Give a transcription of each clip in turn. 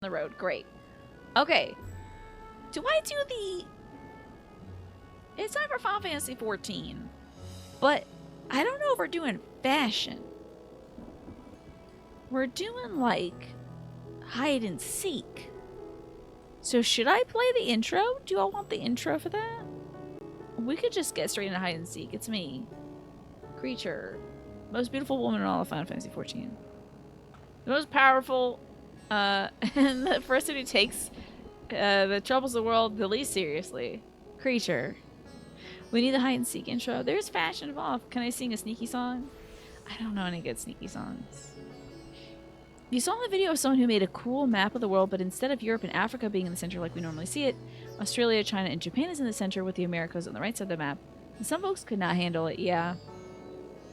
the road. Great. Okay. Do I do the... It's time for Final Fantasy XIV. But I don't know if we're doing fashion. We're doing, like, hide and seek. So should I play the intro? Do I want the intro for that? We could just get straight into hide and seek. It's me. Creature. Most beautiful woman in all of Final Fantasy XIV. The most powerful, and the person who takes the troubles of the world the least seriously. Creature. We need the hide and seek intro. There's fashion involved. Can I sing a sneaky song? I don't know any good sneaky songs. You saw in the video of someone who made a cool map of the world, but instead of Europe and Africa being in the center like we normally see it, Australia, China, and Japan is in the center with the Americas on the right side of the map. And some folks could not handle it, yeah.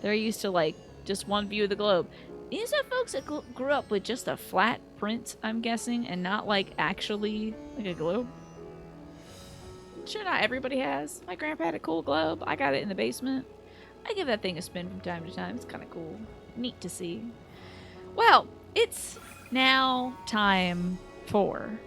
They're used to, like, just one view of the globe. These are folks that grew up with just a flat print, I'm guessing, and not, like, actually, like a globe. Sure, not everybody has. My grandpa had a cool globe. I got it in the basement. I give that thing a spin from time to time. It's kind of cool. Neat to see. Well, it's now time for...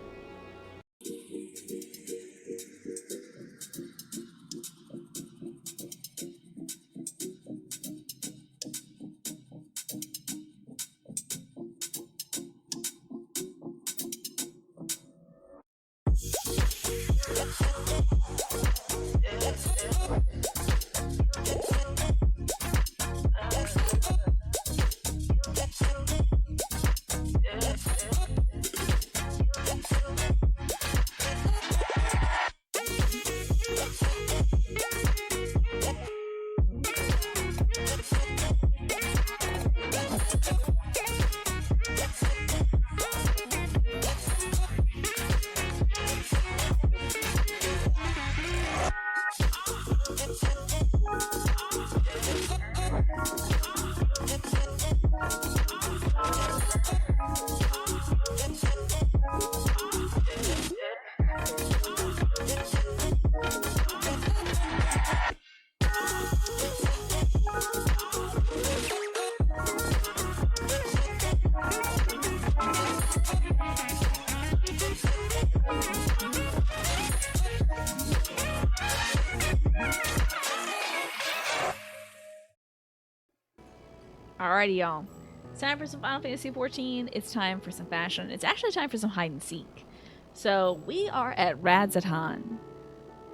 Alrighty, y'all. It's time for some Final Fantasy XIV. It's time for some fashion. It's actually time for some hide and seek. So we are at Radzatan,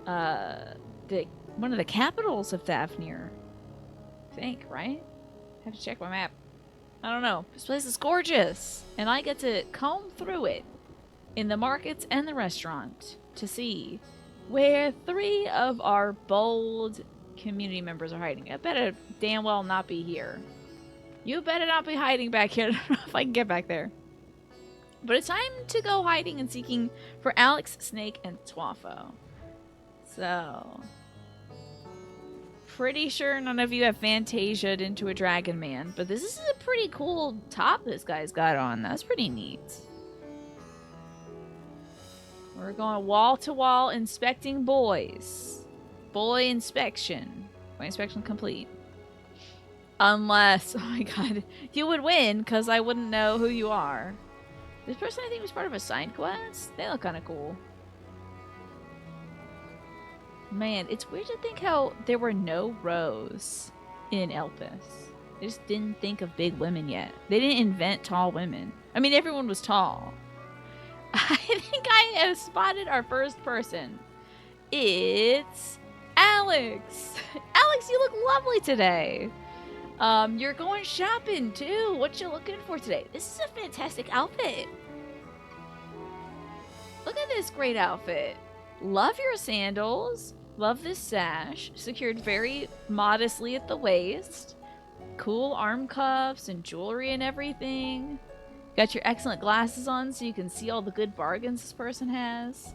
one of the capitals of Fafnir. I think, right? I have to check my map. I don't know. This place is gorgeous, and I get to comb through it in the markets and the restaurant to see where 3 of our bold community members are hiding. I better damn well not be here. You better not be hiding back here. I don't know if I can get back there. But it's time to go hiding and seeking for Alex, Snake, and Twafo. So... pretty sure none of you have Fantasia'd into a Dragon Man, but this is a pretty cool top this guy's got on. That's pretty neat. We're going wall-to-wall inspecting boys. Boy inspection. Boy inspection complete. Unless, oh my god, you would win because I wouldn't know who you are. This person I think was part of a side quest. They look kind of cool. Man, it's weird to think how there were no rows in Elpis. They just didn't think of big women yet. They didn't invent tall women. I mean, everyone was tall. I think I have spotted our first person. It's Alex. Alex, you look lovely today. You're going shopping too. What you looking for today? This is a fantastic outfit. Look at this great outfit. Love your sandals. Love this sash. Secured very modestly at the waist. Cool arm cuffs and jewelry and everything. Got your excellent glasses on so you can see all the good bargains this person has.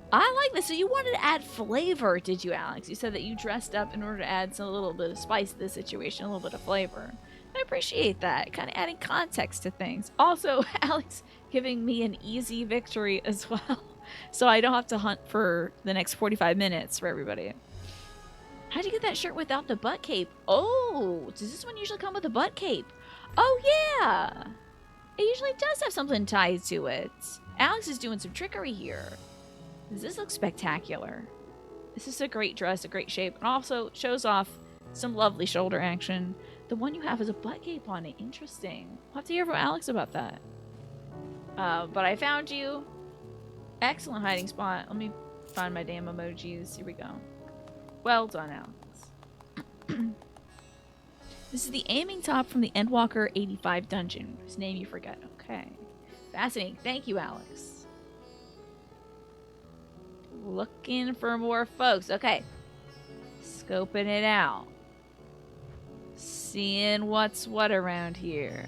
I like this. So you wanted to add flavor, did you, Alex? You said that you dressed up in order to add a little bit of spice to the situation, a little bit of flavor. I appreciate that. Kind of adding context to things. Also, Alex giving me an easy victory as well. So I don't have to hunt for the next 45 minutes for everybody. How'd you get that shirt without the butt cape? Oh, does this one usually come with a butt cape? Oh, yeah. It usually does have something tied to it. Alex is doing some trickery here. This looks spectacular. This is a great dress, a great shape, and also shows off some lovely shoulder action. The one you have is a butt cape on it. Interesting. I'll have to hear from Alex about that. But I found you. Excellent hiding spot. Let me find my damn emojis. Here we go. Well done, Alex. This is the aiming top from the Endwalker 85 dungeon. Whose name you forget. Okay. Fascinating. Thank you, Alex. Looking for more folks. Okay. Scoping it out. Seeing what's what around here.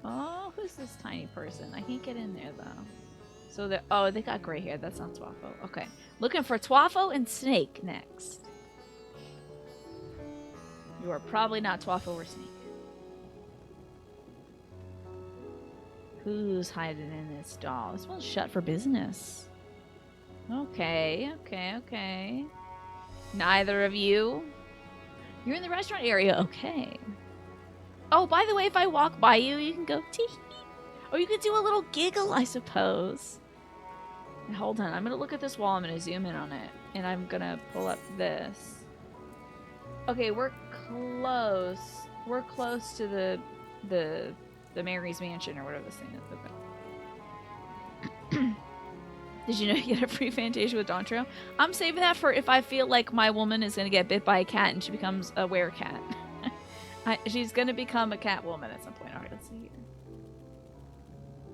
Oh, who's this tiny person? I can't get in there, though. So they're... Oh, they got gray hair. That's not Twaffo. Okay. Looking for Twaffo and Snake next. You are probably not Twaffo or Snake. Who's hiding in this stall? This one's shut for business. Okay, okay, okay. Neither of you. You're in the restaurant area. Okay. Oh, by the way, if I walk by you, you can go tee. Or you could do a little giggle, I suppose. Hold on. I'm going to look at this wall. I'm going to zoom in on it. And I'm going to pull up this. Okay, we're close. We're close to the Mary's Mansion or whatever this thing is. Okay. Did you know you get a free Fantasia with Dawn Trail? I'm saving that for if I feel like my woman is going to get bit by a cat and she becomes a werecat. She's going to become a cat woman at some point. Alright, let's see here.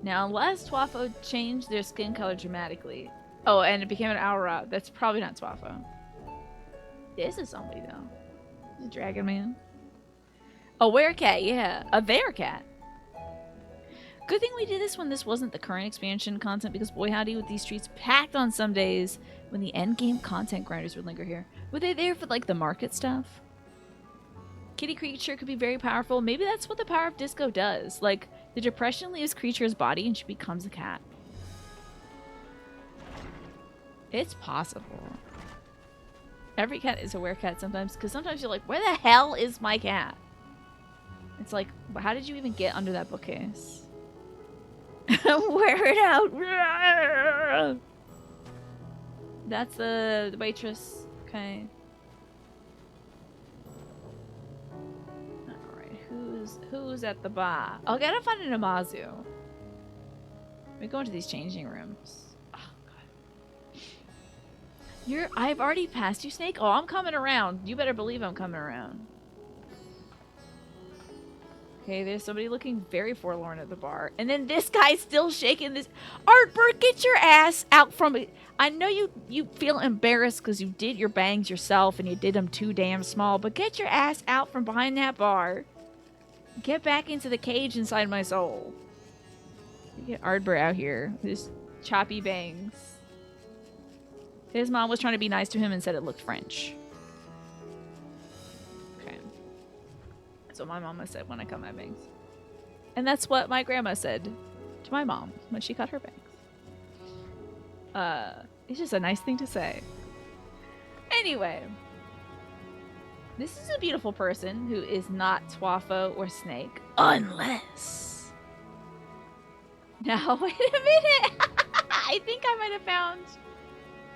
Now, unless Twaffo changed their skin color dramatically. Oh, and it became an Aura. That's probably not Twaffo. This is somebody, though. The Dragon Man. A werecat, yeah. A werecat. Good thing we did this when this wasn't the current expansion content, because boy howdy, with these streets packed on some days when the endgame content grinders would linger here. Were they there for, like, the market stuff? Kitty creature could be very powerful. Maybe that's what the power of disco does. Like, the depression leaves creature's body and she becomes a cat. It's possible. Every cat is a werecat sometimes, because sometimes you're like, where the hell is my cat? It's like, how did you even get under that bookcase? Wear it out. That's the waitress. Okay. Alright, who's at the bar? Oh, I gotta find an Amazu. We go into these changing rooms. Oh god. I've already passed you, Snake? Oh, I'm coming around. You better believe I'm coming around. Okay, there's somebody looking very forlorn at the bar. And then this guy's still shaking this. Artbird, get your ass out from it. I know you feel embarrassed because you did your bangs yourself and you did them too damn small, but get your ass out from behind that bar. Get back into the cage inside my soul. Get Ardbur out here with his choppy bangs. His mom was trying to be nice to him and said it looked French. Okay. That's what my mama said when I cut my bangs. And that's what my grandma said to my mom when she cut her bangs. It's just a nice thing to say. Anyway. This is a beautiful person who is not Twaffo or Snake. Unless... Now, wait a minute! I think I might have found...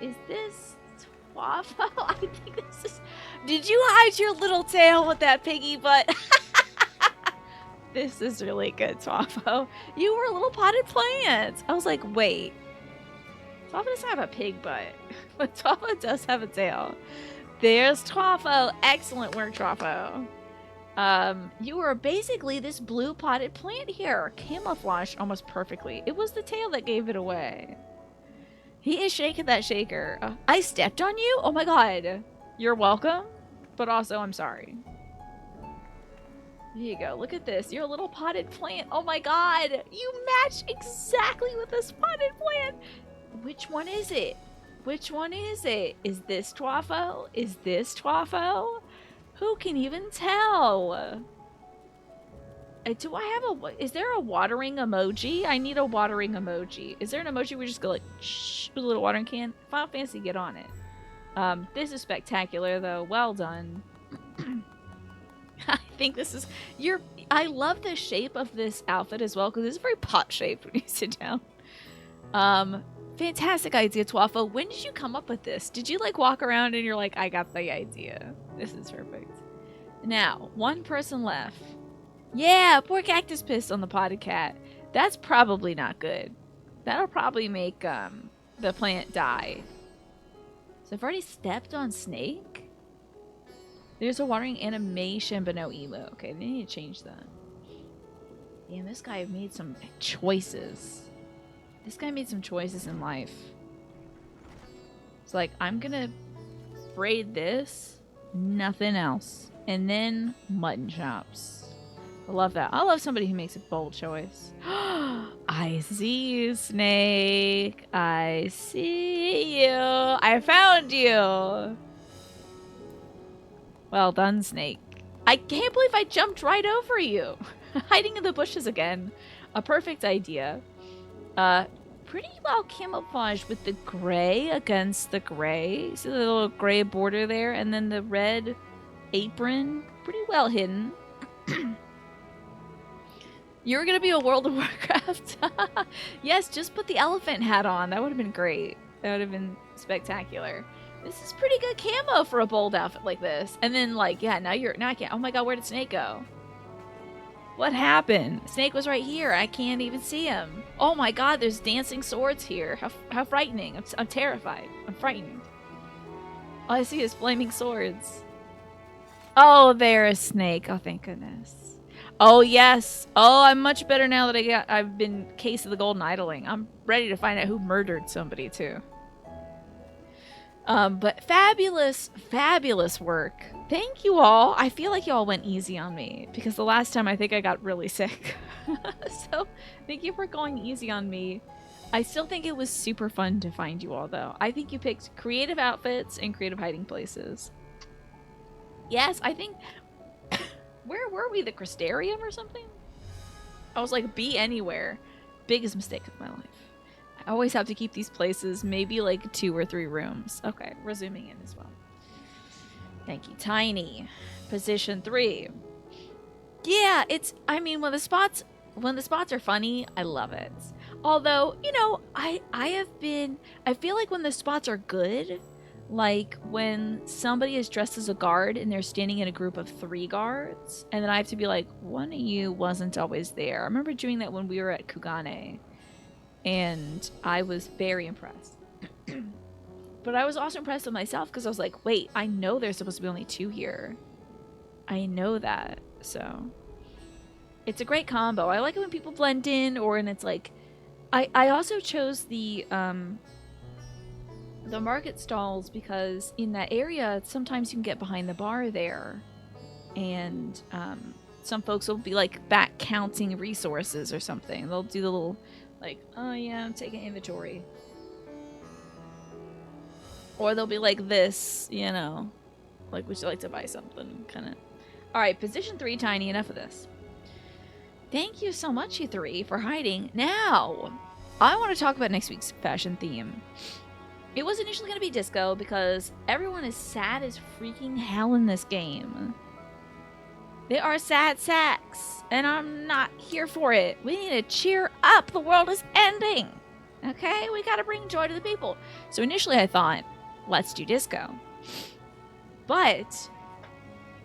Is this Twaffo? I think this is... Did you hide your little tail with that piggy butt? This is really good, Twaffo. You were a little potted plant. I was like, wait. Twaffo doesn't have a pig butt. But Twaffo does have a tail. There's Twaffo. Excellent work, Twaffo. You were basically this blue potted plant here. Camouflaged almost perfectly. It was the tail that gave it away. He is shaking that shaker. I stepped on you? Oh my god. You're welcome. But also, I'm sorry. Here you go. Look at this. You're a little potted plant. Oh my god. You match exactly with this potted plant. Which one is it? Which one is it? Is this Twaffo? Is this Twaffo? Who can even tell? Do I have a... Is there a watering emoji? I need a watering emoji. Is there an emoji where you just go like, shh, with a little watering can? Final Fantasy, get on it. This is spectacular, though. Well done. I think this is I love the shape of this outfit as well because it's very pot shaped when you sit down. Fantastic idea, Twaffle. When did you come up with this? Did you like walk around and you're like, I got the idea. This is perfect. Now, one person left. Yeah, poor cactus pissed on the potted cat. That's probably not good. That'll probably make the plant die. So I've already stepped on Snake? There's a watering animation, but no emo. Okay, they need to change that. Damn, this guy made some choices. This guy made some choices in life. It's like, I'm gonna braid this, nothing else. And then mutton chops. I love that. I love somebody who makes a bold choice. I see you, Snake. I see you. I found you. Well done, Snake. I can't believe I jumped right over you. Hiding in the bushes again. A perfect idea. Pretty well camouflaged with the gray against the gray. See the little gray border there? And then the red apron. Pretty well hidden. You were going to be a World of Warcraft? Yes, just put the elephant hat on. That would have been great. That would have been spectacular. This is pretty good camo for a bold outfit like this. And then, like, yeah, now I can't. Oh my god, where did Snake go? What happened? Snake was right here. I can't even see him. Oh my god, there's dancing swords here. How frightening. I'm terrified. I'm frightened. All I see is flaming swords. Oh, there is Snake. Oh, thank goodness. Oh, yes. Oh, I'm much better now that I've been Case of the Golden Idling. I'm ready to find out who murdered somebody, too. But fabulous, fabulous work. Thank you all. I feel like you all went easy on me because the last time I think I got really sick. So thank you for going easy on me. I still think it was super fun to find you all, though. I think you picked creative outfits and creative hiding places. Yes, I think... Where were we? The Crystarium or something? I was like, be anywhere. Biggest mistake of my life. I always have to keep these places maybe like 2 or 3 rooms. Okay, we're zooming in as well. Thank you. Tiny. Position 3. Yeah, it's, I mean, when the spots are funny, I love it. Although, you know, I feel like when the spots are good, like when somebody is dressed as a guard and they're standing in a group of 3 guards, and then I have to be like, one of you wasn't always there. I remember doing that when we were at Kugane, and I was very impressed. But I was also impressed with myself because I was like, wait, I know there's supposed to be only 2 here. I know that, so it's a great combo. I like it when people blend in, or when it's like, I also chose the market stalls because in that area, sometimes you can get behind the bar there, and some folks will be like back counting resources or something. They'll do the little like, oh yeah, I'm taking inventory. Or they'll be like this, you know, like, would you like to buy something, kind of. All right, position 3, Tiny, enough of this. Thank you so much, you 3, for hiding. Now, I want to talk about next week's fashion theme. It was initially going to be disco because everyone is sad as freaking hell in this game. They are sad sacks, and I'm not here for it. We need to cheer up. The world is ending. Okay? We got to bring joy to the people. So initially I thought, let's do disco. But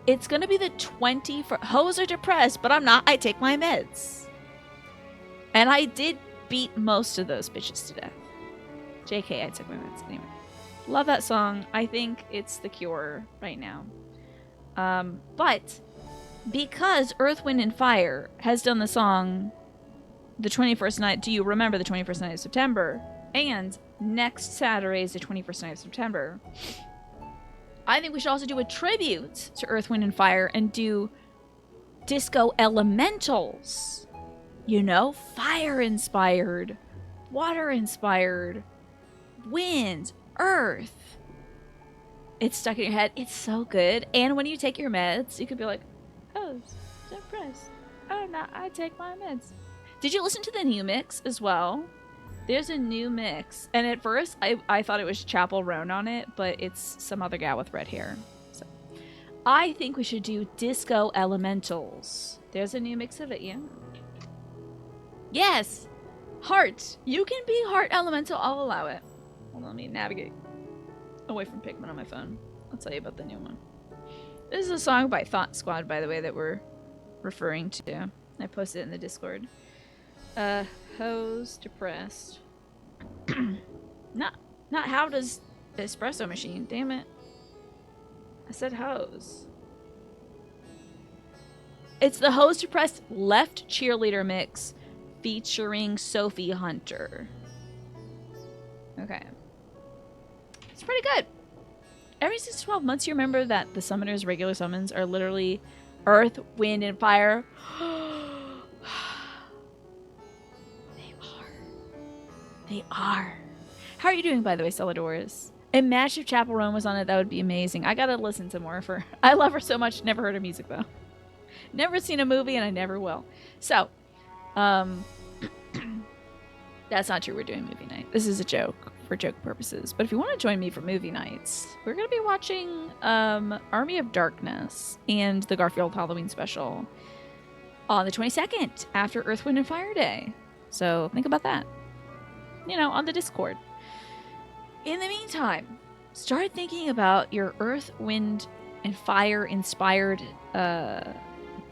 it's going to be the 21st. Hoes are depressed, but I'm not. I take my meds. And I did beat most of those bitches to death. JK, I took my meds. Anyway. Love that song. I think it's the cure right now. But because Earth, Wind, and Fire has done the song the 21st night, do you remember the 21st night of September? And next Saturday is the 21st night of September. I think we should also do a tribute to Earth, Wind, and Fire and do disco elementals. You know, fire-inspired, water-inspired, wind, earth. It's stuck in your head. It's so good. And when you take your meds, you could be like, oh, depressed. Oh, no, I take my meds. Did you listen to the new mix as well? There's a new mix. And at first, I thought it was Chapel Roan on it, but it's some other gal with red hair. So I think we should do Disco Elementals. There's a new mix of it, yeah. Yes! Heart! You can be Heart Elemental, I'll allow it. Hold on, let me navigate away from Pikmin on my phone. I'll tell you about the new one. This is a song by Thought Squad, by the way, that we're referring to. I posted it in the Discord. Hose depressed. Not how does the espresso machine, damn it. I said hose. It's the Hose Depressed Left Cheerleader mix featuring Sophie Hunter. Okay. It's pretty good. Every 6 to 12 months, you remember that the summoners' regular summons are literally Earth, Wind, and Fire. They are. How are you doing, by the way, Celadores? Imagine if Chapel Roan was on it. That would be amazing. I gotta listen to more of her. I love her so much. Never heard her music, though. Never seen a movie, and I never will. So, that's not true. We're doing movie night. This is a joke for joke purposes. But if you want to join me for movie nights, we're going to be watching Army of Darkness and the Garfield Halloween special on the 22nd after Earth, Wind, and Fire Day. So think about that. You know, on the Discord. In the meantime, start thinking about your Earth, Wind, and Fire inspired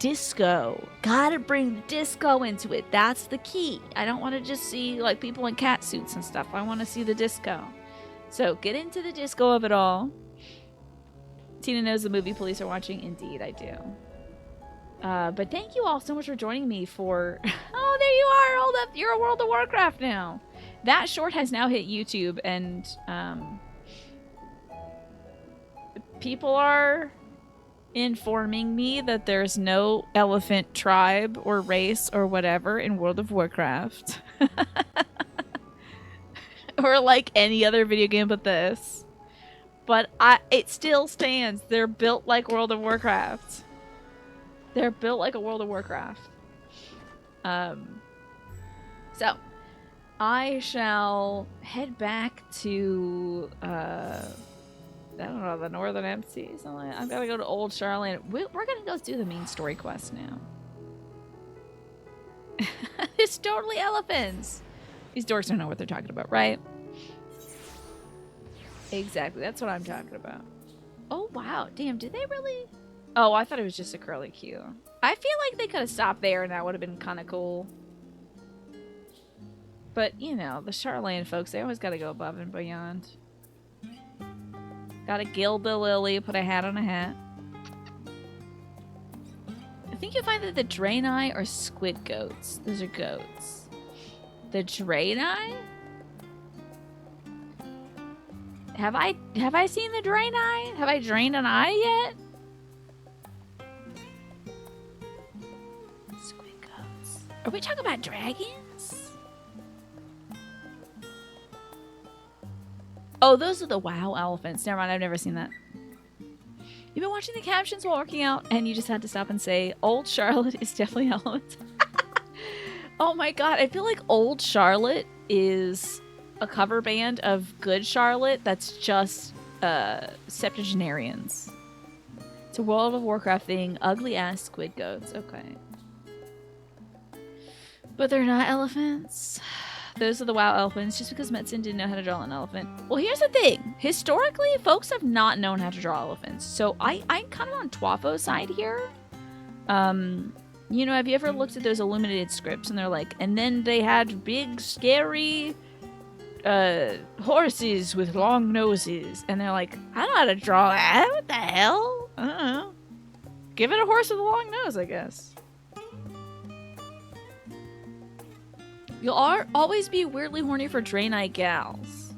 disco. Gotta bring the disco into it. That's the key. I don't want to just see like people in cat suits and stuff. I want to see the disco. So get into the disco of it all. Tina knows the movie police are watching. Indeed, I do. But thank you all so much for joining me for... Oh, there you are. Hold up. You're a World of Warcraft now. That short has now hit YouTube, and people are informing me that there's no elephant tribe or race or whatever in World of Warcraft. Or like any other video game but this. But it still stands. They're built like World of Warcraft. They're built like a World of Warcraft. So, I shall head back to, I don't know, the Northern MC. I've got to go to Old Charlotte. We're going to go do the main story quest now. It's totally elephants. These dorks don't know what they're talking about, right? Exactly. That's what I'm talking about. Oh, wow. Damn, did they really? Oh, I thought it was just a curly Q. I feel like they could have stopped there and that would have been kind of cool. But, you know, the Charlatan folks, they always got to go above and beyond. Gotta gild the lily, put a hat on a hat. I think you'll find that the Draenei are squid goats. Those are goats. The Draenei? Have I seen the Draenei? Have I drained an eye yet? Squid goats. Are we talking about dragons? Oh, those are the WoW elephants. Never mind, I've never seen that. You've been watching the captions while working out, and you just had to stop and say, Old Charlotte is definitely elephant. Oh my god, I feel like Old Charlotte is a cover band of Good Charlotte that's just septuagenarians. It's a World of Warcraft thing. Ugly ass squid goats. Okay. But they're not elephants. Those are the WoW elephants, just because Metzen didn't know how to draw an elephant. Well, here's the thing. Historically, folks have not known how to draw elephants. So I'm kind of on Twafo's side here. You know, have you ever looked at those illuminated scripts and they're like, and then they had big, scary horses with long noses. And they're like, I don't know how to draw that. What the hell? I don't know. Give it a horse with a long nose, I guess. You'll always be weirdly horny for Draenei gals.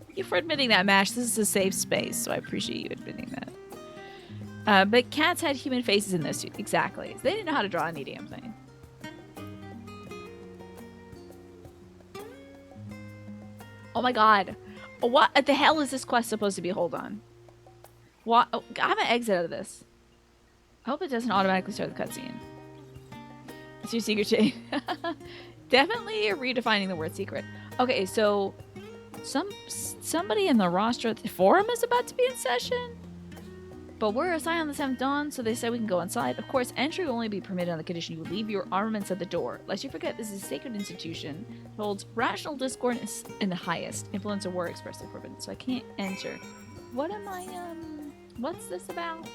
Thank you for admitting that, Mash. This is a safe space, so I appreciate you admitting that. But cats had human faces in those too. Exactly. They didn't know how to draw any damn thing. Oh my god. What the hell is this quest supposed to be? Hold on. What? Oh, I'm gonna exit out of this. I hope it doesn't automatically start the cutscene. It's your secret chain. Definitely redefining the word secret. Okay, so somebody in the roster at the forum is about to be in session. But we're assigned on the 7th dawn, so they said we can go inside. Of course, entry will only be permitted on the condition you leave your armaments at the door. Lest you forget, this is a sacred institution. It holds rational discord in the highest. Influence or war expressly forbidden. So I can't enter. What am I, what's this about?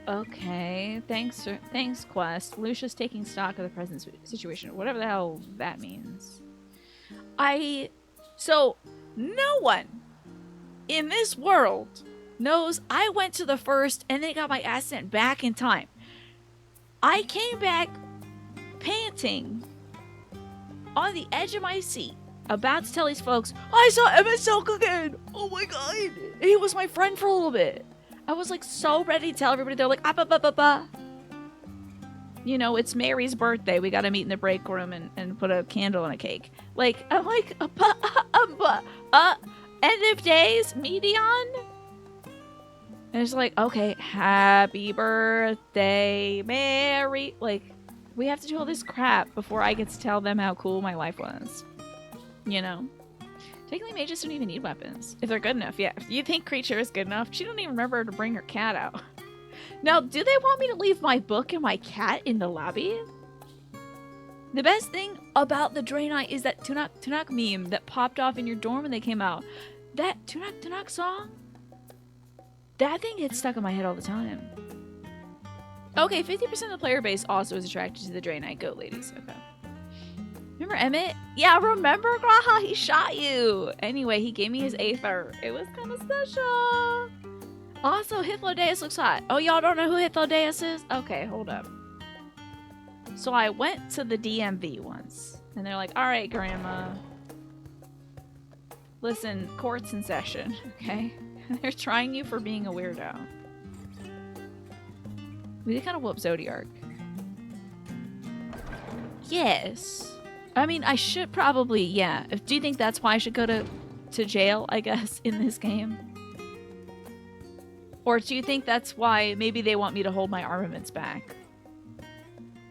Okay, thanks, quest. Lucia's taking stock of the present situation. Whatever the hell that means. So, no one in this world knows I went to the first and then got my ass sent back in time. I came back panting on the edge of my seat, about to tell these folks, I saw Emmett Silk again! Oh my god! He was my friend for a little bit. I was like so ready to tell everybody. They're like, you know, it's Mary's birthday. We gotta meet in the break room and put a candle on a cake. Like, I'm like, end of days, median? And it's like, okay, happy birthday, Mary. Like, we have to do all this crap before I get to tell them how cool my life was. You know? Technically, mages don't even need weapons. If they're good enough, yeah. If you think creature is good enough, she don't even remember to bring her cat out. Now, do they want me to leave my book and my cat in the lobby? The best thing about the Draenei is that Tunak meme that popped off in your dorm when they came out. That Tunak song? That thing gets stuck in my head all the time. Okay, 50% of the player base also is attracted to the Draenei goat ladies. Okay. Remember Emmett? Yeah, remember Graha? He shot you. Anyway, he gave me his Aether. It was kind of special. Also, Hythlodeus looks hot. Oh, y'all don't know who Hythlodeus is? Okay, hold up. So I went to the DMV once. And they're like, alright, Grandma. Listen, court's in session, okay? They're trying you for being a weirdo. We did kind of whoop Zodiark. Yes. I mean, I should probably, yeah. Do you think that's why I should go to jail, I guess, in this game? Or do you think that's why maybe they want me to hold my armaments back?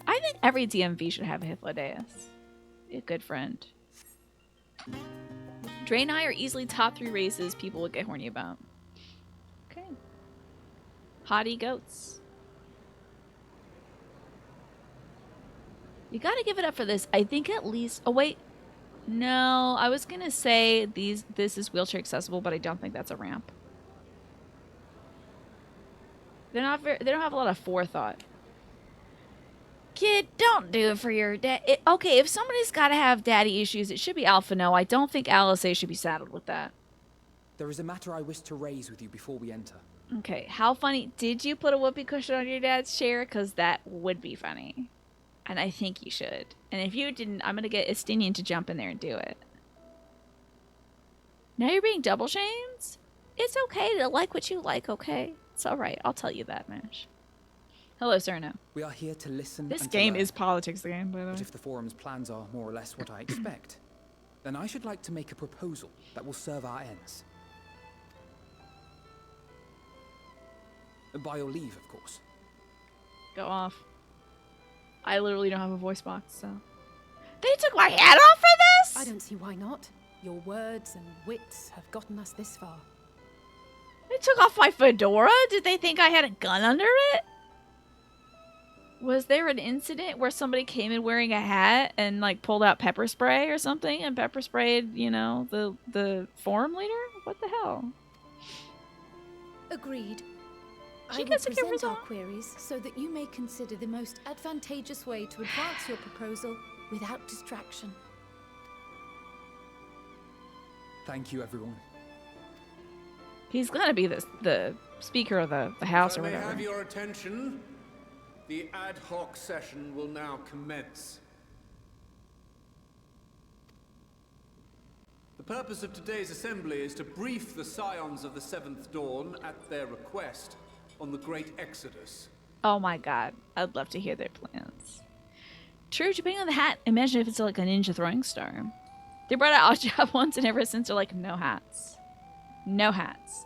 I think every DMV should have a Hythlodeus. Be a good friend. Draenei are easily top 3 races people would get horny about. Okay. Hottie goats. You gotta give it up for this. I think at least... Oh, wait. No, I was gonna say this is wheelchair accessible, but I don't think that's a ramp. They're not very... They don't have a lot of forethought. Kid, don't do it for your dad. Okay, if somebody's gotta have daddy issues, it should be Alpha No. I don't think Alice should be saddled with that. There is a matter I wish to raise with you before we enter. Okay, how funny. Did you put a whoopee cushion on your dad's chair? Because that would be funny. And I think you should. And if you didn't, I'm going to get Estinian to jump in there and do it. Now you're being double shamed? It's okay to like what you like, okay? It's alright. I'll tell you that, Mash. Hello, Cerno. We are here to listen. This game is politics game, by the way. But if the forum's plans are more or less what I expect, then I should like to make a proposal that will serve our ends. By your leave, of course. Go off. I literally don't have a voice box, so... They took my hat off for this?! I don't see why not. Your words and wits have gotten us this far. They took off my fedora? Did they think I had a gun under it? Was there an incident where somebody came in wearing a hat and, like, pulled out pepper spray or something and pepper sprayed, you know, the forum leader? What the hell? Agreed. She I will present our queries so that you may consider the most advantageous way to advance your proposal without distraction. Thank you, everyone. He's gonna be the speaker of the house or If I may whatever. have your attention, the ad hoc session will now commence. The purpose of today's assembly is to brief the Scions of the Seventh Dawn at their request on the Great Exodus. Oh my god. I'd love to hear their plans. True, depending on the hat, imagine if it's like a ninja throwing star. They brought out Oddjob once and ever since they're like, no hats. No hats.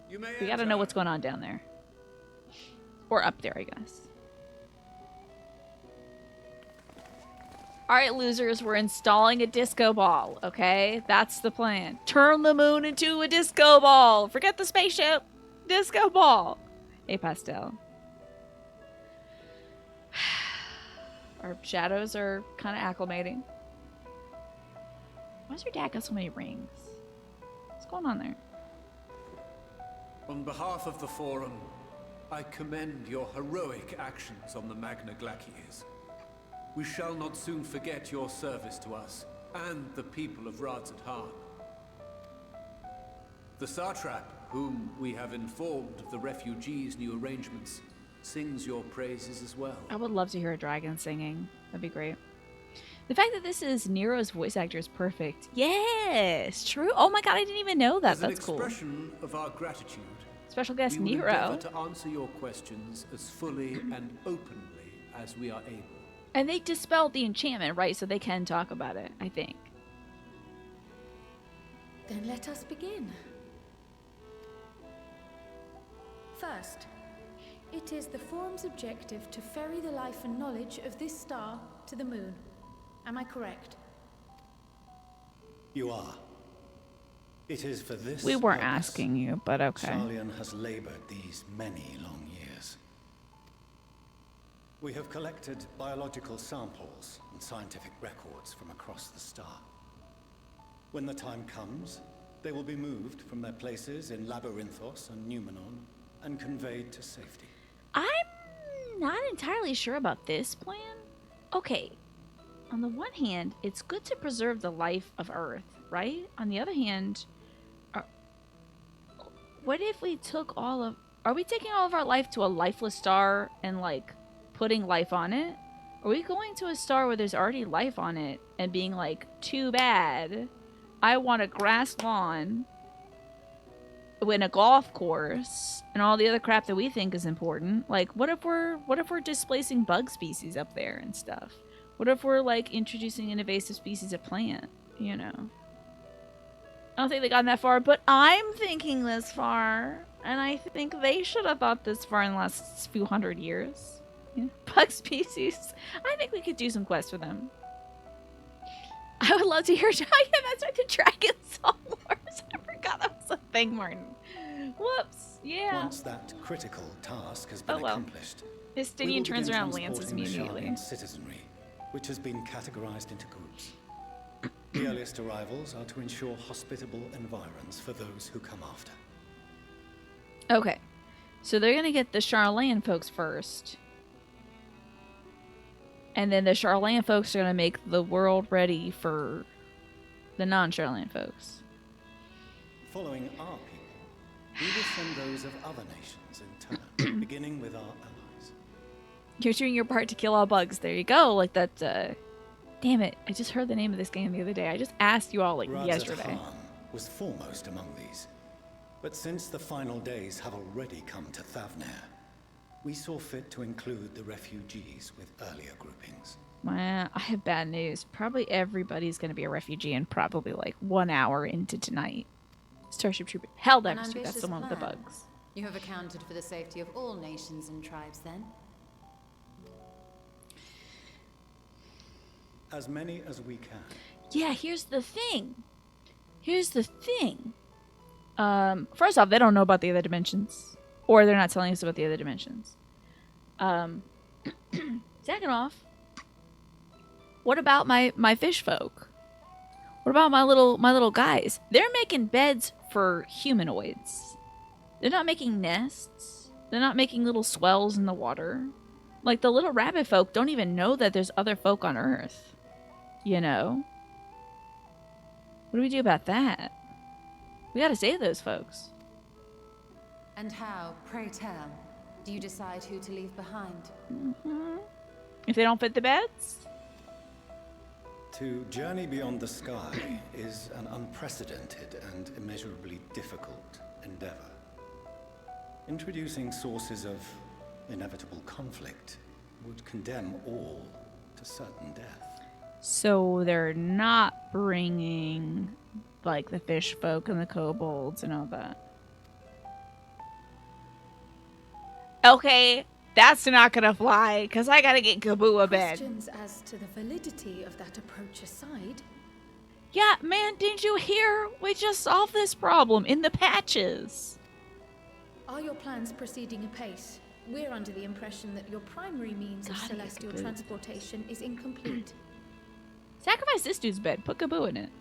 We gotta know what's going on down there. Or up there, I guess. Alright, losers, we're installing a disco ball, okay? That's the plan. Turn the moon into a disco ball! Forget the spaceship! Disco ball! Hey, Pastel. Our shadows are kind of acclimating. Why's your dad got so many rings? What's going on there? On behalf of the Forum, I commend your heroic actions on the Magna Glacies. We shall not soon forget your service to us and the people of Radzat-Han. The Satrap, whom we have informed of the refugees' new arrangements, sings your praises as well. I would love to hear a dragon singing. That'd be great. The fact that this is Nero's voice actor is perfect. Yes, true. Oh my god, I didn't even know that. As That's cool. an expression of our gratitude, Special guest we will Nero. endeavor to answer your questions as fully and openly as we are able. And they dispelled the enchantment, right? So they can talk about it, I think. Then let us begin. First, it is the Forum's objective to ferry the life and knowledge of this star to the moon. Am I correct? You are. It is for this We weren't purpose asking you, but okay. Sharlayan has labored these many long years. We have collected biological samples and scientific records from across the star. When the time comes, they will be moved from their places in Labyrinthos and Numenon and conveyed to safety. I'm not entirely sure about this plan. Okay, on the one hand, it's good to preserve the life of Earth, right? On the other hand, what if we took all of... Are we taking all of our life to a lifeless star and, like, putting life on it? Are we going to a star where there's already life on it and being like, too bad, I want a grass lawn in a golf course and all the other crap that we think is important? Like, what if we're displacing bug species up there and stuff? What if we're like introducing an invasive species of plant, you know? I don't think they've gotten that far, but I'm thinking this far, and I think they should have thought this far in the last few hundred years. Yeah. Bug species. I think we could do some quests for them. I would love to hear. Yeah, that's right, the Dragon Song Wars. I forgot that was a thing, Martin. Whoops. Yeah. Once that critical task has been accomplished, Justinian turns around and lances me transporting the immediately. Sharlayan citizenry, which has been categorized into groups. The earliest arrivals are to ensure hospitable environs for those who come after. Okay. So they're going to get the Sharlayan folks first. And then the Sharlayan folks are going to make the world ready for the non-Sharlayan folks. Following our people, we will send those of other nations in turn, beginning with our allies. You're doing your part to kill all bugs. There you go. Like that, Damn it. I just heard the name of this game the other day. I just asked you all, like, yesterday. Radzat-Han was foremost among these. But since the final days have already come to Thavnair, we saw fit to include the refugees with earlier groupings. Well, I have bad news. Probably everybody's going to be a refugee in probably like 1 hour into tonight. Starship Trooper. Hell, that's the one with the bugs. You have accounted for the safety of all nations and tribes, then? As many as we can. Yeah, here's the thing. First off, they don't know about the other dimensions. Or they're not telling us about the other dimensions. Second off, what about my fish folk? What about my little guys? They're making beds for humanoids. They're not making nests. They're not making little swells in the water. Like, the little rabbit folk don't even know that there's other folk on Earth. You know? What do we do about that? We gotta save those folks. And how, pray tell, do you decide who to leave behind? If they don't fit the beds? To journey beyond the sky is an unprecedented and immeasurably difficult endeavor. Introducing sources of inevitable conflict would condemn all to certain death. So they're not bringing, like, the fish folk and the kobolds and all that. Okay, That's not gonna fly, because I gotta get Kaboo a bed. Questions as to the validity of that approach aside, Yeah, man, didn't you hear? We just solved this problem in the patches. are your plans proceeding apace? We're under the impression that your primary means of Gotta get celestial Kaboo. transportation is incomplete. Sacrifice this dude's bed. Put Kaboo in it.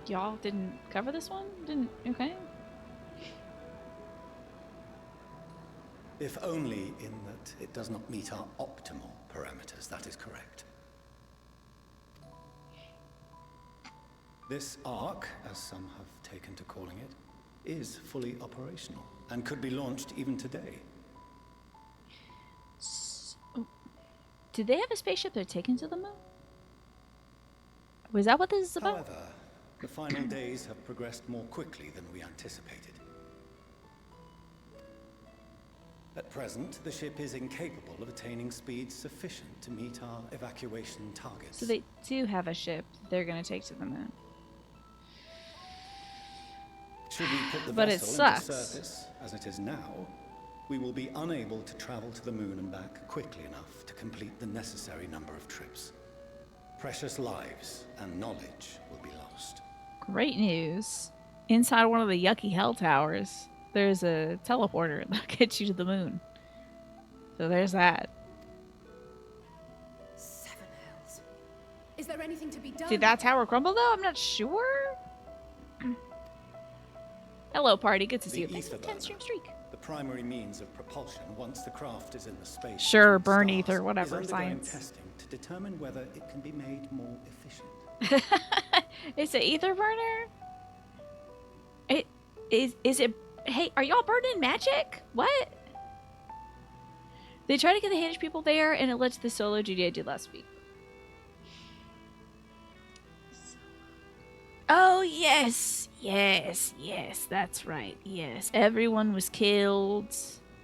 Y'all didn't cover this one? Didn't? Okay. If only in that it does not meet our optimal parameters, that is correct. This arc, as some have taken to calling it, is fully operational and could be launched even today. Did they have a spaceship they're taking to the moon? Was that what this is about? However, the final days have progressed more quickly than we anticipated. At present, the ship is incapable of attaining speeds sufficient to meet our evacuation targets. So they do have a ship they're going to take to the moon. Should we put the But it vessel into sucks. service, as it is now, we will be unable to travel to the moon and back quickly enough to complete the necessary number of trips. Precious lives and knowledge will be lost. Great news. Inside one of the yucky hell towers, there's a teleporter that'll get you to the moon. So there's that. Seven hells. Is there anything to be done? Did that tower crumble though? I'm not sure. Hello, party. Good to see you. The Thanks for ether the 10 burner, stream streak. the primary means of propulsion once the craft is in the space. Sure, between burn stars, ether, whatever, is undergoing science. testing to determine whether it can be made more efficient. It's an ether burner? It is it? Hey, are y'all burning magic? What? They tried to get the Hanish people there, and it led to the solo duty I did last week. Oh yes, yes, that's right. Yes, everyone was killed,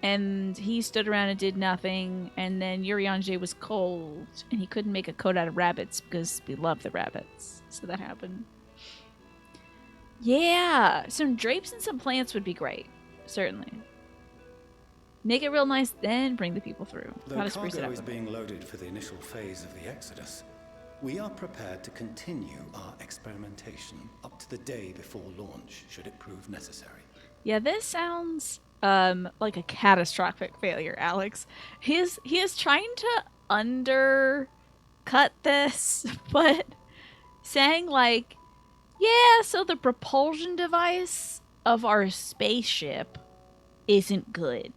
and he stood around and did nothing. And then Urianger was cold, and he couldn't make a coat out of rabbits because we love the rabbits. So that happened. Yeah, some drapes and some plants would be great. Certainly. Make it real nice, then bring the people through. Though Gotta spruce it cargo up is a bit. being loaded for the initial phase of the Exodus, we are prepared to continue our experimentation up to the day before launch, should it prove necessary. Yeah, this sounds like a catastrophic failure, Alex. He is trying to undercut this, but saying like, yeah, so the propulsion device of our spaceship isn't good.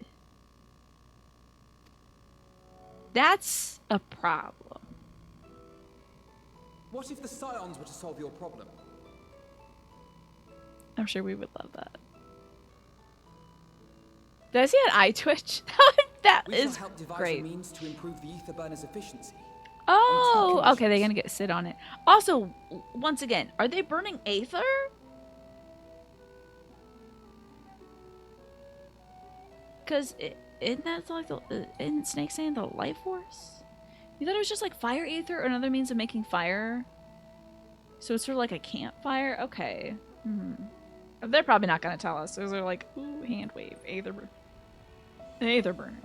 That's a problem. What if the Scions were to solve your problem? I'm sure we would love that. Did I see an eye twitch? That We is shall help devise great. a means to improve the ether burner's efficiency. Oh, on two okay, they're conditions. gonna get sit on it. Also, once again, are they burning aether? Because isn't that like isn't Snake saying the life force? You thought it was just like fire aether or another means of making fire? So it's sort of like a campfire? Okay. They're probably not gonna tell us. They're like, ooh, hand wave, aether burner.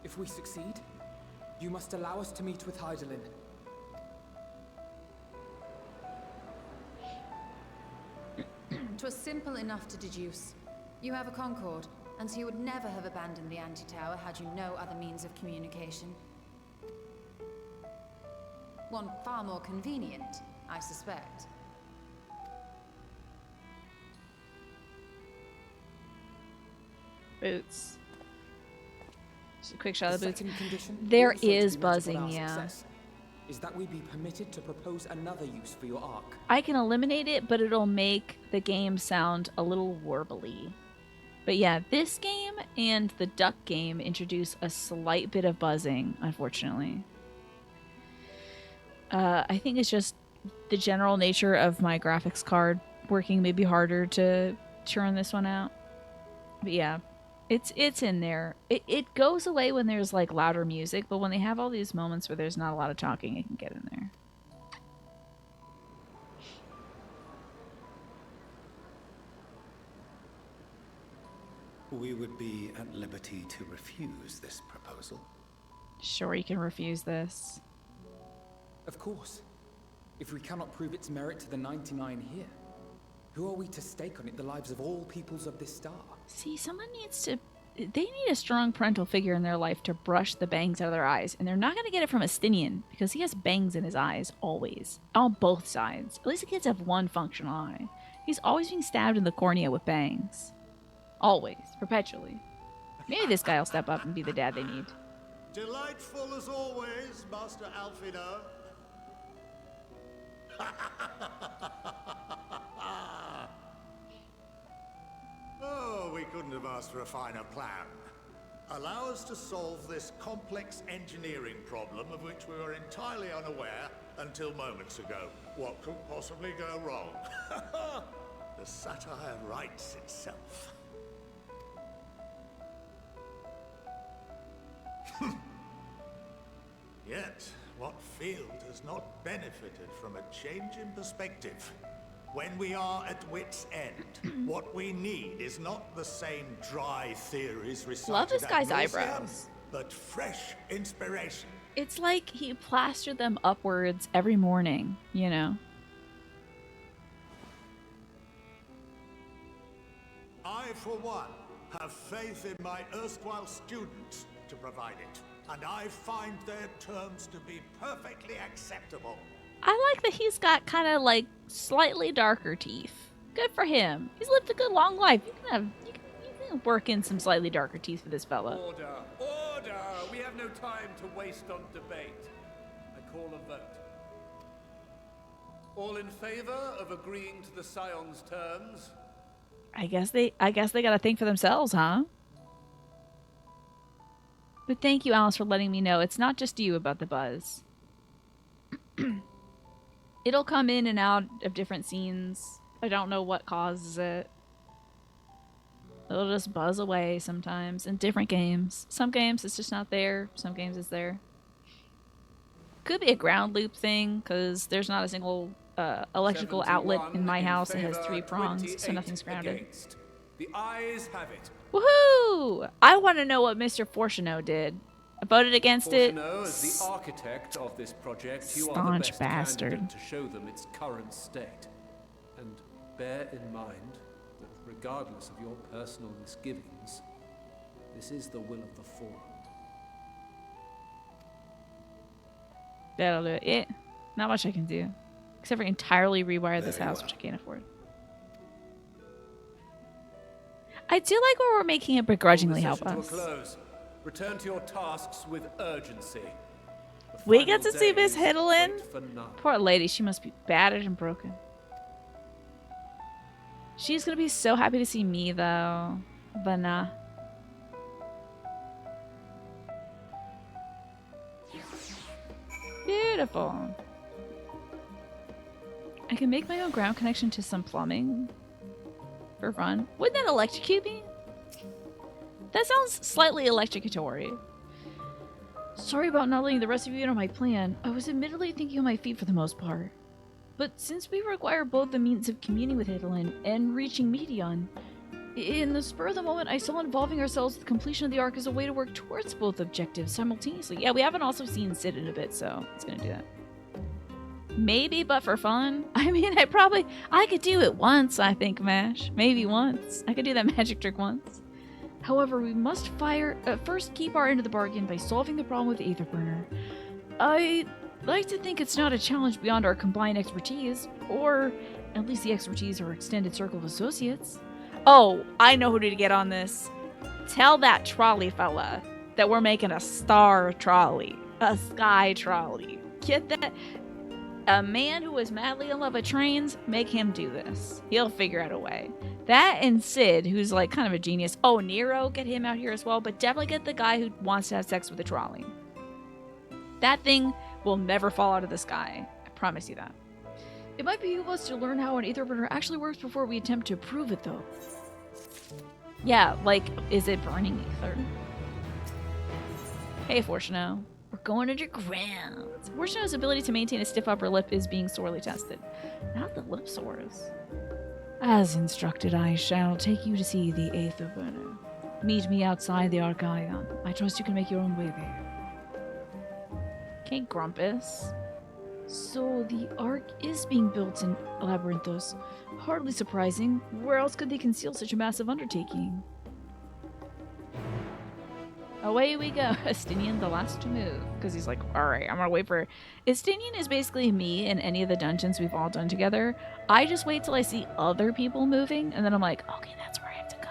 If we succeed, you must allow us to meet with Hydaelyn. Twas simple enough to deduce. You have a Concord, and so you would never have abandoned the anti-tower had you no other means of communication. One far more convenient, I suspect. Boots. Just a quick shot of the boots. second condition, There also to be is met upon buzzing, our yeah. success, is that we be permitted to propose another use for your ark. I can eliminate it, but it'll make the game sound a little warbly. But yeah, this game and the duck game introduce a slight bit of buzzing, unfortunately. I think it's just the general nature of my graphics card working maybe harder to churn this one out. But yeah, it's in there. It goes away when there's like louder music, but when they have all these moments where there's not a lot of talking, it can get in there. we would be at liberty to refuse this proposal. Sure, you can refuse this. Of course. If we cannot prove its merit to the 99 here, who are we to stake on it the lives of all peoples of this star? See, someone needs to... They need a strong parental figure in their life to brush the bangs out of their eyes. And they're not going to get it from Estinian, because he has bangs in his eyes, always. On both sides. At least the kids have one functional eye. He's always being stabbed in the cornea with bangs. Always. Perpetually. Maybe this guy will step up and be the dad they need. Delightful as always, Master Alfino. Oh, we couldn't have asked for a finer plan. Allow us to solve this complex engineering problem of which we were entirely unaware until moments ago. What could possibly go wrong? The satire writes itself. Yet, what field has not benefited from a change in perspective? When we are at wit's end, what we need is not the same dry theories recited Love this guy's ad nauseam, eyebrows. but fresh inspiration. It's like he plastered them upwards every morning, you know? I, for one, have faith in my erstwhile students to provide it, and I find their terms to be perfectly acceptable. I like that he's got kind of like slightly darker teeth. Good for him. He's lived a good long life. You can work in some slightly darker teeth for this fella. Order! Order! We have no time to waste on debate. I call a vote. All in favor of agreeing to the Scion's terms? I guess they gotta think for themselves, huh? But thank you, Alice, for letting me know. It's not just you about the buzz. It'll come in and out of different scenes. I don't know what causes it. It'll just buzz away sometimes in different games. Some games it's just not there. Some games it's there. Could be a ground loop thing, because there's not a single electrical outlet in my house that has 3 prongs, so nothing's grounded. Against. The ayes have it. Woohoo! I want to know what Mr. Fortuneau did. I voted against it. Fortuneau, as the architect of this project, you are the Staunch best bastard. candidate to show them its current state. And bear in mind that regardless of your personal misgivings, this is the will of the Forum. That'll do it. Yeah, not much I can do. Except for entirely rewire this house, which I can't afford. I do like where we're making it begrudgingly help Session us. to a close. Return to your tasks with urgency. The We final get to see Miss days Hiddlin. wait for none. Poor lady, she must be battered and broken. She's gonna be so happy to see me, though. But nah. Beautiful. I can make my own ground connection to some plumbing. For fun. Wouldn't that electrocute me? That sounds slightly electrocatory. Sorry about not letting the rest of you know my plan. I was admittedly thinking on my feet for the most part. But since we require both the means of communing with Hiddlin and reaching Medion, in the spur of the moment, I saw involving ourselves with the completion of the arc as a way to work towards both objectives simultaneously. Yeah, we haven't also seen Sid in a bit, so it's gonna do that. Maybe, but for fun. I mean, I could do it once, I think, Maybe once. I could do that magic trick once. However, we must first keep our end of the bargain by solving the problem with the Aether Burner. I'd like to think it's not a challenge beyond our combined expertise, or at least the expertise of our extended circle of associates. Oh, I know who to get on this. Tell that trolley fella that we're making a star trolley. A sky trolley. Get that? A man who is madly in love with trains, make him do this. He'll figure out a way. That and Sid, who's like kind of a genius. Oh, Nero, get him out here as well, but definitely get the guy who wants to have sex with a trolley. That thing will never fall out of the sky. I promise you that. It might be useless to learn how an Aether Burner actually works before we attempt to prove it, though. Yeah, like, is it burning ether? Hey, Fortuneau. We're going underground. Fortuneau's ability to maintain a stiff upper lip is being sorely tested. Not the lip sores. As instructed, I shall take you to see the Aether Burner. Meet me outside the Archaion. I trust you can make your own way there. Okay, Grumpus. So the Ark is being built in Labyrinthos. Hardly surprising. Where else could they conceal such a massive undertaking? Away we go. Estinian the last to move. Because he's like, alright, I'm gonna wait for... Estinian is basically me in any of the dungeons we've all done together. I just wait till I see other people moving, and then I'm like, okay, that's where I have to go.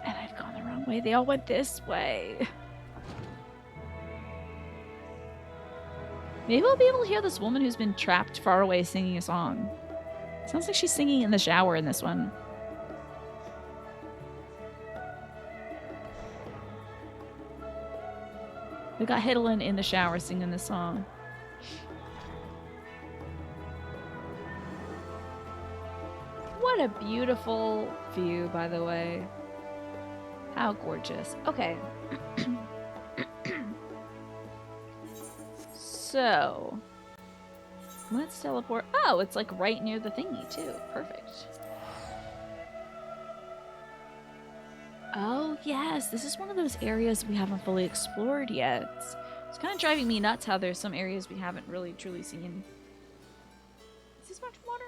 And I've gone the wrong way. They all went this way. Maybe I'll be able to hear this woman who's been trapped far away singing a song. Sounds like she's singing in the shower in this one. We got Hidalin in the shower singing this song. What a beautiful view, by the way. How gorgeous. Okay. So, let's teleport. Oh, it's like right near the thingy, too. Perfect. Oh, yes. This is one of those areas we haven't fully explored yet. It's kind of driving me nuts how there's some areas we haven't really truly seen. Is this much water?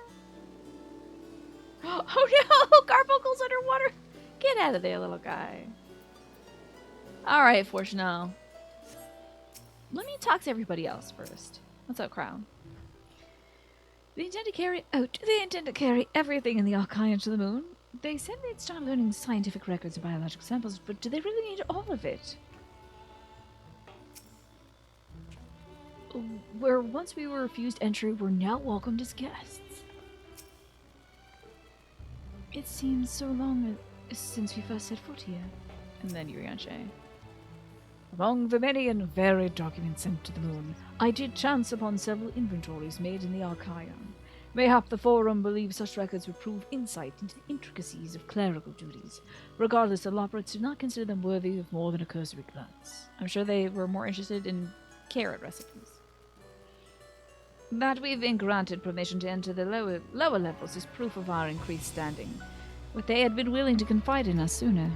Oh, no! Garbuckle's underwater! Get out of there, little guy. Alright, Fortunal. Let me talk to everybody else first. What's up, Crown? They intend to carry everything in the Archaion to the moon? They said they'd start learning scientific records of biological samples, but do they really need all of it? Where once we were refused entry, we're now welcomed as guests. It seems so long since we first set foot here. And then Urianger. Among the many and varied documents sent to the moon, I did chance upon several inventories made in the Archaion. Mayhap the Forum believes such records would prove insight into the intricacies of clerical duties. Regardless, the Loporrits do not consider them worthy of more than a cursory glance. I'm sure they were more interested in carrot recipes. That we've been granted permission to enter the lower levels is proof of our increased standing. But they had been willing to confide in us sooner.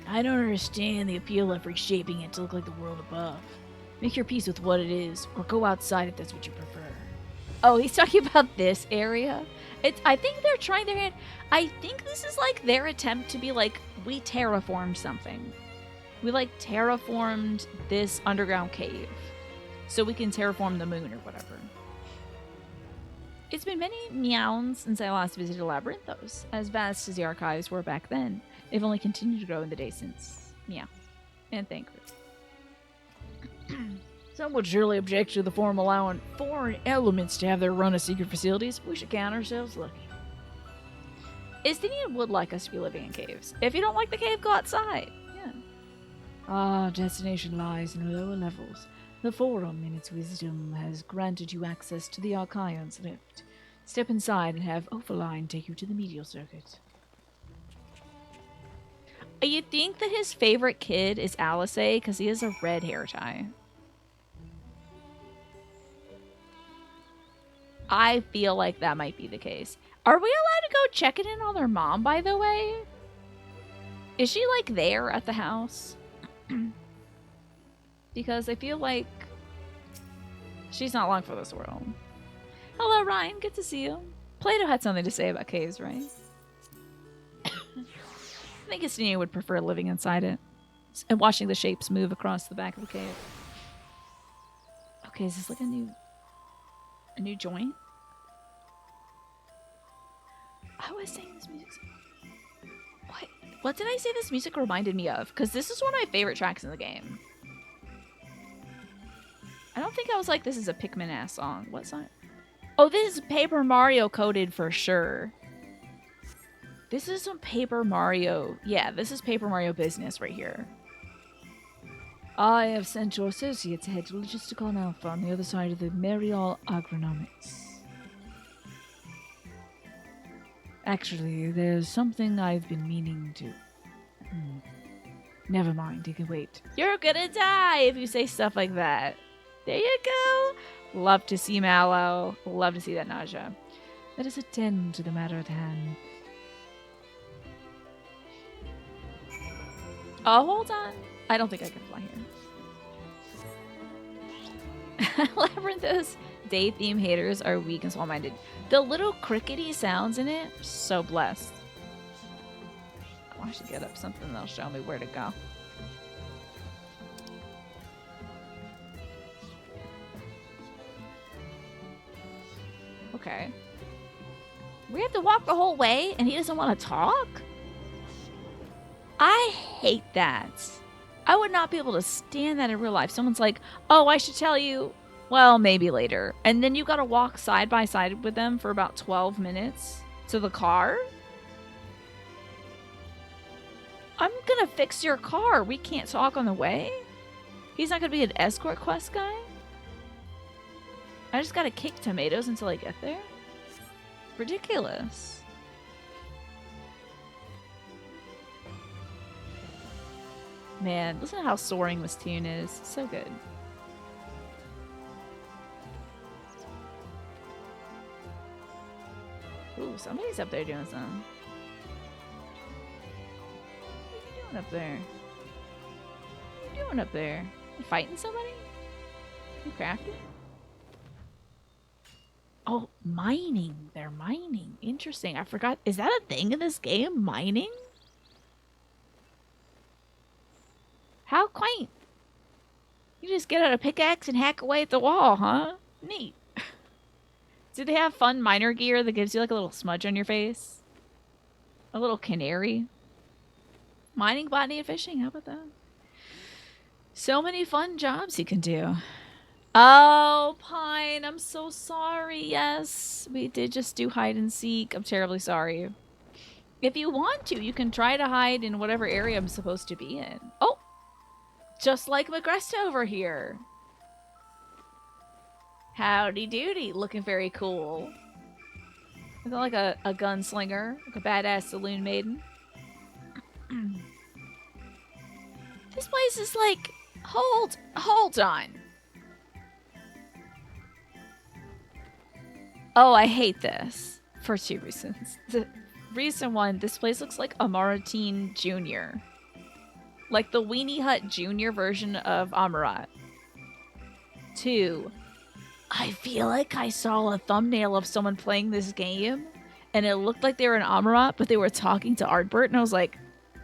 I don't understand the appeal of reshaping it to look like the world above. Make your peace with what it is, or go outside if that's what you prefer. Oh, he's talking about this area? I think they're trying their hand. I think this is like their attempt to be like, we terraformed something. We like terraformed this underground cave. So we can terraform the moon or whatever. It's been many meows since I last visited Labyrinthos. As vast as the archives were back then, they've only continued to grow in the days since. Meow. And thank you. Some would surely object to the forum allowing foreign elements to have their run of secret facilities. We should count ourselves lucky. Istinian would like us to be living in caves. If you don't like the cave, go outside. Yeah. Our destination lies in lower levels. The Forum, in its wisdom, has granted you access to the Archaion's lift. Step inside and have Overline take you to the medial circuit. You think that his favorite kid is Alice, because he has a red hair tie. I feel like that might be the case. Are we allowed to go checking in on their mom, by the way? Is she, like, there at the house? Because I feel like she's not long for this world. Hello, Ryan. Good to see you. Plato had something to say about caves, right? I think Istinian would prefer living inside it and watching the shapes move across the back of the cave. Okay, is this like a new joint? I was saying this music. What did I say this music reminded me of? Because this is one of my favorite tracks in the game. I don't think I was like, this is a Pikmin-ass song. What song? Oh, this is Paper Mario coded for sure. This is some Paper Mario. Yeah, this is Paper Mario business right here. I have sent your associates ahead to Logisticon Alpha on the other side of the Merial Agronomics. Actually, there's something I've been meaning to... Never mind, you can wait. You're gonna die if you say stuff like that. There you go. Love to see Mallow. Love to see that nausea. Let us attend to the matter at hand. Oh, hold on. I don't think I can fly here. Labyrinthos day theme haters are weak and small-minded. The little crickety sounds in it, so blessed. I should get up something that'll show me where to go. Okay. We have to walk the whole way and he doesn't want to talk? I hate that. I would not be able to stand that in real life. Someone's like, oh, I should tell you. Well, maybe later. And then you gotta walk side by side with them for about 12 minutes to the car? I'm gonna fix your car. We can't talk on the way? He's not gonna be an escort quest guy? I just gotta kick tomatoes until I get there? Ridiculous. Man, listen to how soaring this tune is. So good. Ooh, somebody's up there doing something. What are you doing up there? What are you doing up there? You fighting somebody? You crafting? Oh, mining. They're mining. Interesting. I forgot. Is that a thing in this game? Mining? How quaint. You just get out a pickaxe and hack away at the wall, huh? Neat. Do they have fun miner gear that gives you like a little smudge on your face? A little canary? Mining, botany, and fishing. How about that? So many fun jobs you can do. Oh, Pine, I'm so sorry. Yes, we did just do hide and seek. I'm terribly sorry. If you want to, you can try to hide in whatever area I'm supposed to be in. Oh, just like Magresta over here. Howdy doody, looking very cool. Looking like a gunslinger, like a badass saloon maiden. This place is like, hold on. Oh, I hate this for 2 reasons. The reason 1, this place looks like Amaratine Jr. Like the Weenie Hut Jr. version of Amarat. 2, I feel like I saw a thumbnail of someone playing this game and it looked like they were in Amarat, but they were talking to Artbert and I was like,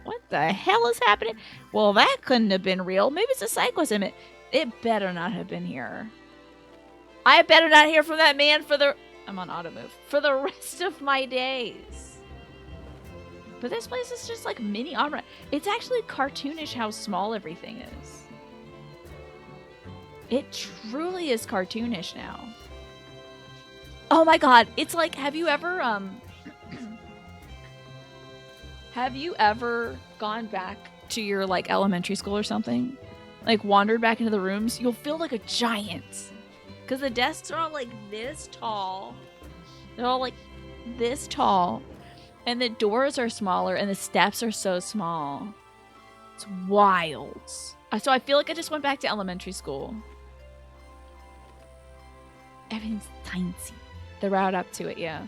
what the hell is happening? Well, that couldn't have been real. Maybe it's a psycho sim. It better not have been here. I better not hear from that man for the... I'm on auto move. For the rest of my days. But this place is just like mini Amarat. It's actually cartoonish how small everything is. It truly is cartoonish now. Oh my god, it's like, have you ever gone back to your like elementary school or something? Like wandered back into the rooms? You'll feel like a giant. Because the desks are all like this tall. They're all like this tall. And the doors are smaller and the steps are so small. It's wild. So I feel like I just went back to elementary school. Everything's tiny. The route up to it, yeah.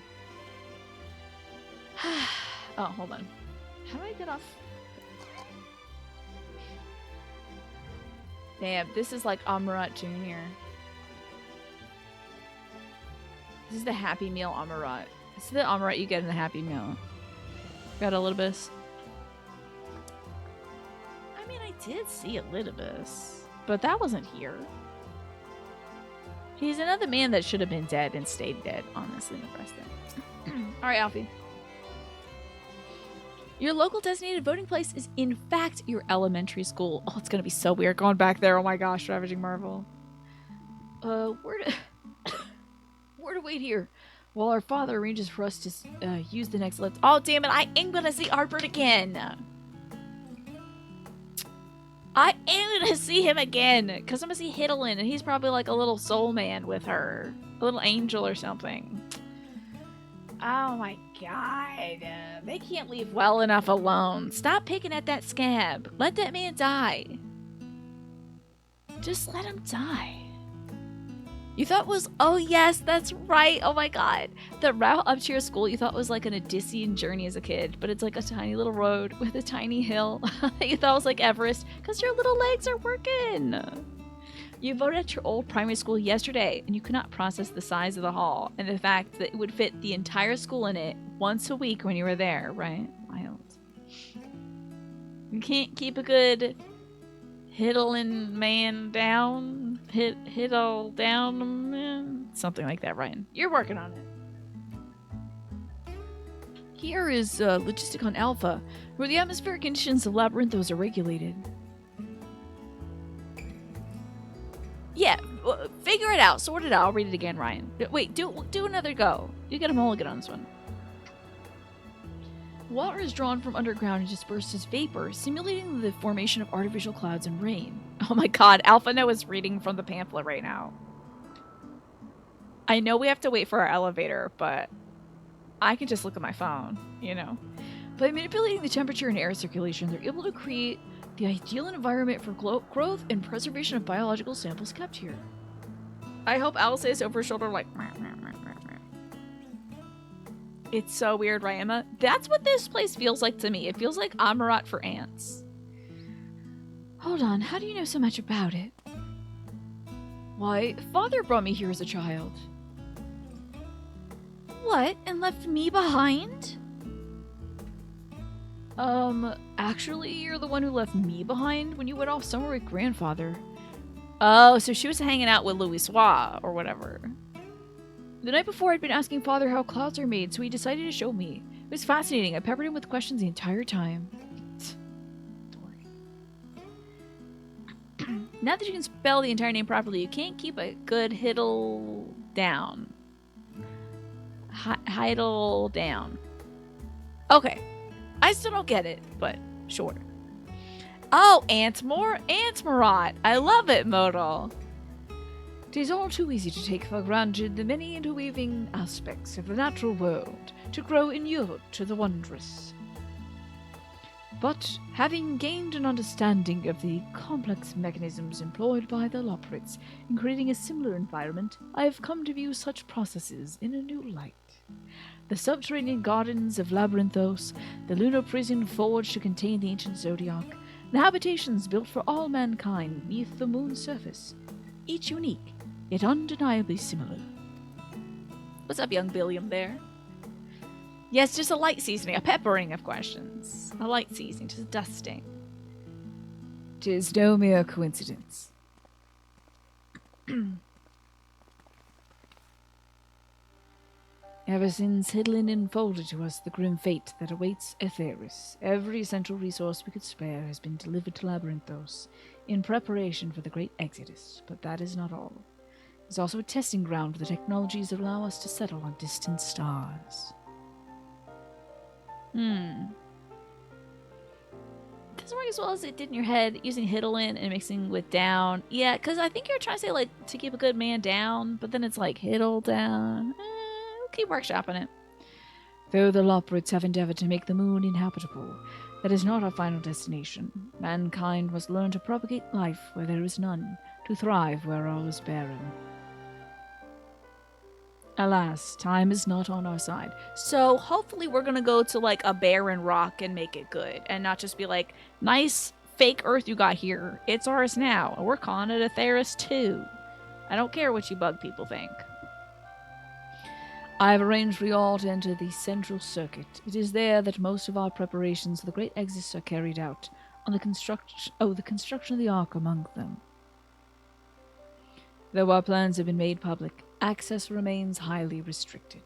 Oh, hold on. How do I get off? Damn, this is like Amarat Jr. This is the Happy Meal Amarat. This is the Amarat you get in the Happy Meal. Got a little bit. I mean, I did see a little bit, but that wasn't here. He's another man that should have been dead and stayed dead, honestly, Nebraska. Alright, Alfie. Your local designated voting place is, in fact, your elementary school. Oh, it's gonna be so weird going back there. Oh my gosh, Ravaging Marvel. Where to wait here? While our father arranges for us to use the next lift. Oh, damn it, I ain't gonna see Artbert again. I am gonna see him again, because I'm gonna see Hiddlin, and he's probably like a little soul man with her. A little angel or something. Oh my god. They can't leave well enough alone. Stop picking at that scab. Let that man die. Just let him die. You thought was, oh yes, that's right. Oh my god. The route up to your school you thought was like an Odyssean journey as a kid, but it's like a tiny little road with a tiny hill that you thought was like Everest because your little legs are working. You voted at your old primary school yesterday and you could not process the size of the hall and the fact that it would fit the entire school in it once a week when you were there, right? Wild. You can't keep a good hiddling man down, hiddle down man, something like that, Ryan. You're working on it. Here is Logisticon Alpha, where the atmospheric conditions of Labyrinthos are regulated. Yeah, figure it out, sort it out. I'll read it again, Ryan. Wait, do another go. You get a mulligan on this one. Water is drawn from underground and dispersed as vapor, simulating the formation of artificial clouds and rain. Oh my god, Alphano is reading from the pamphlet right now. I know we have to wait for our elevator, but I can just look at my phone, you know. By manipulating the temperature and air circulation, they're able to create the ideal environment for growth and preservation of biological samples kept here. I hope Al says over her shoulder like... It's so weird, right, Emma? That's what this place feels like to me. It feels like Amarat for ants. Hold on, how do you know so much about it? Why, Father brought me here as a child. What? And left me behind? Actually, you're the one who left me behind when you went off somewhere with Grandfather. Oh, so she was hanging out with Louis Soir, or whatever. The night before, I'd been asking Father how clouds are made, so he decided to show me. It was fascinating. I peppered him with questions the entire time. Now that you can spell the entire name properly, you can't keep a good hiddle down. Hiddle down. Okay. I still don't get it, but sure. Oh, Antmarat. I love it, Modal. It is all too easy to take for granted the many interweaving aspects of the natural world, to grow inured to the wondrous. But, having gained an understanding of the complex mechanisms employed by the Loprits in creating a similar environment, I have come to view such processes in a new light. The subterranean gardens of Labyrinthos, the lunar prison forged to contain the ancient Zodiac, the habitations built for all mankind beneath the moon's surface, each unique, yet undeniably similar. What's up, young Billiam there? Yes, just a light seasoning, a peppering of questions. A light seasoning, just a dusting. 'Tis no mere coincidence. Ever since Hidlin unfolded to us the grim fate that awaits Aetheris, every essential resource we could spare has been delivered to Labyrinthos in preparation for the great exodus, but that is not all. It's also a testing ground for the technologies that allow us to settle on distant stars. Doesn't work as well as it did in your head, using Hidlin and mixing with down. Yeah, because I think you're trying to say, like, to keep a good man down, but then it's like Hiddle down. We'll keep workshopping it. Though the Loprits have endeavored to make the moon inhabitable, that is not our final destination. Mankind must learn to propagate life where there is none, to thrive where all is barren. Alas, time is not on our side. So hopefully we're gonna go to like a barren rock and make it good, and not just be like, nice fake Earth you got here. It's ours now, and we're calling it Aetheris too. I don't care what you bug people think. I have arranged for you all to enter the central circuit. It is there that most of our preparations for the great exodus are carried out, on the construction of the Ark among them. Though our plans have been made public, access remains highly restricted.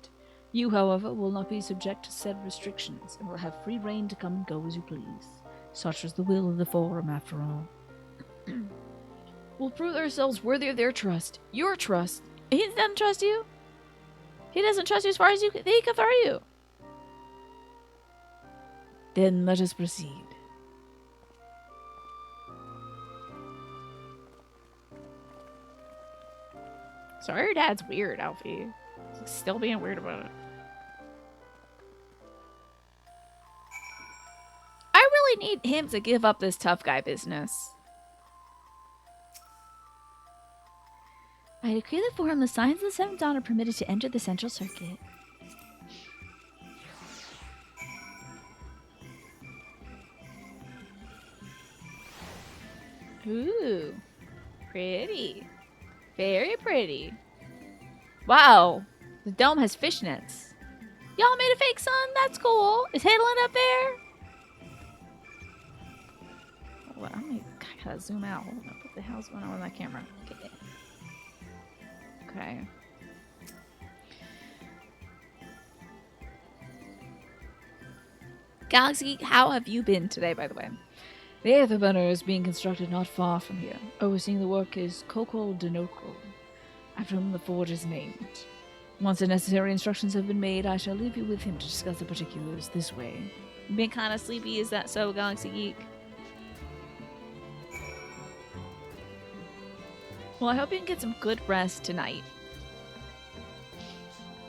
You, however, will not be subject to said restrictions, and will have free rein to come and go as you please. Such is the will of the Forum, after all. We'll prove ourselves worthy of their trust. Your trust. He doesn't trust you? He doesn't trust you as far as he can throw you. Then let us proceed. Sorry your dad's weird, Alfie. He's still being weird about it. I really need him to give up this tough guy business. I decree that for him the signs of the seventh dawn are permitted to enter the central circuit. Ooh, pretty. Very pretty. Wow, the dome has fishnets. Y'all made a fake sun? That's cool. Is Hidlin up there? Well, I gotta zoom out. Hold on. What the hell's going on with my camera? Okay. Okay. Galaxy, how have you been today, by the way? The Aetherburner is being constructed not far from here. Overseeing the work is Kokol Denoko, after whom the forge is named. Once the necessary instructions have been made, I shall leave you with him to discuss the particulars this way. You been kind of sleepy, is that so, Galaxy Geek? Well, I hope you can get some good rest tonight.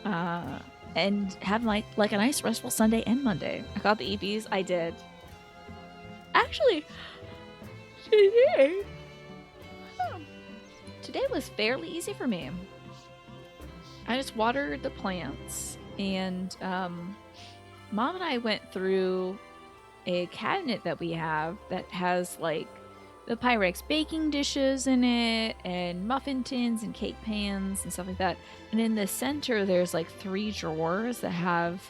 And have like a nice restful Sunday and Monday. I got the EPs, I did. Actually, today was fairly easy for me. I just watered the plants, and Mom and I went through a cabinet that we have that has like the Pyrex baking dishes in it, and muffin tins and cake pans and stuff like that. And in the center, there's like 3 drawers that have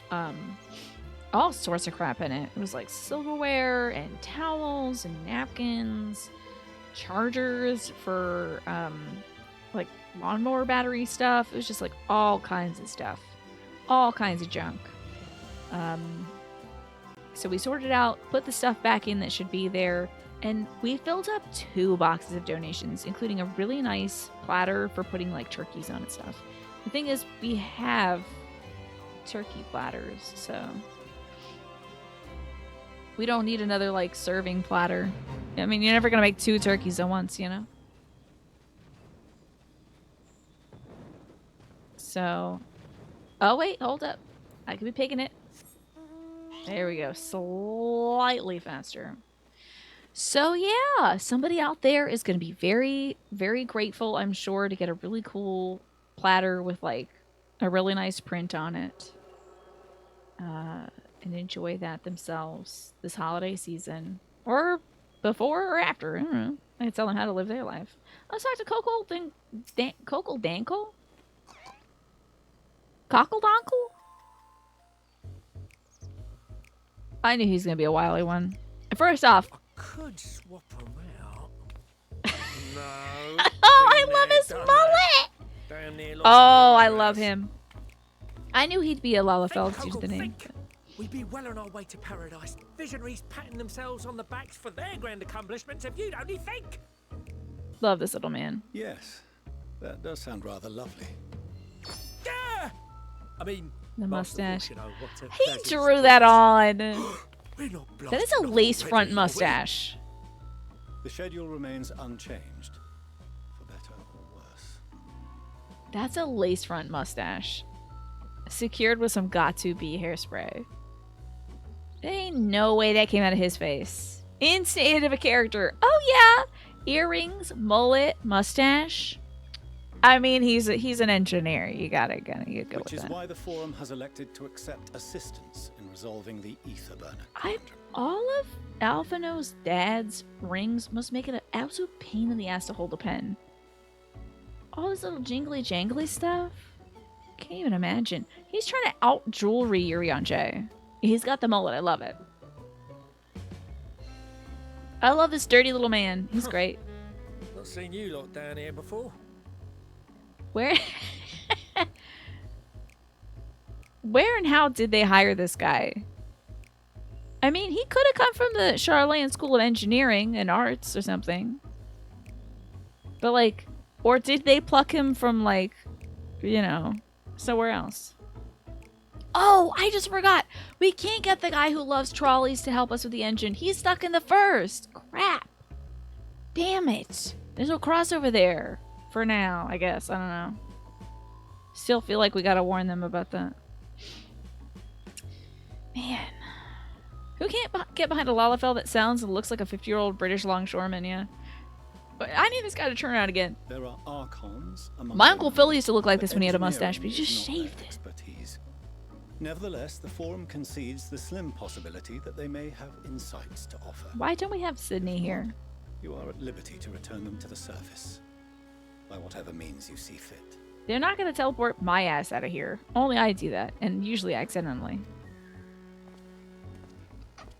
all sorts of crap in it. It was like silverware and towels and napkins, chargers for like lawnmower battery stuff. It was just like all kinds of stuff, all kinds of junk. So we sorted out, put the stuff back in that should be there, and we filled up 2 boxes of donations, including a really nice platter for putting like turkeys on and stuff. The thing is, we have turkey platters, so we don't need another like serving platter. I mean, you're never gonna make 2 turkeys at once, you know? So, oh wait, hold up. I could be picking it. There we go. Slightly faster. So yeah, somebody out there is going to be very, very grateful, I'm sure, to get a really cool platter with like a really nice print on it. And enjoy that themselves this holiday season. Or before or after. I don't know. I can tell them how to live their life. Let's talk to Kokol Dankle? Cockle Donkle? I knew he was going to be a wily one. First off, could swap them out. No. oh, I love his mullet! Oh, I love him. I knew he'd be a Lalafell due to the name. We'd be well on our way to paradise. Visionaries patting themselves on the backs for their grand accomplishments if you'd only think. Love this little man. Yes, that does sound rather lovely. Yeah! I mean, The mustache. You know, He drew that on. That is a lace front mustache. The schedule remains unchanged, for better or worse. That's a lace front mustache. Secured with some Got2b hairspray. There ain't no way that came out of his face. Instant of a character. Oh yeah! Earrings, mullet, mustache. I mean, he's an engineer. You gotta go with that. Which is why the Forum has elected to accept assistance in resolving the Aetherburner all conundrum. of Alphino's dad's rings must make it an absolute pain in the ass to hold a pen. All this little jingly jangly stuff. Can't even imagine. He's trying to out jewelry Urianger. He's got the mullet. I love it. I love this dirty little man. He's great. Not seen you lot down here before. Where and how did they hire this guy? I mean, he could have come from the Charlene School of Engineering and Arts or something. But like, or did they pluck him from like, you know, somewhere else? Oh, I just forgot. We can't get the guy who loves trolleys to help us with the engine. He's stuck in the first. Crap. Damn it. There's no crossover there. For now, I guess. I don't know. Still feel like we gotta warn them about that. Man. Who can't get behind a Lalafell that sounds and looks like a 50-year-old British longshoreman, yeah? I need this guy to turn around again. There are archons among My the Uncle Phil realms, used to look like but this when he had a engineering mustache, but he is just not their shaved it. expertise. Nevertheless, the Forum concedes the slim possibility that they may have insights to offer. Why don't we have Sydney here? You are at liberty to return them to the surface, by whatever means you see fit. They're not going to teleport my ass out of here. Only I do that, and usually accidentally.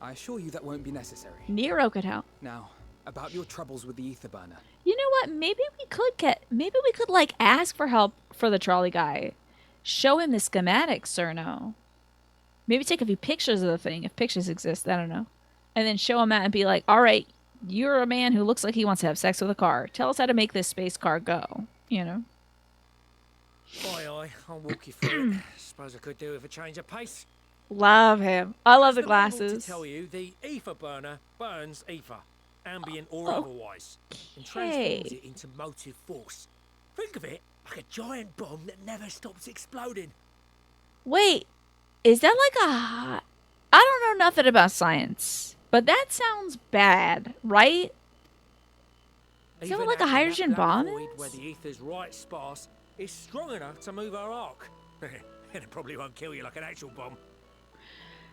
I assure you that won't be necessary. Nero could help. Now, about your troubles with the ether burner. You know what? Maybe we could like ask for help for the trolley guy. Show him the schematics, Cerno. Maybe take a few pictures of the thing, if pictures exist, I don't know. And then show him that and be like, all right, you're a man who looks like he wants to have sex with a car. Tell us how to make this space car go, you know? Aye, I'll walk you through it. Suppose I could do with a change of pace. Love him. I love the As manual glasses. To tell you, the ether burner burns ether, ambient or otherwise, and transforms it into motive force. Think of it like a giant bomb that never stops exploding. Wait, is that like a... I don't know nothing about science, but that sounds bad, right? Is that what, like a hydrogen bomb void is? where the ether's right sparse is strong enough to move our arc. And it probably won't kill you like an actual bomb.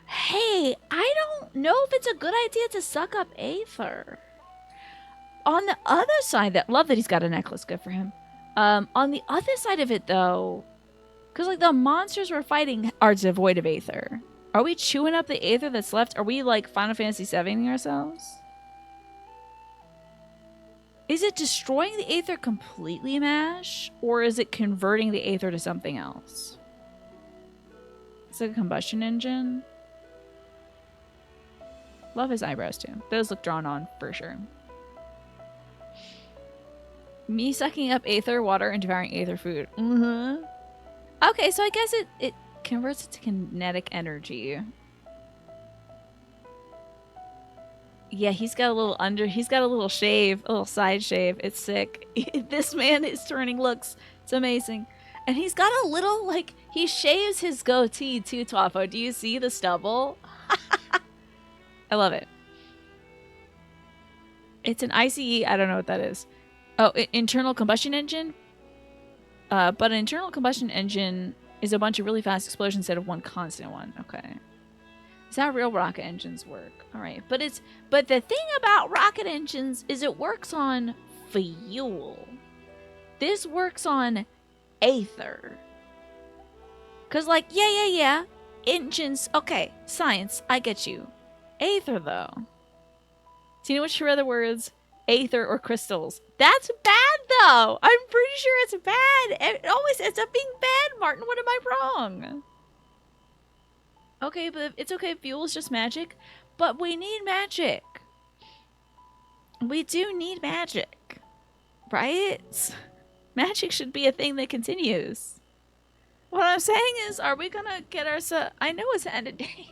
Hey, I don't know if it's a good idea to suck up Aether. On the other side, love that he's got a necklace, good for him. On the other side of it, though, because like the monsters we're fighting are devoid of Aether. Are we chewing up the Aether that's left? Are we like Final Fantasy VIIing ourselves? Is it destroying the Aether completely, Mash? Or is it converting the Aether to something else? It's like a combustion engine. Love his eyebrows too. Those look drawn on for sure. Me sucking up Aether water and devouring Aether food. Okay, so I guess it converts it to kinetic energy. Yeah, he's got a little shave, a little side shave. It's sick. This man is turning looks. It's amazing. And he's got a little, like, he shaves his goatee too, Twafo. Do you see the stubble? I love it. It's an ICE. I don't know what that is. Oh, internal combustion engine? But an internal combustion engine is a bunch of really fast explosions instead of one constant one. Okay. That's how real rocket engines work. All right. But the thing about rocket engines is it works on fuel. This works on Aether. Because, like, yeah. Engines. Okay. Science. I get you. Aether, though. Do you know which two other words? Aether or crystals. That's bad, though. I'm pretty sure it's bad. It always ends up being bad, Martin. What am I wrong? Okay, but it's okay. Fuel is just magic. But we need magic. We do need magic. Right? Magic should be a thing that continues. What I'm saying is, are we going to get ourselves... I know it's the end of days.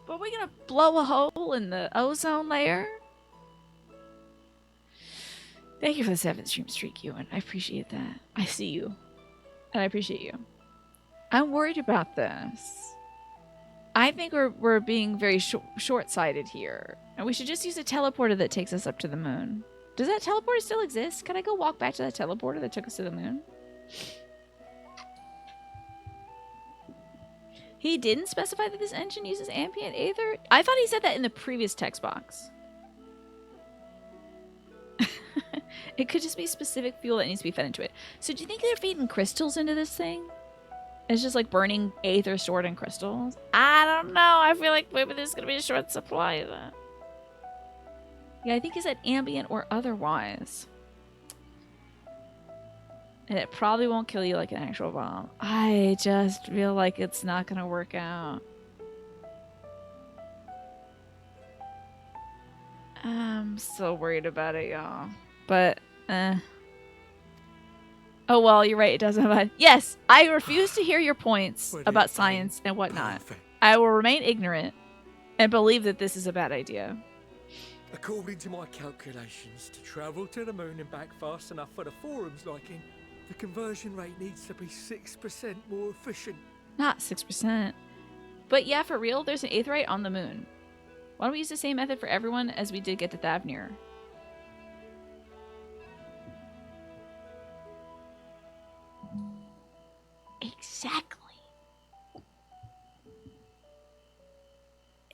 But are we going to blow a hole in the ozone layer? Thank you for the 7th stream streak, Ewan. I appreciate that. I see you. And I appreciate you. I'm worried about this. I think we're being very short-sighted here. And we should just use a teleporter that takes us up to the moon. Does that teleporter still exist? Can I go walk back to that teleporter that took us to the moon? He didn't specify that this engine uses ambient Aether? I thought he said that in the previous text box. It could just be specific fuel that needs to be fed into it. So do you think they're feeding crystals into this thing? It's just like burning Aether stored in crystals? I don't know. I feel like maybe there's going to be a short supply of that. Yeah, I think he said ambient or otherwise. And it probably won't kill you like an actual bomb. I just feel like it's not going to work out. I'm so worried about it, y'all. But, oh, well, you're right. It doesn't have Yes, I refuse to hear your points about science and whatnot. I will remain ignorant and believe that this is a bad idea. According to my calculations, to travel to the moon and back fast enough for the forum's liking, the conversion rate needs to be 6% more efficient. Not 6%. But yeah, for real, there's an aetherite on the moon. Why don't we use the same method for everyone as we did get to Thavnir?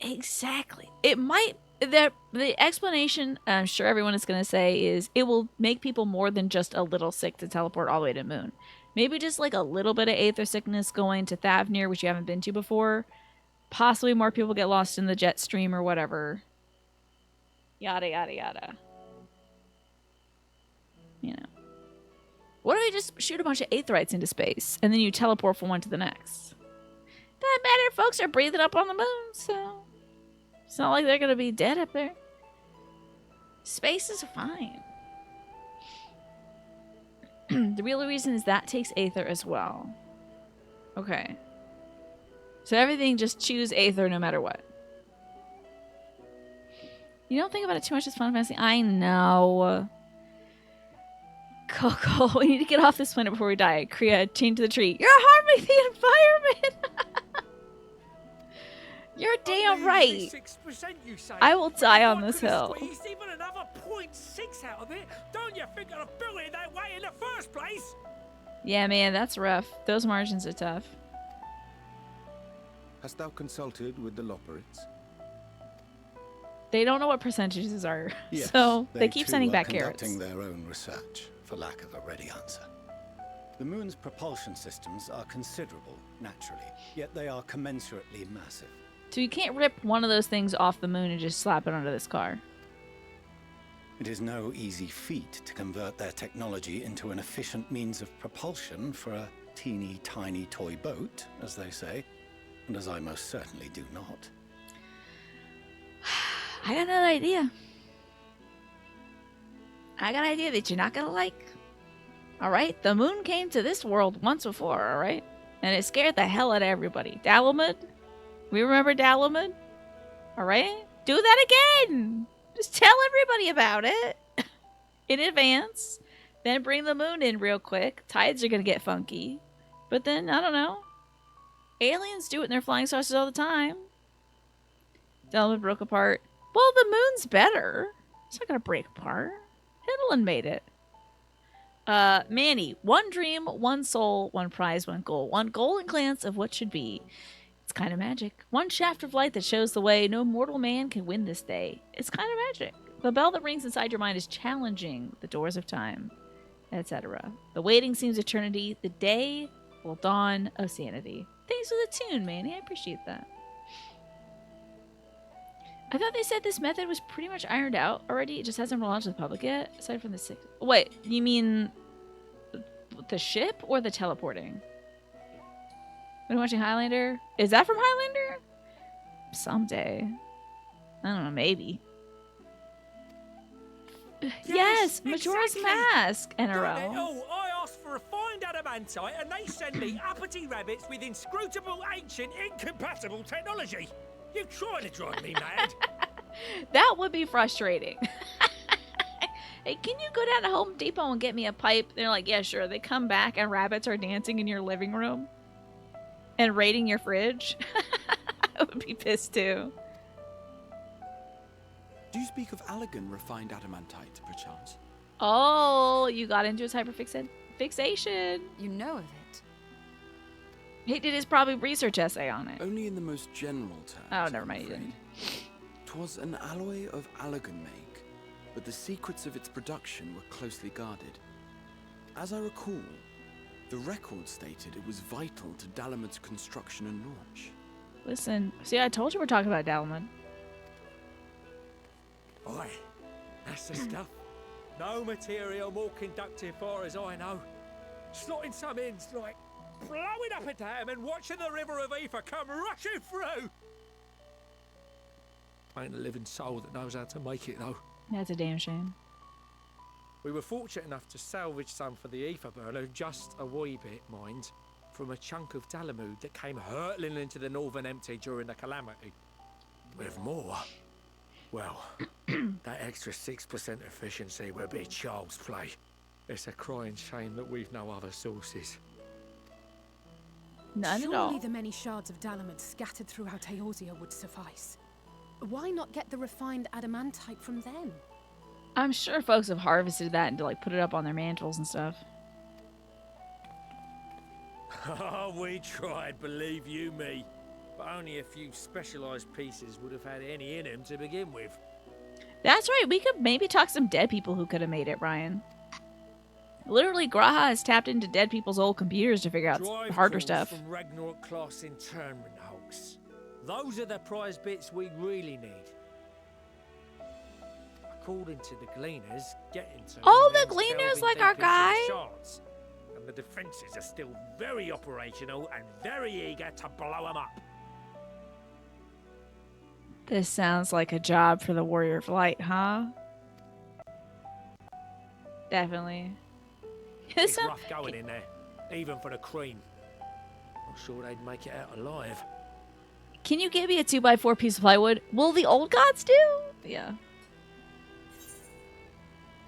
Exactly. It might. The explanation I'm sure everyone is going to say is it will make people more than just a little sick to teleport all the way to the moon. Maybe just like a little bit of aether sickness going to Thavnir, which you haven't been to before. Possibly more people get lost in the jet stream or whatever. Yada, yada, yada. You know. What if we just shoot a bunch of aetherites into space and then you teleport from one to the next? Doesn't matter. Folks are breathing up on the moon, so it's not like they're going to be dead up there. Space is fine. The real reason is that takes aether as well. Okay. So everything, just choose aether no matter what. You don't think about it too much as Final Fantasy. I know. Coco, we need to get off this planet before we die. Kriya, chained to the tree. You're harming the environment! You're damn right. 6%, you say? I will die on If I this could have hill. squeezed even another 0.6 out of it, don't you think I'd have built it that way in the first place? Yeah, man, that's rough. Those margins are tough. Hast thou consulted with the Loperids? They don't know what percentages are, Yes, so they keep too sending are back carrots. conducting their own research, for lack of a ready answer. The moon's propulsion systems are considerable, naturally, yet they are commensurately massive. So you can't rip one of those things off the moon and just slap it onto this car. It is no easy feat to convert their technology into an efficient means of propulsion for a teeny tiny toy boat, as they say, and as I most certainly do not. I got another idea. I got an idea that you're not gonna like. Alright? The moon came to this world once before, alright? And it scared the hell out of everybody. Dalamud? We remember Dalamud? Alright? Do that again! Just tell everybody about it. In advance. Then bring the moon in real quick. Tides are gonna get funky. But then, I don't know. Aliens do it in their flying saucers all the time. Dalamud broke apart. Well, the moon's better. It's not gonna break apart. Hiddeland made it. Manny, one dream, one soul, one prize, one goal. One golden glance of what should be. It's kind of magic. One shaft of light that shows the way. No mortal man can win this day. It's kind of magic. The bell that rings inside your mind is challenging the doors of time, etc. The waiting seems eternity. The day will dawn of sanity. Thanks for the tune, Manny. I appreciate that. I thought they said this method was pretty much ironed out already. It just hasn't been launched to the public yet, aside from the 6. Wait, you mean the ship or the teleporting? Been watching Highlander? Is that from Highlander? Someday. I don't know, maybe. Yes, Majora's exactly. Mask, NRL. Oh, I asked for refined adamantite and they send me uppity rabbits with inscrutable, ancient, incompatible technology. You're trying to drive me mad. That would be frustrating. Hey, can you go down to Home Depot and get me a pipe? They're like, yeah, sure. They come back and rabbits are dancing in your living room and raiding your fridge. I would be pissed too. Do you speak of Allegan refined adamantite, perchance? Oh, you got into his hyperfixation. You know of it. He did his probably research essay on it. Only in the most general terms. Oh, never mind, you didn't. 'Twas an alloy of Allegan make, but the secrets of its production were closely guarded. As I recall, the record stated it was vital to Dalamud's construction and launch. Listen, see, I told you we're talking about Dalamud. Boy, that's the stuff. No material more conductive far as I know. Slotting some ends like blowing up a dam and watching the river of ether come rushing through. Ain't a living soul that knows how to make it though. That's a damn shame. We were fortunate enough to salvage some for the ether burner, just a wee bit, mind, from a chunk of Dalamud that came hurtling into the Northern Empty during the calamity. With more, well, that extra 6% efficiency would be child's play. It's a crying shame that we've no other sources. None at all. Surely the many shards of Dalamud scattered throughout Eorzea would suffice. Why not get the refined adamantite from them? I'm sure folks have harvested that and like put it up on their mantles and stuff. Oh, we tried, believe you me. but only a few specialised pieces would have had any in them to begin with. That's right. We could maybe talk some dead people who could have made it, Ryan. Literally, Graha has tapped into dead people's old computers to figure out Drive harder cores stuff. from Ragnarok class internment hulks. Those are the prize bits we really need. According to the Gleaners, getting to Oh, them the means Gleaners, delving like deep our into the guy? shards. And the defences are still very operational and very eager to blow them up. This sounds like a job for the Warrior Flight, huh? Definitely. It's rough going in there, even for the cream. Not sure they'd make it out alive. Can you give me a 2x4 piece of plywood? Will the old gods do? Yeah.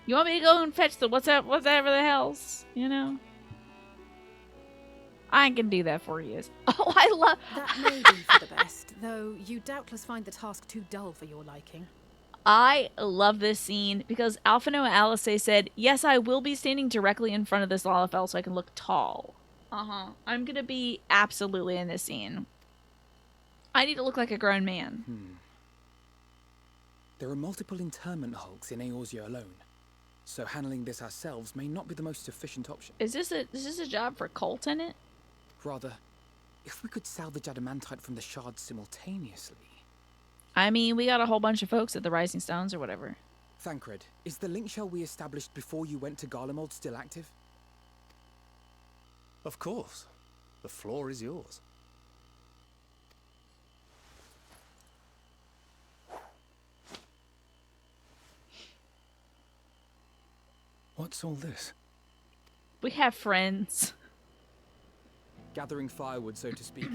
You want me to go and fetch the whatever the hell's, you know? I can do that for you. Oh, I love... That may be for the best, though you doubtless find the task too dull for your liking. I love this scene because Alphino and Alice said, yes, I will be standing directly in front of this Lalafell so I can look tall. Uh-huh. I'm gonna be absolutely in this scene. I need to look like a grown man. There are multiple internment hulks in Eorzea alone, so handling this ourselves may not be the most efficient option. Is this a job for Colt in it? Rather, if we could salvage adamantite from the shards simultaneously. I mean, we got a whole bunch of folks at the Rising Stones or whatever. Thancred, is the link shell we established before you went to Garlemald still active? Of course. The floor is yours. What's all this? We have friends. Gathering firewood, so to speak.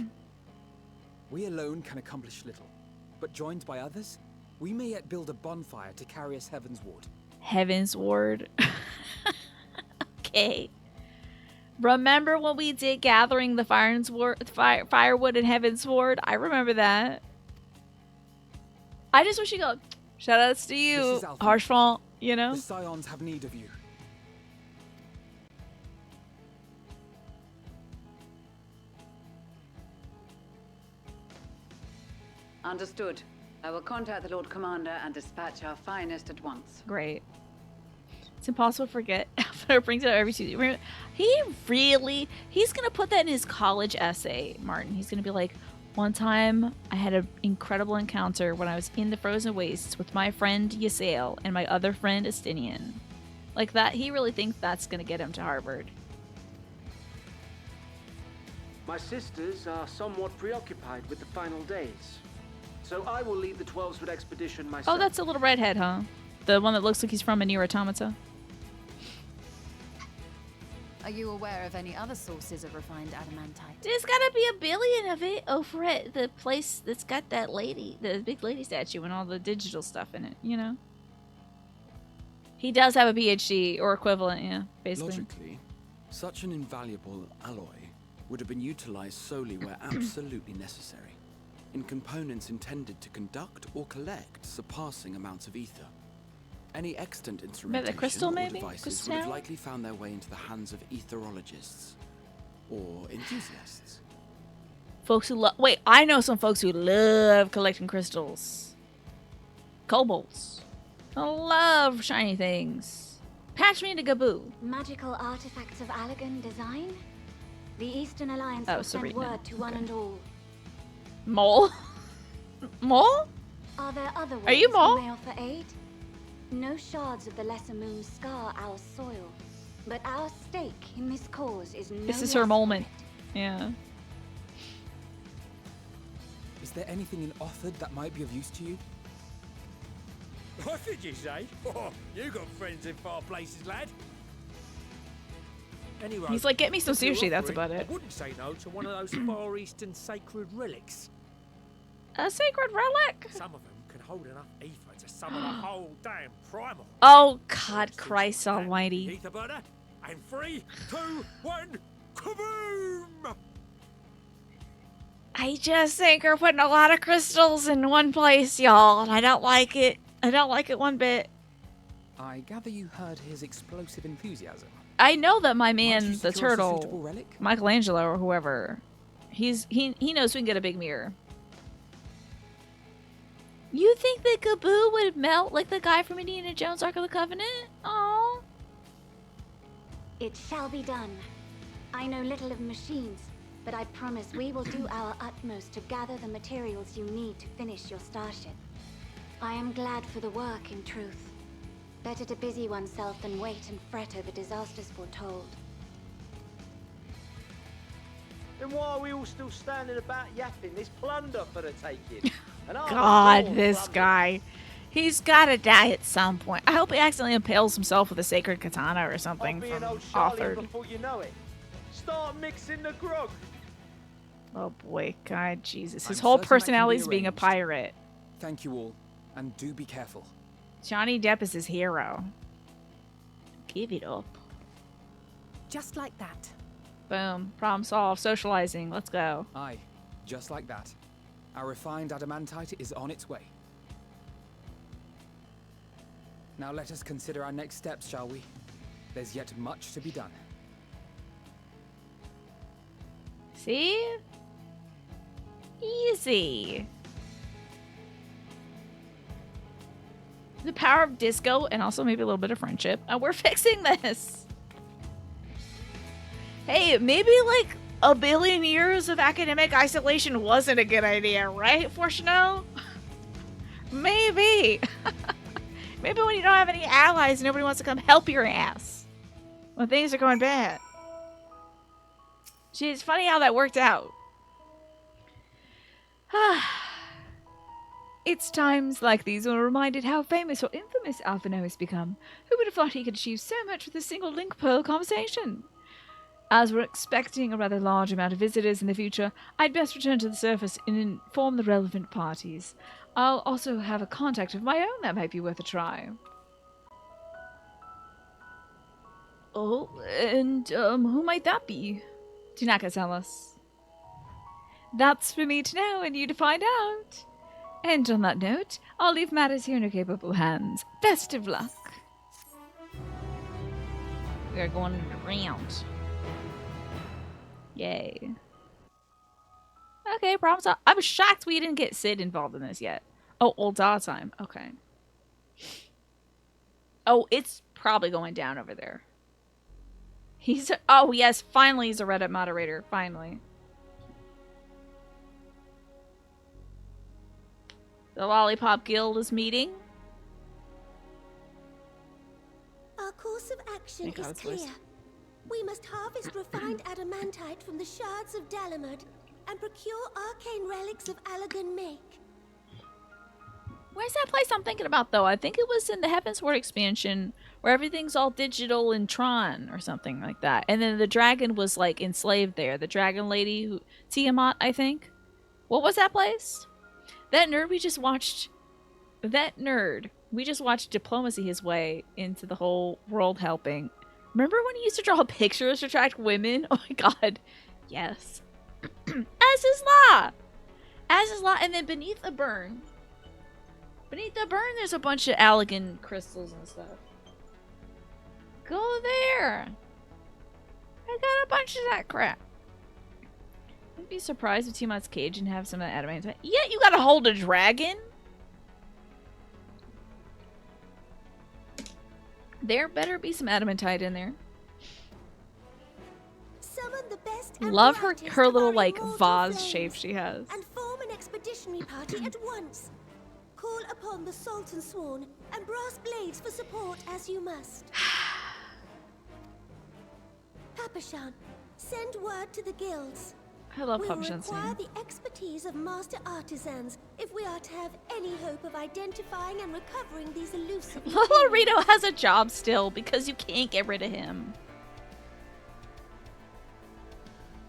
We alone can accomplish little, but joined by others, we may yet build a bonfire to carry us Heavensward. Heavensward. Okay. Remember when we did gathering the firewood in Heavensward? I remember that. I just wish you go. Shout outs to you, Harshfont, you know? The Scions have need of you. Understood. I will contact the Lord Commander and dispatch our finest at once. Great. It's impossible to forget. Alpha brings it up every Tuesday. He's going to put that in his college essay, Martin. He's going to be like, one time I had an incredible encounter when I was in the frozen wastes with my friend Ysael and my other friend Estinian. Like that, he really thinks that's going to get him to Harvard. My sisters are somewhat preoccupied with the final days, so I will lead the 12-foot expedition myself. Oh, that's a little redhead, huh? The one that looks like he's from a Nier Automata. Are you aware of any other sources of refined adamantite? There's gotta be a billion of it over at the place that's got that lady, the big lady statue and all the digital stuff in it, you know? He does have a PhD or equivalent, yeah, basically. Logically, such an invaluable alloy would have been utilized solely where absolutely necessary, in components intended to conduct or collect surpassing amounts of ether. Any extant instrumentation crystal, or maybe? devices Crystal? would have likely found their way into the hands of etherologists or enthusiasts. Folks who love... Wait, I know some folks who love collecting crystals. Kobolds. I love shiny things. Patch me into Gaboo. Magical artifacts of Allegan design? The Eastern Alliance Oh, will send Serena. word to one and all. Mole? Mole? Are there other Are you ways Mole? we may offer aid? No shards of the Lesser Moon scar our soil, but our stake in this cause is no This is less her moment. Yeah. Is there anything in Othard that might be of use to you? What did you say? Oh, you got friends in far places, lad. Anyway, He's like, get me some if you're sushi, that's offering, about it. I wouldn't say no to one of those Far Eastern sacred relics. A sacred relic? Some of them can hold enough ether to summon a whole damn primal. Oh, God, Christ almighty. Ether burner, and 3, 2, 1, kaboom! I just think we're putting a lot of crystals in one place, y'all, and I don't like it. I don't like it one bit. I gather you heard his explosive enthusiasm. I know that my man, the secure us a suitable turtle, relic? Michelangelo or whoever, he knows we can get a big mirror. You think that Gaboo would melt like the guy from Indiana Jones Ark of the Covenant? Oh. It shall be done. I know little of machines, but I promise we will do our utmost to gather the materials you need to finish your starship. I am glad for the work, in truth. Better to busy oneself than wait and fret over disasters foretold. Then why are we all still standing about yapping? There's plunder for the taking. And I'm God, all this plunder. guy. He's gotta die at some point. I hope he accidentally impales himself with a sacred katana or I'll something be from an old Charlie Authored. before you know it. Start mixing the grog. Oh boy, God, Jesus. His I'm whole certain that can be personality is being a arranged. pirate. Thank you all, and do be careful. Johnny Depp is his hero. Give it up. Just like that. Boom. Problem solved. Socializing. Let's go. Aye, just like that. Our refined adamantite is on its way. Now let us consider our next steps, shall we? There's yet much to be done. See? Easy. The power of disco and also maybe a little bit of friendship. And we're fixing this. Hey, maybe like a billion years of academic isolation wasn't a good idea, right, Fortuno? Maybe. Maybe when you don't have any allies, nobody wants to come help your ass when things are going bad. Gee, it's funny how that worked out. It's times like these when we're reminded how famous or infamous Alphino has become. Who would have thought he could achieve so much with a single link pearl conversation? As we're expecting a rather large amount of visitors in the future, I'd best return to the surface and inform the relevant parties. I'll also have a contact of my own that might be worth a try. Oh, and who might that be? Tanaka, tell us. That's for me to know and you to find out. And on that note, I'll leave matters here in your capable hands. Best of luck. We are going around. Yay. Okay, problem solved. I'm shocked we didn't get Sid involved in this yet. Oh, old dog time. Okay. Oh, it's probably going down over there. Oh, yes, finally he's a Reddit moderator. Finally. The Lollipop Guild is meeting. Our course of action is clear. We must harvest refined adamantite from the shards of Dalamud and procure arcane relics of Allagan make. Where's that place I'm thinking about, though? I think it was in the Heavensward expansion where everything's all digital in Tron or something like that. And then the dragon was, like, enslaved there. The dragon lady, who Tiamat, I think. What was that place? That nerd we just watched... We just watched diplomacy his way into the whole world helping. Remember when he used to draw pictures to attract women? Oh my god. Yes. As is law! As is law. And then beneath the burn... Beneath the burn, there's a bunch of Allagan crystals and stuff. Go there. I got a bunch of that crap. I'd be surprised if Tiamat's cage and have some of that adamantite. Yeah, you gotta hold a dragon? There better be some adamantite in there. Summon the best Love her little, like, vase shape she has. And form an expeditionary party at once. Call upon the Sultan Sworn and brass blades for support as you must. Papashan, send word to the guilds. I love We will Papashan's require name. the expertise of master artisans if we are to have any hope of identifying and recovering these elusive Lolorito has a job still because you can't get rid of him.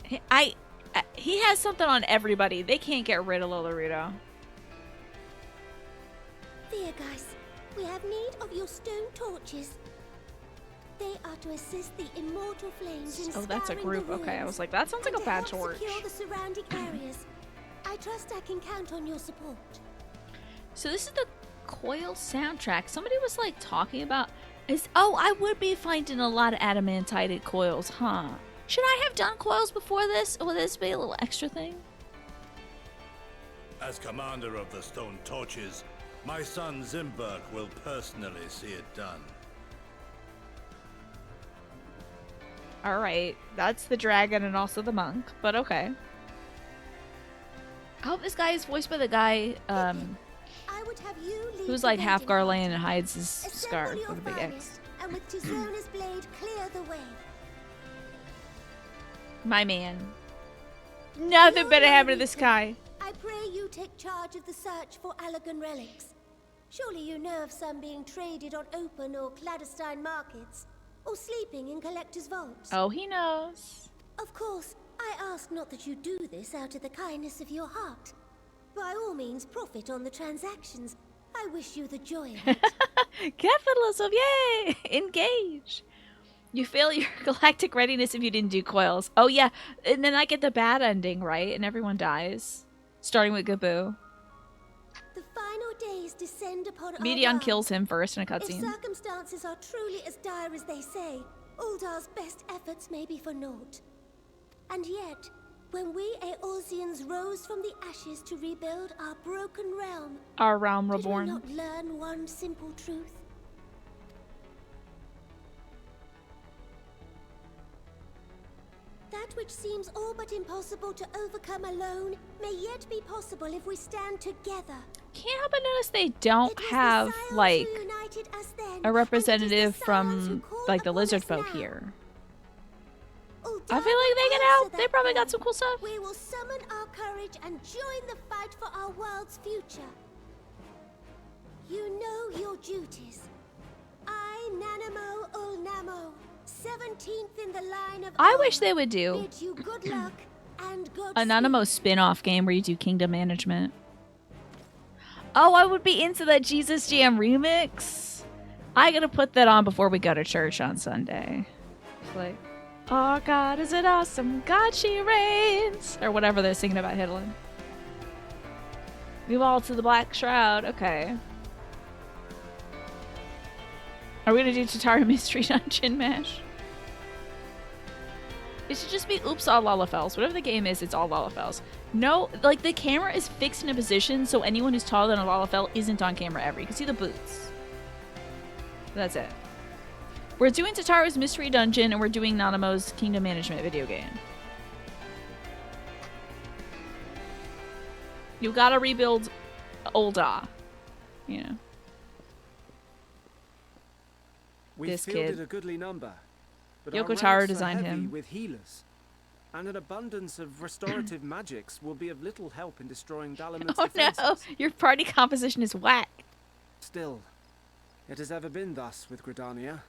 He has something on everybody. They can't get rid of Lolorito. Dear guys, we have need of your stone torches. They are to assist the immortal flames in Oh, that's a scouring group. the Okay, I ruins was like, that sounds like and a to bad help torch. secure the surrounding areas. I trust I can count on your support. So this is the Coil soundtrack. Somebody was like talking about oh, I would be finding a lot of adamantite coils, huh? Should I have done coils before this? Or would this be a little extra thing? As commander of the Stone Torches, my son Zimberg will personally see it done. Alright, that's the dragon and also the monk, but okay. I hope this guy is voiced by the guy, I would have you lead who's the like half waiting Garland party. and hides his Assemble scarf your with a big finest, X. and with Tizona's blade, clear the way. My man. Nothing better happen to this guy. I pray you take charge of the search for Allagan relics. Surely you know of some being traded on open or clandestine markets, or sleeping in collectors' vaults. Oh, he knows. Of course, I ask not that you do this out of the kindness of your heart. By all means, profit on the transactions. I wish you the joy of it. Capitalism, yay! Engage. You fail your galactic readiness if you didn't do coils. Oh yeah, and then I get the bad ending, right? And everyone dies. Starting with Gaboo. The final days descend upon Medion Uldar's. kills him first in a If cutscene. circumstances are truly as dire as they say, Uldar's best efforts may be for naught. And yet, when we Eorzeans rose from the ashes to rebuild our broken realm, Our realm did reborn. we not learn one simple truth? That which seems all but impossible to overcome alone may yet be possible if we stand together. Can't help but notice they don't have, like, a representative from, like, the lizard folk here. I feel like they can help. They probably got some cool stuff. We will summon our courage and join the fight for our world's future. You know your duties. I, Nanamo Ulnamo, 17th in the line of I wish they would do bid you good luck and good a Nanamo spin-off game where you do kingdom management. Oh, I would be into that Jesus Jam remix. I gotta put that on before we go to church on Sunday. Like, oh God, is it awesome? God, she reigns, or whatever they're singing about Hidlin. Move all to the Black Shroud. Okay. Are we gonna do Tatara Mystery Dungeon Mash? It should just be oops all Lalafels. Whatever the game is, it's all Lalafels. No, like the camera is fixed in a position so anyone who's taller than a Lalafell isn't on camera ever. You can see the boots. That's it. We're doing Tataru's Mystery Dungeon and we're doing Nanamo's Kingdom Management video game. You gotta rebuild Ulda. You know. We This fielded kid. a goodly number, but Yoko our Taro ranks are designed heavy him. with healers, and an abundance of restorative magics will be of little help in destroying Dalamud's Oh defenses. no, your party composition is whack. Still, it has ever been thus with Gridania.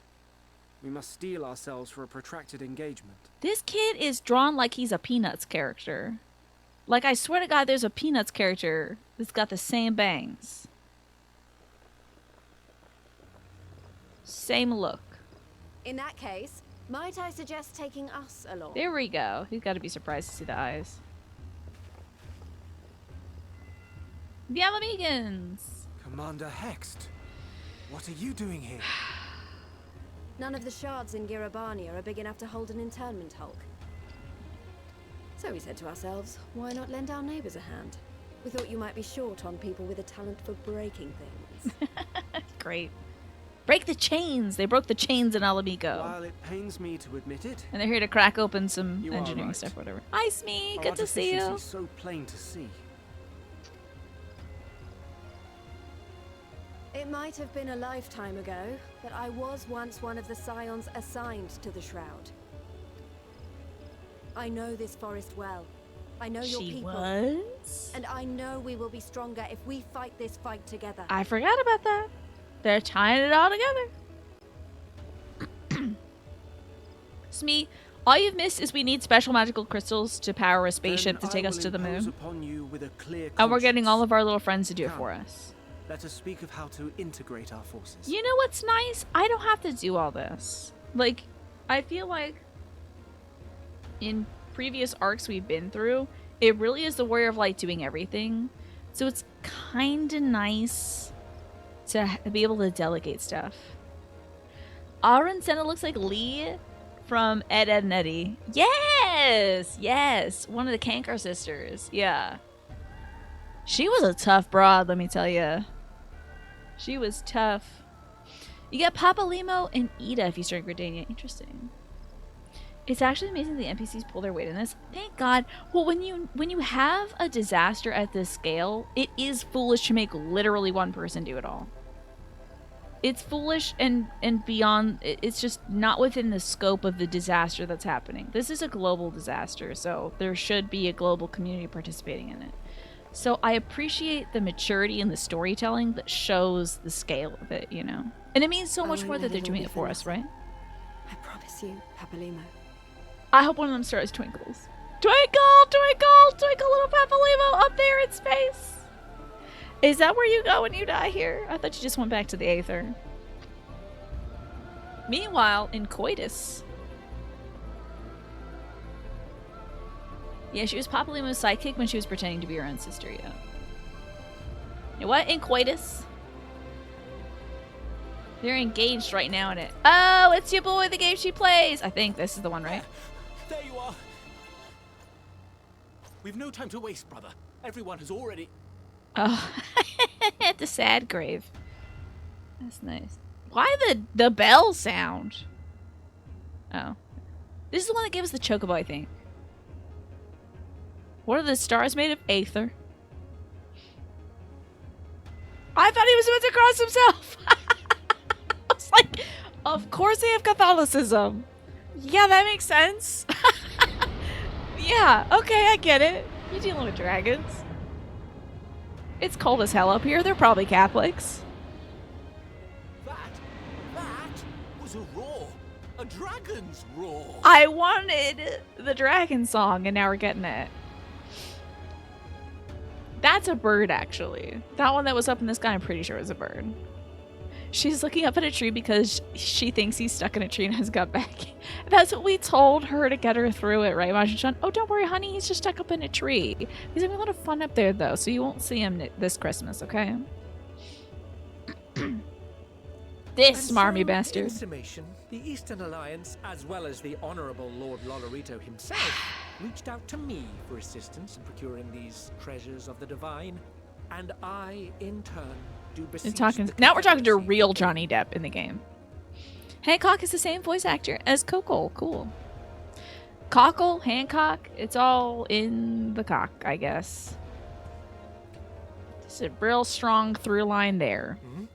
We must steel ourselves for a protracted engagement. This kid is drawn like he's a Peanuts character. Like, I swear to God, there's a Peanuts character that's got the same bangs. Same look. In that case, might I suggest taking us along? There we go. He's got to be surprised to see the eyes. The Alamegans! Commander Hext, what are you doing here? None of the shards in Girabania are big enough to hold an internment hulk. So we said to ourselves, why not lend our neighbors a hand? We thought you might be short on people with a talent for breaking things. Great. Break the chains! They broke the chains in Alamigo. While it pains me to admit it, And they're here to crack open some You are engineering right. stuff, whatever. Hi, Smee! our Good to see you! deficiency is so plain to see. It might have been a lifetime ago, but I was once one of the scions assigned to the Shroud. I know this forest well. I know your She people. was? And I know we will be stronger if we fight this fight together. I forgot about that. They're tying it all together. Smee, all you've missed is we need special magical crystals to power a spaceship to Then take I us will to the impose moon. upon you with a clear And we're getting conscience. all of our little friends to do it Come. for us. Let us speak of how to integrate our forces. You know what's nice? I don't have to do all this. Like, I feel like in previous arcs we've been through, it really is the Warrior of Light doing everything. So it's kind of nice to be able to delegate stuff. Aaron Senna looks like Lee from Ed, Ed, and Eddie. Yes! Yes! One of the Kankar sisters. Yeah. She was a tough broad, let me tell you. She was tough. You get Papa Limo and Ida if you start Gridania. Interesting. It's actually amazing the NPCs pull their weight in this. Thank God. Well, when you have a disaster at this scale, it is foolish to make literally one person do it all. It's foolish and beyond. It's just not within the scope of the disaster that's happening. This is a global disaster, so there should be a global community participating in it. So I appreciate the maturity in the storytelling that shows the scale of it, you know? And it means so much more that they're doing it for us, right? I promise you, Papalimo. I hope one of them stars twinkles. Twinkle, twinkle, twinkle, little Papalimo up there in space. Is that where you go when you die here? I thought you just went back to the Aether. Meanwhile, in Coitus. Yeah, she was Papalimo's sidekick when she was pretending to be her own sister, yeah. You know what? In Coitus. They're engaged right now in it. Oh, it's your boy, the game she plays. I think this is the one, right? There you are. We've no time to waste, brother. Everyone has already... Oh, at the sad grave. That's nice. Why the bell sound? Oh. This is the one that gave us the chocobo, I think. What are the stars made of? Aether. I thought he was about to cross himself. I was like, of course they have Catholicism. Yeah, that makes sense. Yeah, okay, I get it. You're dealing with dragons. It's cold as hell up here. They're probably Catholics. That was a roar. A dragon's roar. I wanted the dragon song, and now we're getting it. That's a bird, actually. That one that was up in the sky, I'm pretty sure is a bird. She's looking up at a tree because she thinks he's stuck in a tree and has got back. That's what we told her to get her through it, right, Majin-chan? Oh, don't worry, honey. He's just stuck up in a tree. He's having a lot of fun up there, though, so you won't see him this Christmas, okay? This smarmy bastard. In summation, the Eastern Alliance, as well as the Honourable Lord Lolorito himself, reached out to me for assistance in procuring these treasures of the divine, and I, in turn, do beseech now we're talking to real Johnny Depp in the game. Hancock is the same voice actor as Cockle. Cool. Cockle, Hancock, it's all in the cock, I guess. It's a real strong through line there. Mm-hmm.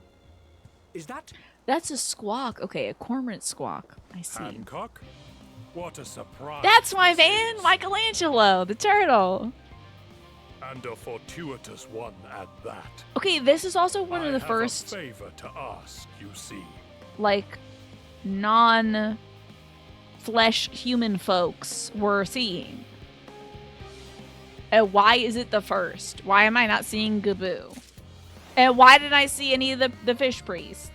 Is that? That's a squawk. Okay, a cormorant squawk. I see. Hancock? What a surprise. That's my man, Michelangelo, the turtle. And a fortuitous one at that. Okay, this is also one of the first... I have a favor to ask, you see. Like, non-flesh human folks we're seeing. And why is it the first? Why am I not seeing Gaboo? And why didn't I see any of the fish priests?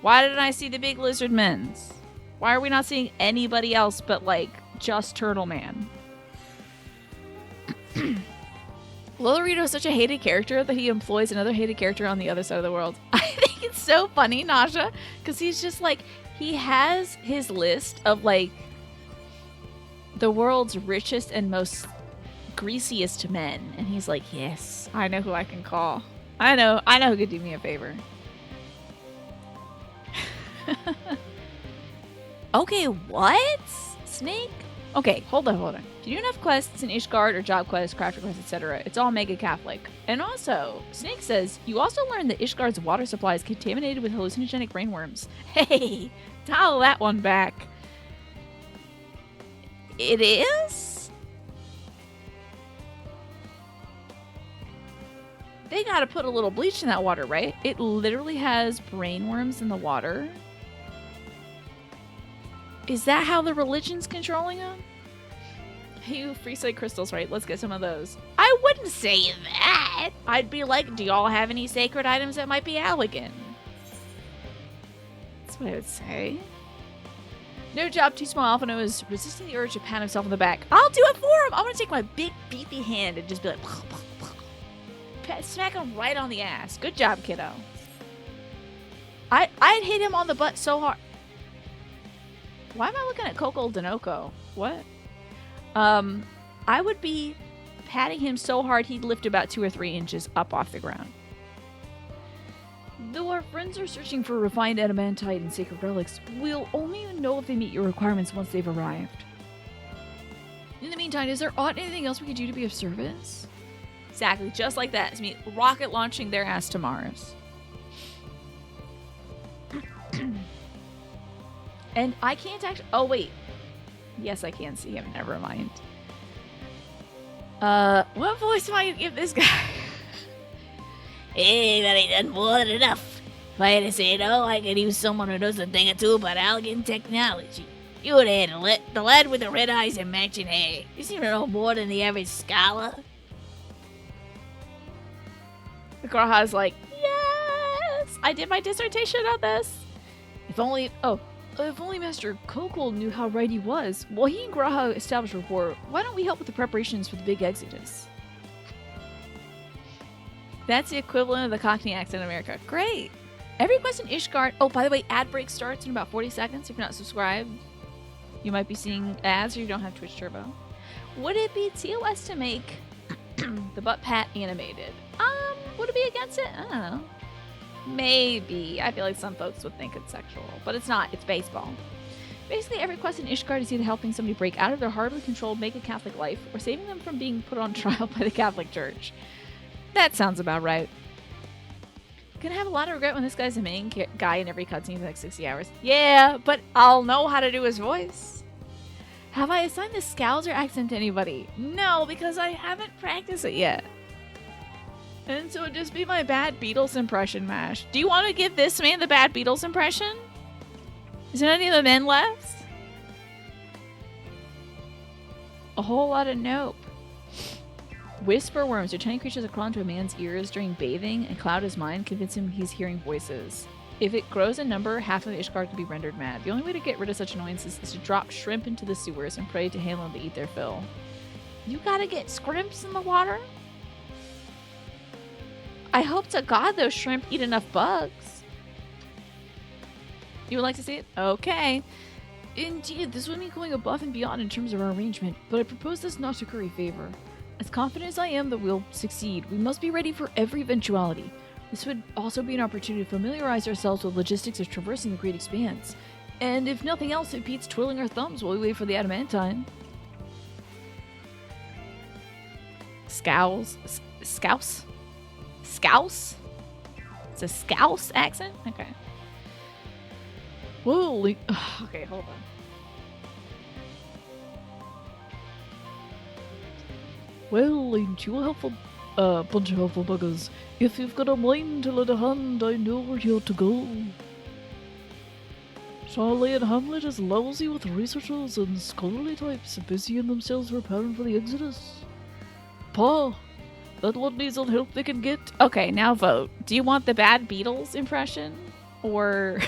Why didn't I see the big lizard men's? Why are we not seeing anybody else but, like, just Turtle Man? Lolorito is such a hated character that he employs another hated character on the other side of the world. I think it's so funny, Nasha, because he's just like, he has his list of, like, the world's richest and most greasiest men. And he's like, yes, I know who I can call. I know who could do me a favor. Okay, what? Snake? Okay, hold on. If you do enough quests in Ishgard or job quests, crafter quests, etc., it's all mega Catholic. And also, Snake says, you also learned that Ishgard's water supply is contaminated with hallucinogenic brainworms. Hey, dial that one back. It is? They gotta put a little bleach in that water, right? It literally has brainworms in the water. Is that how the religion's controlling them? Hey, free sight crystals, right? Let's get some of those. I wouldn't say that. I'd be like, do y'all have any sacred items that might be elegant? That's what I would say. No job too small. Alphino is resisting the urge to pat himself on the back. I'll do it for him. I'm gonna take my big beefy hand and just be like, smack him right on the ass. Good job, kiddo. I'd hit him on the butt so hard. Why am I looking at Coco Dinoco? What? I would be patting him so hard he'd lift about 2 or 3 inches up off the ground. Though our friends are searching for refined adamantite and sacred relics, we'll only know if they meet your requirements once they've arrived. In the meantime, is there anything else we could do to be of service? Exactly, just like that. It's me rocket launching their ass to Mars. And I can't actually... Oh, wait. Yes, I can see him. Never mind. What voice am I going to give this guy? Hey, that ain't done more than enough. If I had to say no, I could use someone who knows a thing or two about elegant technology. You there, the lad with the red eyes and matching hair. You seem to know more than the average scholar. The Graha's like, yes! I did my dissertation on this. If only Master Kokol knew how right he was. Well, he and Graha established rapport. Why don't we help with the preparations for the big exodus? That's the equivalent of the Cockney accent in America. Great. Every quest in Ishgard. Oh, by the way, ad break starts in about 40 seconds. If you're not subscribed, you might be seeing ads or you don't have Twitch Turbo. Would it be TOS to make the butt pat animated? Would it be against it? I don't know. Maybe. I feel like some folks would think it's sexual, but it's not. It's baseball. Basically, every quest in Ishgard is either helping somebody break out of their hardly controlled mega Catholic life or saving them from being put on trial by the Catholic Church. That sounds about right. Gonna have a lot of regret when this guy's the main guy in every cutscene for like 60 hours. Yeah, but I'll know how to do his voice. Have I assigned the Scouser accent to anybody? No, because I haven't practiced it yet. And so it'd just be my bad Beatles impression, Mash. Do you want to give this man the bad Beatles impression? Is there any of the men left? A whole lot of nope. Whisper worms are tiny creatures that crawl into a man's ears during bathing and cloud his mind, convince him he's hearing voices. If it grows in number, half of Ishgard could be rendered mad. The only way to get rid of such annoyances is to drop shrimp into the sewers and pray to Halen to eat their fill. You gotta get scrimps in the water? I hope to God those shrimp eat enough bugs. You would like to see it? Okay. Indeed, this would mean going above and beyond in terms of our arrangement, but I propose this not to curry favor. As confident as I am that we'll succeed, we must be ready for every eventuality. This would also be an opportunity to familiarize ourselves with logistics of traversing the Great Expanse. And if nothing else, it beats twiddling our thumbs while we wait for the adamantine. Scouse? Scouse? Scouse? It's a Scouse accent? Okay. Whoa, okay, hold on. Well, ain't you a helpful bunch of helpful buggers. If you've got a mind to lend a hand, I know where you're to go. Charlie and Hamlet is lousy with researchers and scholarly types busying themselves preparing for the Exodus. Pa, that one needs all the help they can get. Okay, now vote. Do you want the bad Beatles impression? Or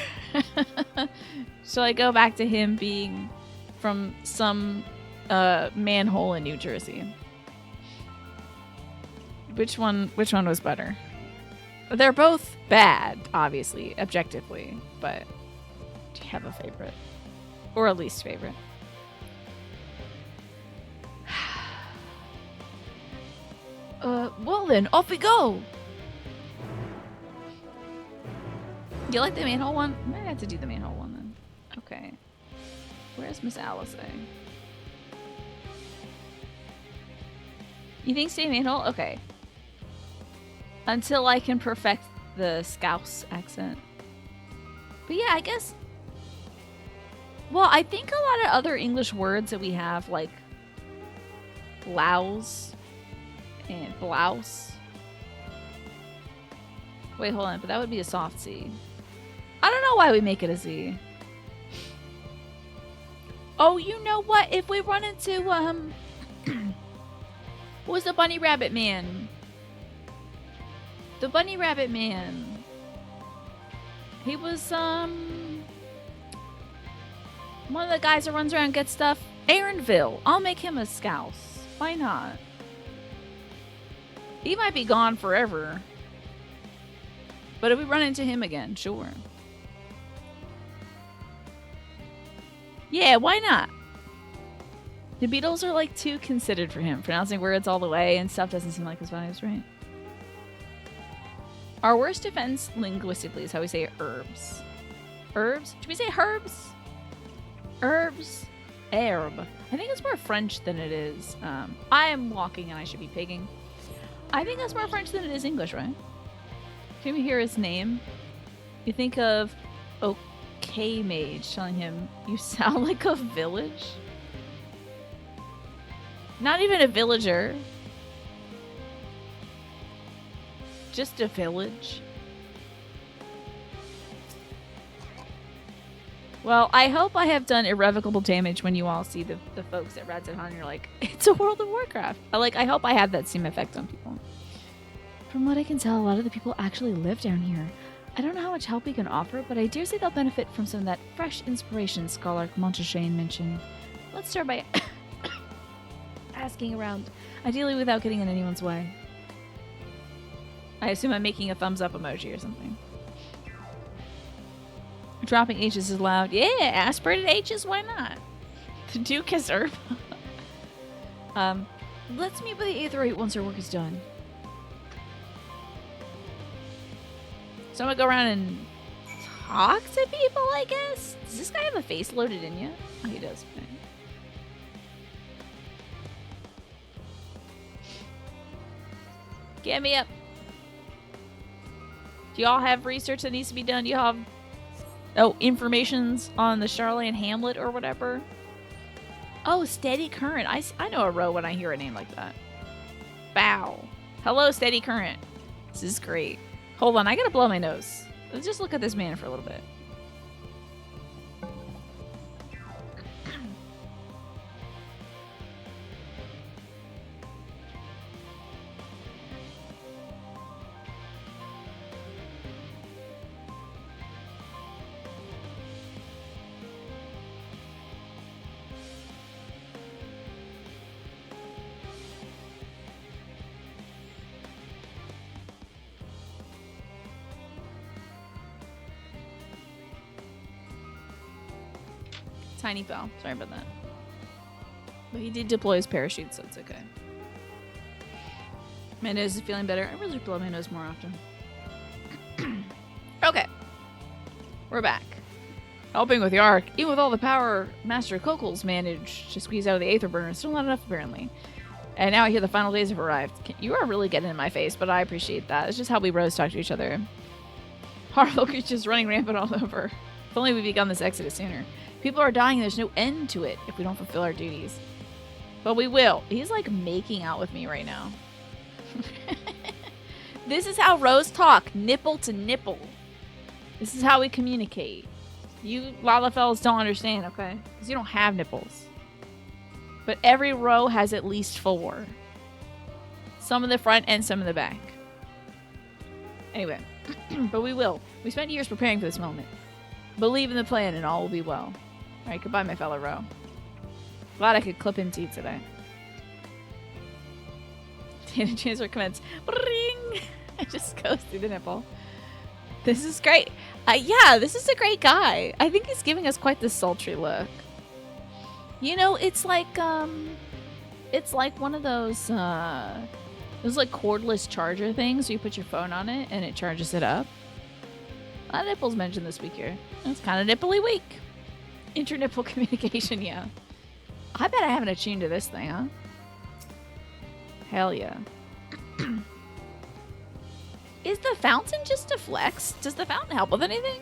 shall I go back to him being from some manhole in New Jersey? Which one was better? They're both bad, obviously, objectively, but do you have a favorite? Or a least favorite? Well then, off we go! You like the manhole one? I might have to do the manhole one then. Okay. Where's Miss Alice? You think stay manhole? Okay. Until I can perfect the Scouse accent. But yeah, I guess... Well, I think a lot of other English words that we have, like blouse and blouse. Wait, hold on, but that would be a soft C. I don't know why we make it a Z. Oh, you know what? If we run into, what was the bunny rabbit man? The bunny rabbit man. He was, one of the guys that runs around and gets stuff. Aaronville. I'll make him a Scouse. Why not? He might be gone forever. But if we run into him again, sure. Yeah, why not? The Beatles are like too considered for him. Pronouncing words all the way and stuff doesn't seem like his vibes, right? Our worst defense linguistically is how we say herbs. Herbs? Should we say herbs? Herbs? Herb. I think it's more French than it is. I am walking and I should be pigging. I think that's more French than it is English, right? Can we hear his name? You think of OK Mage telling him, you sound like a village? Not even a villager. Just a village. Well, I hope I have done irrevocable damage when you all see the folks at Rad's at Han and you're like, it's a World of Warcraft. I hope I had that same effect on people. From what I can tell, a lot of the people actually live down here. I don't know how much help we can offer, but I dare say they'll benefit from some of that fresh inspiration Scholar Monteshane mentioned. Let's start by asking around, ideally without getting in anyone's way. I assume I'm making a thumbs up emoji or something. Dropping H's is loud. Yeah, aspirated H's, why not? The Duke is herb. Let's meet by the Aetherite once our work is done. So I'm gonna go around and talk to people, I guess? Does this guy have a face loaded in yet? Oh, he does. Okay. Get me up. Do y'all have research that needs to be done? Do y'all have informations on the Charlene Hamlet or whatever? Oh, Steady Current. I know a row when I hear a name like that. Bow. Hello, Steady Current. This is great. Hold on, I gotta blow my nose. Let's just look at this man for a little bit. Tiny fell. Sorry about that. But he did deploy his parachute, so it's okay. My nose is feeling better. I really blow my nose more often. Okay. We're back. Helping with the Ark. Even with all the power Master Kokol's managed to squeeze out of the Aether Burner, still not enough apparently. And now I hear the final days have arrived. You are really getting in my face, but I appreciate that. It's just how we bros talk to each other. Horrible creatures running rampant all over. If only we'd begun this exodus sooner. People are dying and there's no end to it if we don't fulfill our duties. But we will. He's like making out with me right now. This is how Rose talk. Nipple to nipple. This is how we communicate. You Lalafellas don't understand, okay? Because you don't have nipples. But every row has at least 4. Some in the front and some in the back. Anyway. But we will. We spent years preparing for this moment. Believe in the plan and all will be well. Alright, goodbye, my fellow row. Glad I could clip him teeth today. Data transfer commence. Ring! I just goes through the nipple. This is great. Yeah, this is a great guy. I think he's giving us quite the sultry look. You know, it's like one of those like cordless charger things. So you put your phone on it and it charges it up. A lot of nipples mentioned this week here. It's kind of nipply week. Internipple communication, yeah. I bet I haven't attuned to this thing, huh? Hell yeah. Is the fountain just a flex? Does the fountain help with anything?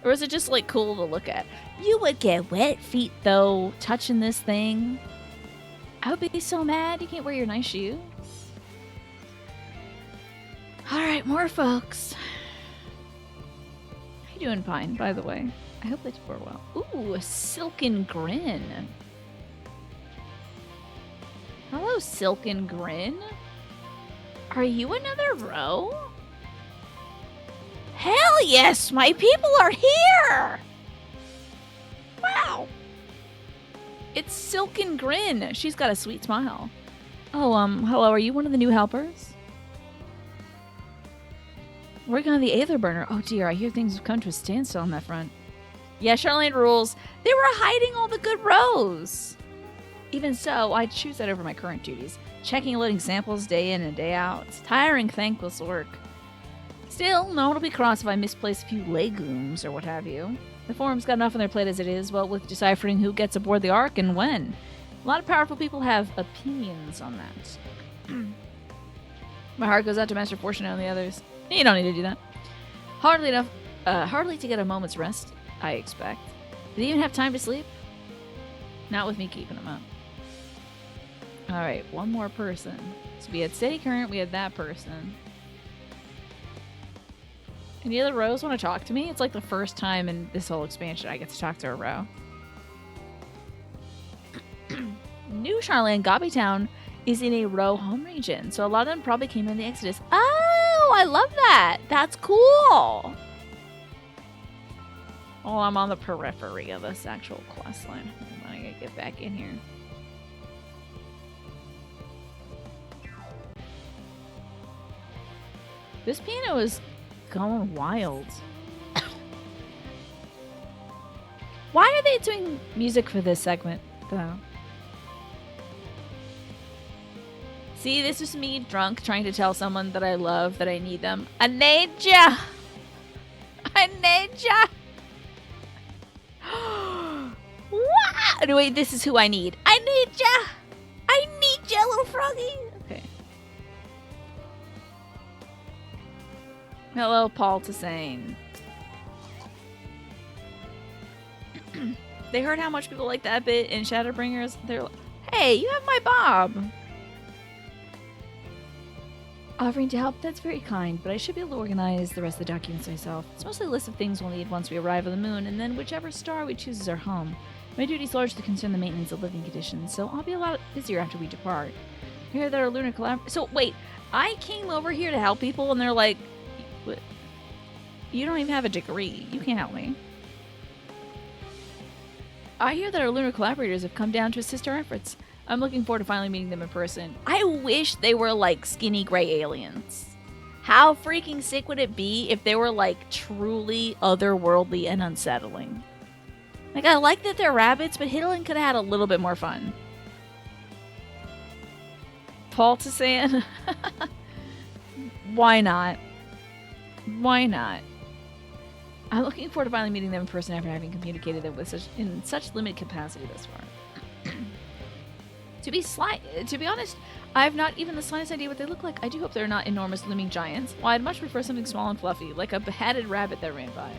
Or is it just like cool to look at? You would get wet feet though, touching this thing. I would be so mad you can't wear your nice shoes. Alright, more folks. How you doing, Pine, by the way? I hope that you are well. Ooh, a silken grin. Hello, silken grin. Are you another row? Hell yes, my people are here! Wow. It's Silken Grin. She's got a sweet smile. Oh, hello, are you one of the new helpers? Working on the Aether Burner. Oh dear, I hear things have come to a standstill on that front. Yeah, Charlene rules. They were hiding all the good rows. Even so, I'd choose that over my current duties. Checking and loading samples day in and day out. It's tiring, thankless work. Still, no one will be cross if I misplace a few legumes or what have you. The forum's got enough on their plate as it is, what with deciphering who gets aboard the Ark and when. A lot of powerful people have opinions on that. My heart goes out to Master Fortune and the others. You don't need to do that. Hardly to get a moment's rest, I expect. Did he even have time to sleep? Not with me keeping him up. Alright, one more person. So we had Steady Current, we had that person. Any other rows want to talk to me? It's like the first time in this whole expansion I get to talk to a row. New Charlotte, Gobby Town is in a row home region, so a lot of them probably came in the Exodus. Oh, I love that. That's cool. Oh, I'm on the periphery of this actual quest line. I gotta get back in here. This piano is going wild. Why are they doing music for this segment, though? See, this is me drunk trying to tell someone that I love that I need them. I need ya! I need ya! What? No, wait, this is who I need. I need ya! I need ya, little froggy! Okay. Hello, Paul Tassane. They heard how much people like that bit in Shadowbringers. They're like, hey, you have my Bob! Offering to help, that's very kind, but I should be able to organize the rest of the documents myself. It's mostly a list of things we'll need once we arrive on the moon, and then whichever star we choose as our home. My duties largely concern the maintenance of living conditions, so I'll be a lot busier after we depart. I hear that our lunar So, wait, I came over here to help people, and they're like, you don't even have a degree. You can't help me. I hear that our lunar collaborators have come down to assist our efforts. I'm looking forward to finally meeting them in person. I wish they were like skinny gray aliens. How freaking sick would it be if they were like truly otherworldly and unsettling? Like, I like that they're rabbits, but Hiddlin could have had a little bit more fun. Paul Tassan? Why not? Why not? I'm looking forward to finally meeting them in person after having communicated them with in such limited capacity thus far. To be honest, I have not even the slightest idea what they look like. I do hope they're not enormous looming giants. Well, I'd much prefer something small and fluffy, like a beheaded rabbit that ran by.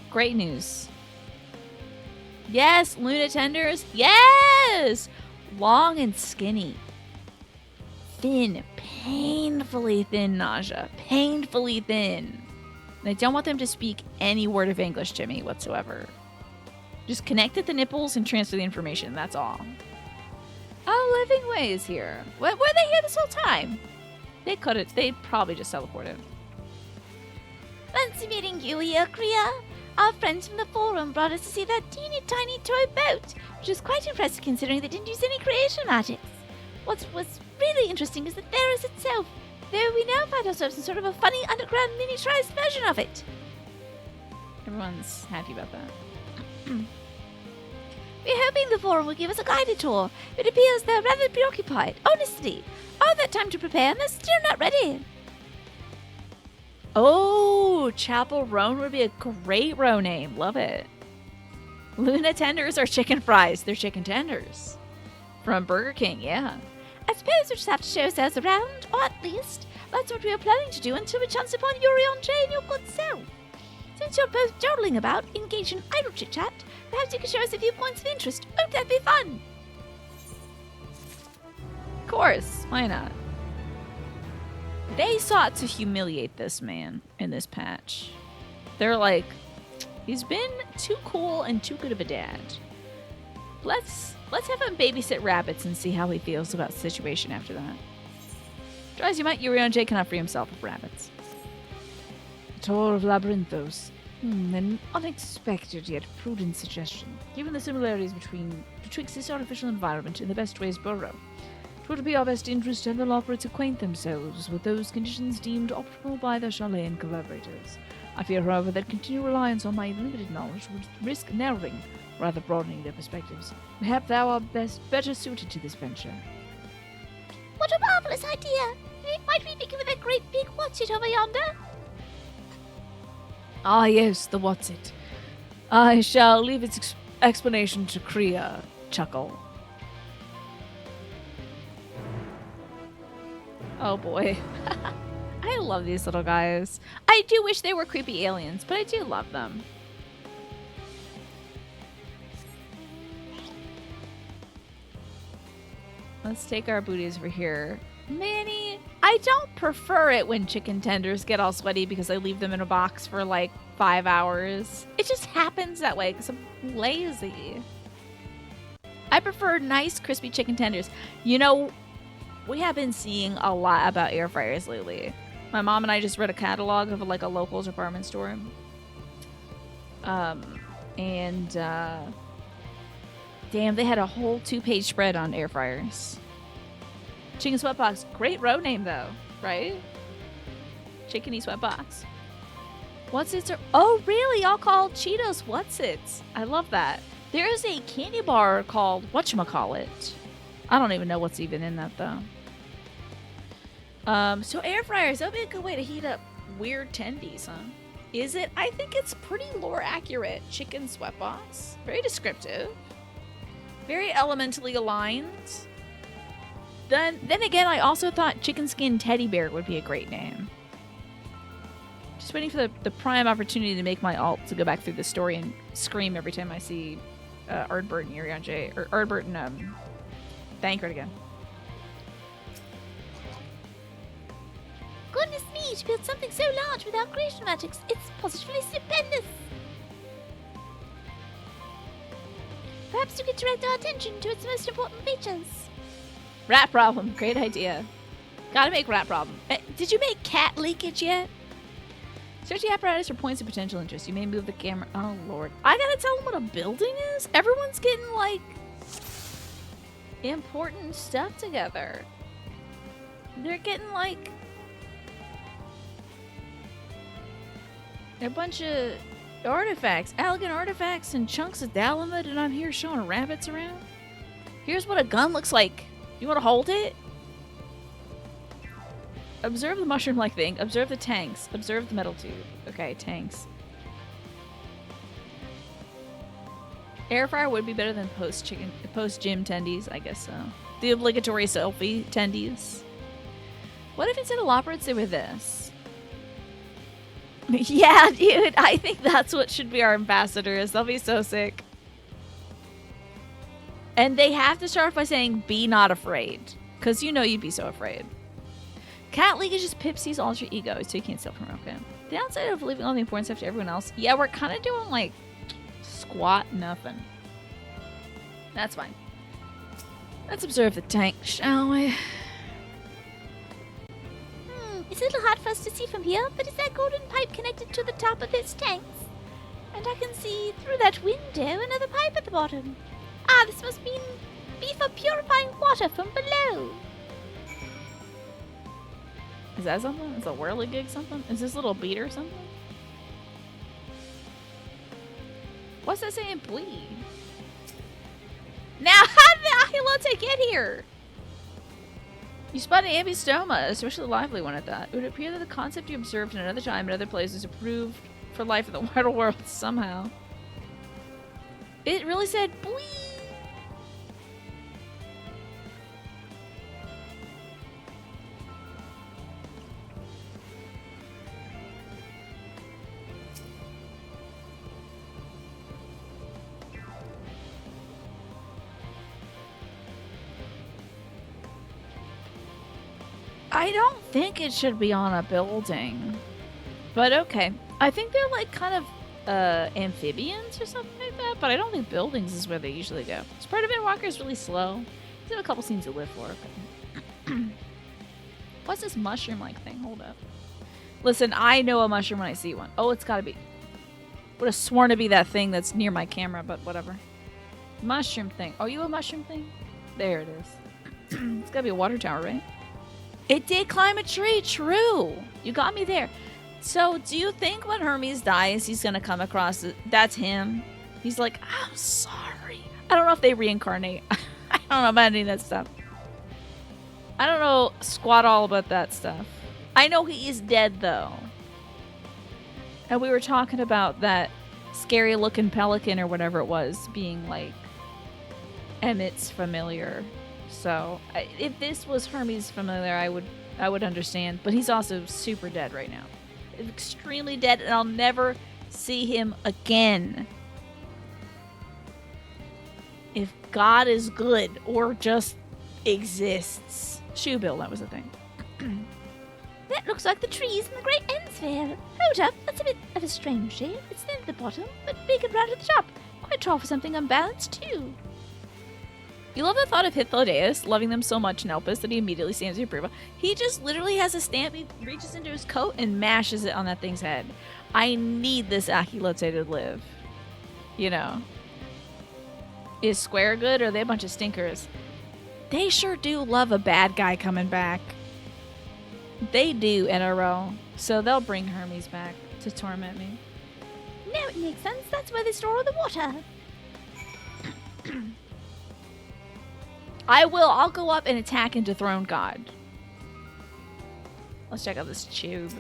Great news. Yes, Luna Tenders. Yes! Long and skinny. Thin. Painfully thin, Nausea. Painfully thin. And I don't want them to speak any word of English to me whatsoever. Just connect at the nipples and transfer the information. That's all. Oh, Living Way is here. Were they here this whole time? They couldn't. They probably just teleported. Fancy meeting you here, Kriya. Our friends from the forum brought us to see that teeny tiny toy boat, which is quite impressive considering they didn't use any creation magics. What's really interesting is that Theros itself, though we now find ourselves in sort of a funny underground miniaturized version of it. Everyone's happy about that. We're hoping the forum will give us a guided tour. It appears they're rather preoccupied, honestly. All that time to prepare and they're still not ready. Oh, Chapel Roan would be a great row name. Love it. Luna Tenders are chicken fries. They're chicken tenders. From Burger King, yeah. I suppose we'll just have to show ourselves around, or at least that's what we were planning to do until we chance upon Urianger and your good self. Since you're both dawdling about, engaged in idle chit-chat, perhaps you could show us a few points of interest. Won't that be fun? Of course. Why not? They sought to humiliate this man in this patch. They're like, he's been too cool and too good of a dad. Let's have him babysit rabbits and see how he feels about the situation after that. Try as you might, Urianger cannot free himself of rabbits. The Tour of Labyrinthos. An unexpected yet prudent suggestion. Given the similarities betwixt this artificial environment and the best ways burrow, it would be our best interest to have the Lockwards acquaint themselves with those conditions deemed optimal by the Charlayan collaborators. I fear, however, that continued reliance on my limited knowledge would risk narrowing, rather broadening their perspectives. Perhaps thou art better suited to this venture. What a marvelous idea! Might we begin with that great big what's-it over yonder? Ah, yes, the what's-it. I shall leave its explanation to Kriya. Chuckle. Oh boy. I love these little guys. I do wish they were creepy aliens, but I do love them. Let's take our booties over here. Manny, I don't prefer it when chicken tenders get all sweaty because I leave them in a box for like 5 hours. It just happens that way because I'm lazy. I prefer nice crispy chicken tenders. You know, we have been seeing a lot about air fryers lately. My mom and I just read a catalog of like a local department store. Damn, they had a whole 2-page spread on air fryers. Chicken Sweatbox, great road name though, right? Chickeny Sweatbox. What's-its are, oh really? Y'all call Cheetos What's-its. I love that. There is a candy bar called whatchamacallit. I don't even know what's even in that though. So air fryers, that would be a good way to heat up weird tendies, huh? Is it? I think it's pretty lore accurate. Chicken Sweatbox. Very descriptive. Very elementally aligned. Then again, I also thought Chicken Skin Teddy Bear would be a great name. Just waiting for the prime opportunity to make my alt to go back through the story and scream every time I see Ardbert and Urianger, or Ardbert and Thancred again. Goodness me, to build something so large without creation magics, it's positively stupendous. Perhaps you could direct our attention to its most important features. Rat problem, great idea. Gotta make rat problem. Did you make cat leakage yet? Search the apparatus for points of potential interest. You may move the camera. Oh lord. I gotta tell them what a building is? Everyone's getting like important stuff together. They're getting like a bunch of artifacts, elegant artifacts and chunks of Dalamud, and I'm here showing rabbits around. Here's what a gun looks like. You want to hold it? Observe the mushroom-like thing. Observe the tanks. Observe the metal tube. Okay, tanks. Air fryer would be better than post-gym tendies, I guess so. The obligatory selfie tendies. What if instead of loppers they were this? Yeah, dude, I think that's what should be our ambassadors. They'll be so sick. And they have to start by saying, be not afraid. Because you know you'd be so afraid. Cat League is just Pipsy's alter ego, so you can't steal from her, okay? The downside of leaving all the important stuff to everyone else, yeah, we're kind of doing, like, squat nothing. That's fine. Let's observe the tank, shall we? It's a little hard for us to see from here, but is that golden pipe connected to the top of its tanks? And I can see through that window another pipe at the bottom. Ah, this must be for purifying water from below. Is that something? Is a whirligig something? Is this little beater something? What's that saying, please? Now, how did the Ahilote get here? You spot an amphistoma, especially a lively one at that. It would appear that the concept you observed in another time and other places approved for life in the wider world somehow. It really said, "Bwee." I don't think it should be on a building. But okay. I think they're like kind of amphibians or something like that, but I don't think buildings is where they usually go. Spider-Man Walker is really slow. They have a couple scenes to live for. Okay. What's this mushroom-like thing? Hold up. Listen, I know a mushroom when I see one. Oh, it's gotta be. Would have sworn to be that thing that's near my camera, but whatever. Mushroom thing. Are you a mushroom thing? There it is. It's gotta be a water tower, right? It did climb a tree, true. You got me there. So, do you think when Hermes dies, he's gonna come across that's him? He's like, I'm sorry. I don't know if they reincarnate. I don't know about any of that stuff. I don't know squat all about that stuff. I know he is dead, though. And we were talking about that scary looking pelican or whatever it was being like Emmett's familiar. So, if this was Hermes' familiar, I would understand. But he's also super dead right now. Extremely dead, and I'll never see him again. If God is good or just exists. Shoebill, that was the thing. That looks like the trees in the Great Ensfair. Hold up, that's a bit of a strange shape. It's thin at the bottom, but big and round at the top. Quite tall for something unbalanced, too. You love the thought of Hythlodaeus loving them so much in Elpis that he immediately stamps the approval. He just literally has a stamp, he reaches into his coat and mashes it on that thing's head. I need this Achilote to live. You know. Is Square good or are they a bunch of stinkers? They sure do love a bad guy coming back. They do, NRO. So they'll bring Hermes back to torment me. Now it makes sense. That's where they store all the water. I'll go up and attack and dethrone God. Let's check out this tube.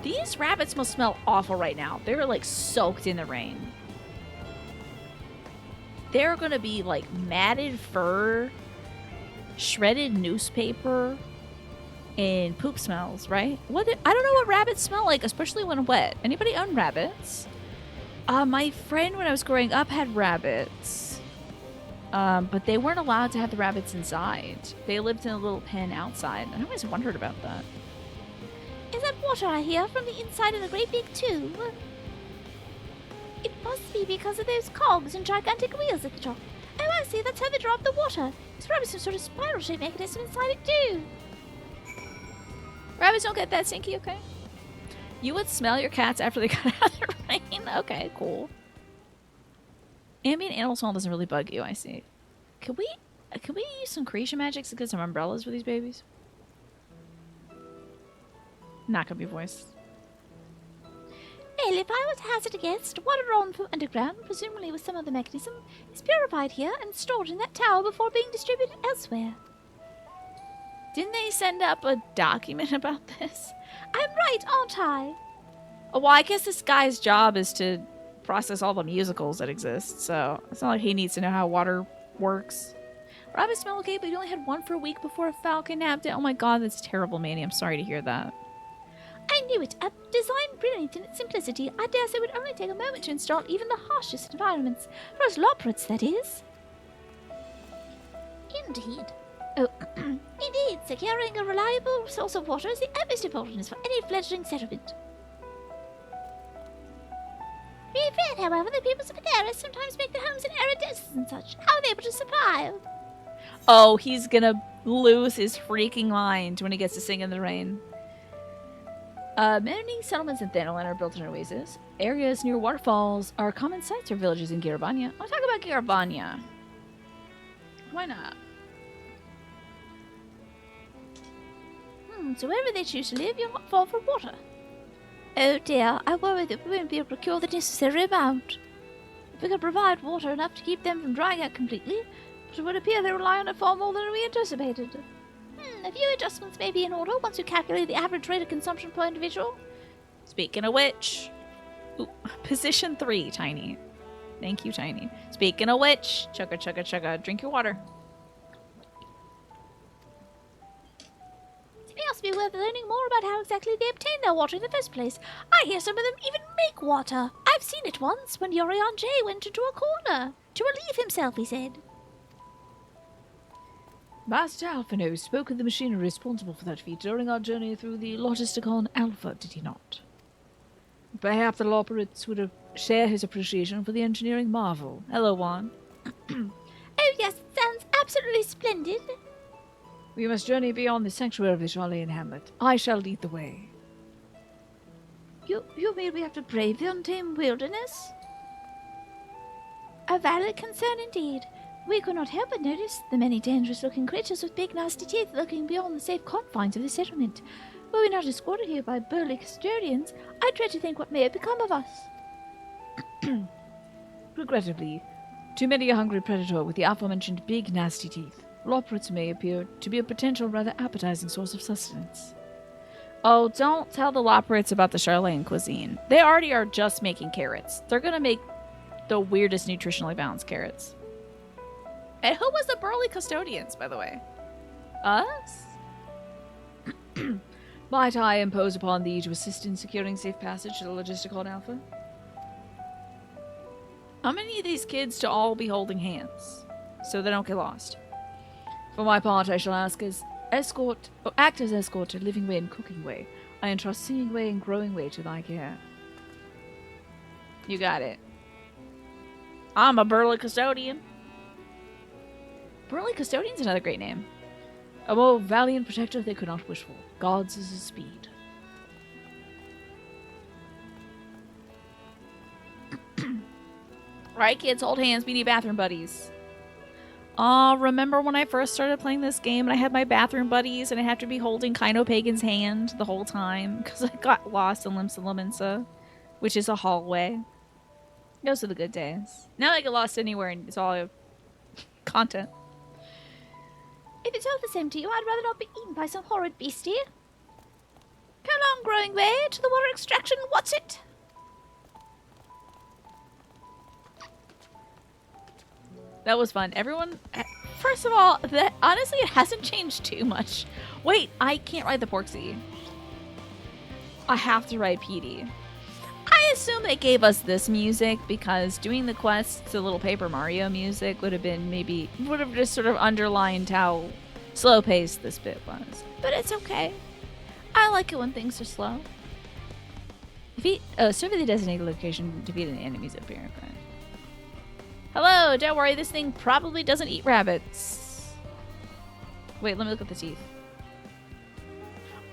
These rabbits must smell awful right now. They're like soaked in the rain. They're gonna be like matted fur, shredded newspaper, and poop smells, right? I don't know what rabbits smell like, especially when wet. Anybody own rabbits? My friend when I was growing up had rabbits. But they weren't allowed to have the rabbits inside. They lived in a little pen outside. I always wondered about that. Is that water I hear from the inside of the great big tube? It must be because of those cogs and gigantic wheels at the top. Oh, I see, that's how they draw up the water. It's probably some sort of spiral-shaped mechanism inside it too. Rabbits don't get that stinky, okay? You would smell your cats after they got out of the rain? Okay, cool. Ambient animal smell doesn't really bug you, I see. Can we use some creation magics to get some umbrellas for these babies? Not gonna be voiced. Well, if I were to hazard a guess, water drawn from underground, presumably with some other mechanism, is purified here and stored in that tower before being distributed elsewhere. Didn't they send up a document about this? I'm right, aren't I? Oh, well, I guess this guy's job is to process all the musicals that exist, so it's not like he needs to know how water works. Rabbits smell okay, but you only had one for a week before a falcon nabbed it. Oh my god, that's terrible, Manny. I'm sorry to hear that. I knew it. A design brilliant in its simplicity. I dare say it would only take a moment to install even the harshest environments. For us loprits, that is. Indeed. Oh, indeed, securing a reliable source of water is the utmost importance for any fledgling settlement. Be fair, however, the peoples of Atheris sometimes make their homes in arid deserts and such. How are they able to survive? Oh, he's gonna lose his freaking mind when he gets to sing in the rain. Many settlements in Thanalan are built in oases. Areas near waterfalls are common sites for villages in Girabania. I'll talk about Girabania. Why not? So wherever they choose to live, you'll not fall for water. Oh dear, I worry that we won't be able to procure the necessary amount. If we could provide water enough to keep them from drying out completely, but it would appear they rely on it far more than we anticipated. A few adjustments may be in order once you calculate the average rate of consumption per individual. Speaking of which... Ooh, position 3, Tiny. Thank you, Tiny. Speaking of which... Chugga, chugga, chugga. Drink your water. It may also be worth learning more about how exactly they obtain their water in the first place. I hear some of them even make water. I've seen it once when Urianger went into a corner. To relieve himself, he said. Master Alphino spoke of the machinery responsible for that feat during our journey through the Logisticon Alpha, did he not? Perhaps the Loporits would share his appreciation for the engineering marvel. Hello, Juan. Oh yes, it sounds absolutely splendid. We must journey beyond the sanctuary of the Charlean hamlet. I shall lead the way. You mean we have to brave the untamed wilderness? A valid concern indeed. We could not help but notice the many dangerous-looking creatures with big nasty teeth lurking beyond the safe confines of the settlement. Were we not escorted here by burly custodians, I dread to think what may have become of us. Regrettably, to many a hungry predator with the aforementioned big nasty teeth, loporits may appear to be a potential rather appetizing source of sustenance. Oh, don't tell the loporits about the Charlene cuisine. They already are just making carrots. They're gonna make the weirdest nutritionally balanced carrots. And who was the burly custodians, by the way? Us? Might I impose upon thee to assist in securing safe passage to the logistical Alpha? I'm gonna need these kids to all be holding hands, so they don't get lost. For my part, I shall act as escort to living way and cooking way. I entrust singing way and growing way to thy care. You got it. I'm a burly custodian. Burly Custodian's another great name. A more valiant protector they could not wish for. God's is his speed. Right, kids, hold hands. We need bathroom buddies. Remember when I first started playing this game and I had my bathroom buddies and I had to be holding Kino Pagan's hand the whole time because I got lost in Limsa Laminsa, which is a hallway. Those are the good days. Now I get lost anywhere and it's all content. If it's all the same to you, I'd rather not be eaten by some horrid beastie. Come along, growing way, to the water extraction, what's it? That was fun. Everyone, first of all, honestly, it hasn't changed too much. Wait, I can't ride the Porksy. I have to ride Petey. I assume they gave us this music because doing the quests to Little Paper Mario music would have just sort of underlined how slow-paced this bit was. But it's okay. I like it when things are slow. Survey the designated location to defeat an enemy's appearance. Hello, don't worry, this thing probably doesn't eat rabbits. Wait, let me look at the teeth.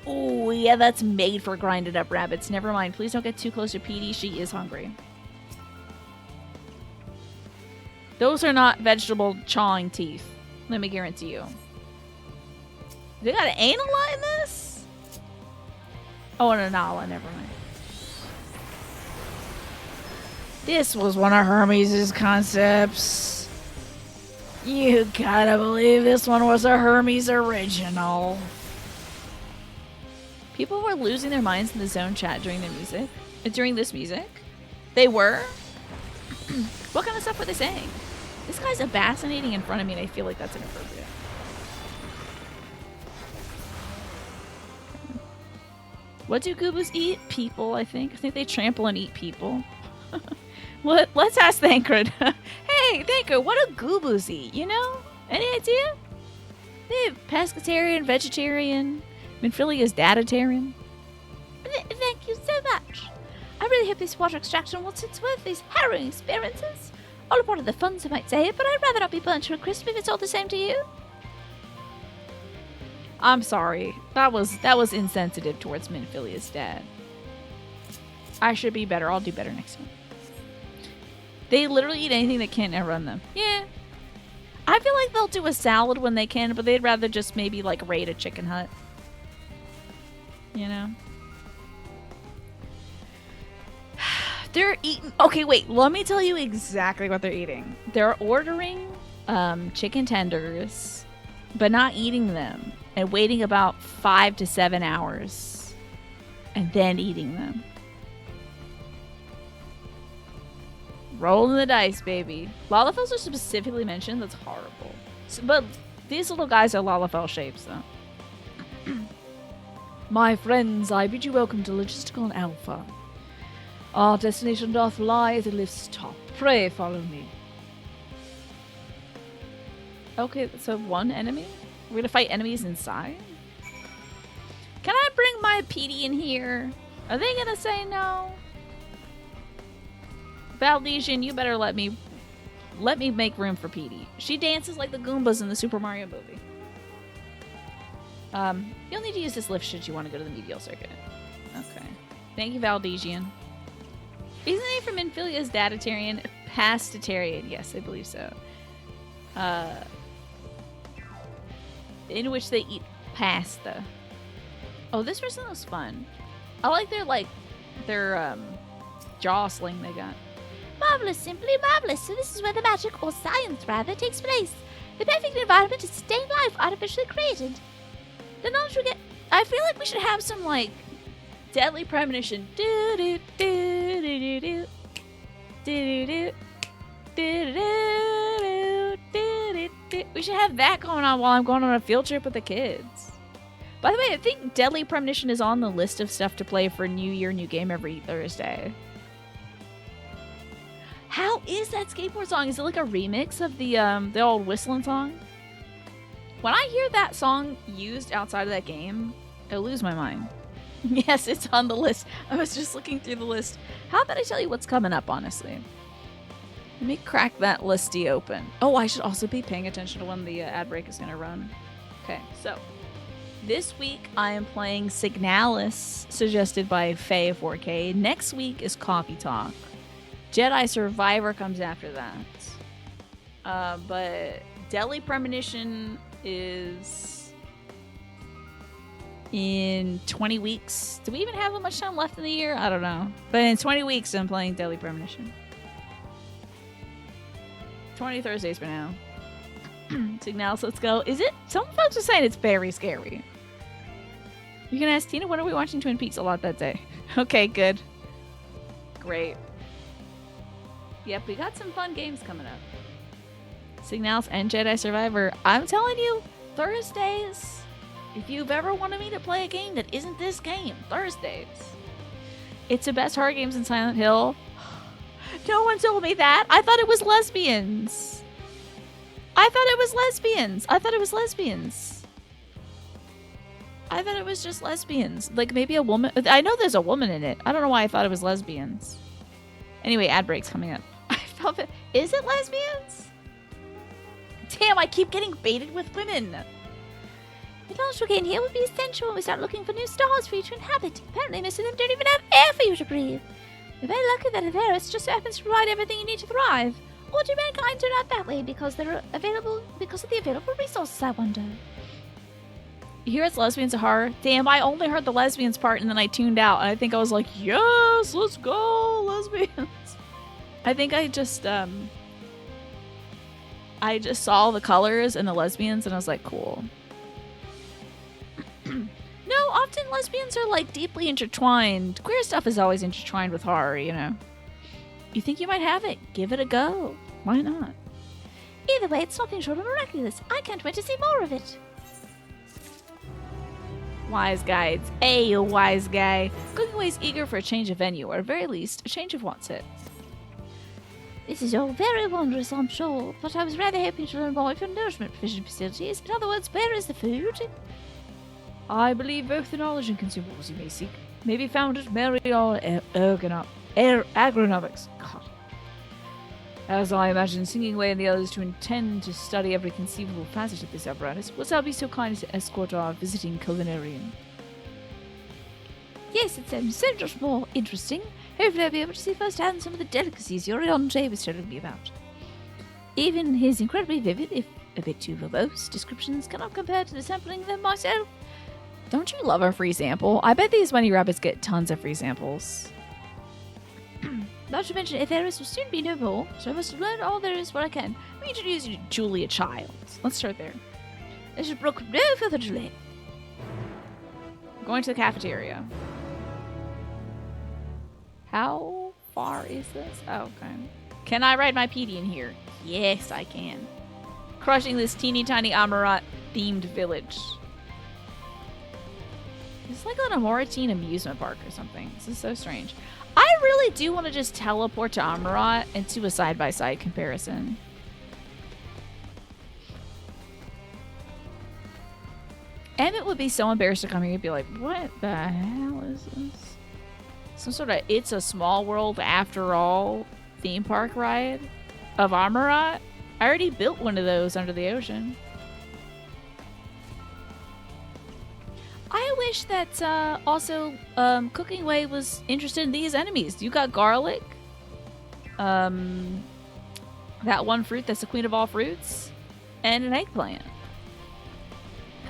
Oh, yeah, that's made for grinded up rabbits. Never mind. Please don't get too close to Petey. She is hungry. Those are not vegetable chawing teeth. Let me guarantee you. They got an anal in this? Oh, and a Nala. Never mind. This was one of Hermes' concepts. You gotta believe this one was a Hermes original. People were losing their minds in the zone chat during this music. They were? What kind of stuff were they saying? This guy's bassinating in front of me and I feel like that's inappropriate. What do goobos eat? People, I think. I think they trample and eat people. Let's ask Thancred. Hey, Thancred, what do goobos eat, you know? Any idea? They have pescatarian, vegetarian, Minfilia's datatarian. Thank you so much. I really hope this water extraction will sit worth these harrowing experiences. All a part of the fun, some might say, but I'd rather not be burnt to a crisp if it's all the same to you. I'm sorry. That was insensitive towards Minfilia's dad. I should be better. I'll do better next time. They literally eat anything that can't outrun them. Yeah. I feel like they'll do a salad when they can, but they'd rather just maybe like raid a chicken hut. You know? They're eating... Okay, wait. Let me tell you exactly what they're eating. They're ordering chicken tenders, but not eating them. And waiting about 5 to 7 hours. And then eating them. Rolling the dice, baby. Lalafels are specifically mentioned. That's horrible. But these little guys are Lalafell shapes, though. My friends, I bid you welcome to Logistical Alpha. Our destination doth lie at the lift's top. Pray follow me. Okay, so one enemy? We're gonna fight enemies inside? Can I bring my Petey in here? Are they gonna say no? Valdesian, you better let me make room for Petey. She dances like the Goombas in the Super Mario movie. You'll need to use this lift should you want to go to the medial circuit. Okay. Thank you, Valdesian. Isn't he from Infilia's Datatarian? Pastitarian. Yes, I believe so. in which they eat pasta. Oh, this person looks fun. I like their jostling they got. Marvelous, simply marvelous. So this is where the magic, or science rather, takes place. The perfect environment to sustain life artificially created. The knowledge we get. I feel like we should have some like deadly premonition. Do do do do do do do do do do do. We should have that going on while I'm going on a field trip with the kids. By the way, I think Deadly Premonition is on the list of stuff to play for New Year, New Game every Thursday. How is that skateboard song? Is it like a remix of the old whistling song? When I hear that song used outside of that game, I lose my mind. Yes, it's on the list. I was just looking through the list. How about I tell you what's coming up, honestly? Let me crack that listy open. Oh, I should also be paying attention to when the ad break is going to run. Okay, so this week I am playing Signalis, suggested by Faye 4K. Next week is Coffee Talk. Jedi Survivor comes after that. But Deadly Premonition is in 20 weeks. Do we even have much time left in the year? I don't know. But in 20 weeks I'm playing Deadly Premonition. 20 Thursdays for now. Signalis, let's go. Is it? Some folks are saying it's very scary. You can ask Tina, when are we watching Twin Peaks a lot that day? Okay, good. Great. Yep, we got some fun games coming up. Signalis and Jedi Survivor. I'm telling you, Thursdays, if you've ever wanted me to play a game that isn't this game, Thursdays. It's the best horror games in Silent Hill. No one told me that. I thought it was lesbians. I thought it was lesbians. I thought it was lesbians. I thought it was just lesbians. Like maybe a woman. I know there's a woman in it. I don't know why I thought it was lesbians. Anyway, ad break's coming up. I felt it. Is it lesbians? Damn, I keep getting baited with women. The knowledge we'll gain here will be essential when we start looking for new stars for you to inhabit. Apparently, most of them don't even have air for you to breathe. We're very lucky that Everest just happens to provide everything you need to thrive. Or do mankind turn out that way because they're available because of the available resources, I wonder? You hear it's lesbians of horror? Damn, I only heard the lesbians part and then I tuned out. And I think I was like, yes, let's go, lesbians. I think I just saw the colors and the lesbians and I was like, cool. No, often lesbians are like deeply intertwined. Queer stuff is always intertwined with horror, you know. You think you might have it? Give it a go. Why not? Either way, it's nothing short of miraculous. I can't wait to see more of it. Wise guides. Hey, you wise guy. Cooking Away's eager for a change of venue, or at very least, a change of what's it. This is all very wondrous, I'm sure, but I was rather hoping to learn more of your nourishment provision facilities. In other words, where is the food? I believe both the knowledge and consumables you may seek may be found at Marion Agronomics. God. As I imagine Singing Way and the others to intend to study every conceivable facet of this apparatus, would thou be so kind as to escort our visiting culinarian? Yes, it sounds so much more interesting. Hopefully I'll be able to see firsthand some of the delicacies Urianger was telling me about. Even his incredibly vivid, if a bit too verbose, descriptions cannot compare to the sampling them myself. Don't you love a free sample? I bet these bunny rabbits get tons of free samples. Not to mention, Everest will soon be no more, so I must have learned all there is what I can. Let me introduce you to Julia Childs. Let's start there. This is brook no further delay. Going to the cafeteria. How far is this? Oh, okay. Can I ride my PD in here? Yes, I can. Crushing this teeny tiny Amarat themed village. It's like an Amoratine amusement park or something. This is so strange. I really do want to just teleport to Amarat and do a side-by-side comparison. Emmett would be so embarrassed to come here and be like, what the hell is this? Some sort of It's a Small World After All theme park ride of Amarat? I already built one of those under the ocean. I wish that also Cooking Way was interested in these enemies. You got garlic. That one fruit that's the queen of all fruits. And an eggplant.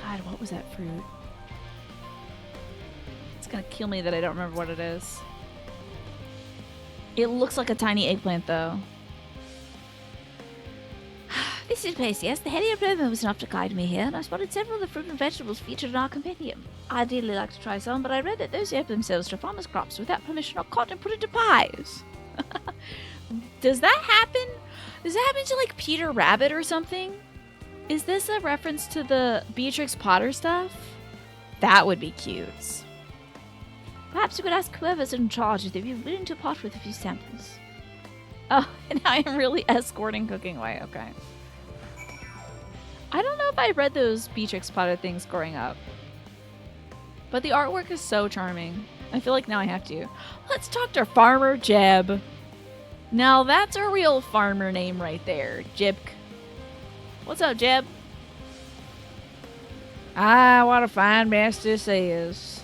God, what was that fruit? It's gonna kill me that I don't remember what it is. It looks like a tiny eggplant, though. This is place, yes. The heady aroma was enough to guide me here, and I spotted several of the fruit and vegetables featured in our compendium. I'd ideally like to try some, but I read that those open themselves to farmers' crops without permission are caught and put into pies. Does that happen? Does that happen to, like, Peter Rabbit or something? Is this a reference to the Beatrix Potter stuff? That would be cute. Perhaps you could ask whoever's in charge if they'd be willing to part with a few samples. Oh, and I am really escorting cooking away. Okay. I don't know if I read those Beatrix Potter things growing up. But the artwork is so charming. I feel like now I have to. Let's talk to Farmer Jeb. Now that's a real farmer name right there. Jeb. What's up, Jeb? Ah, what a fine mess this is.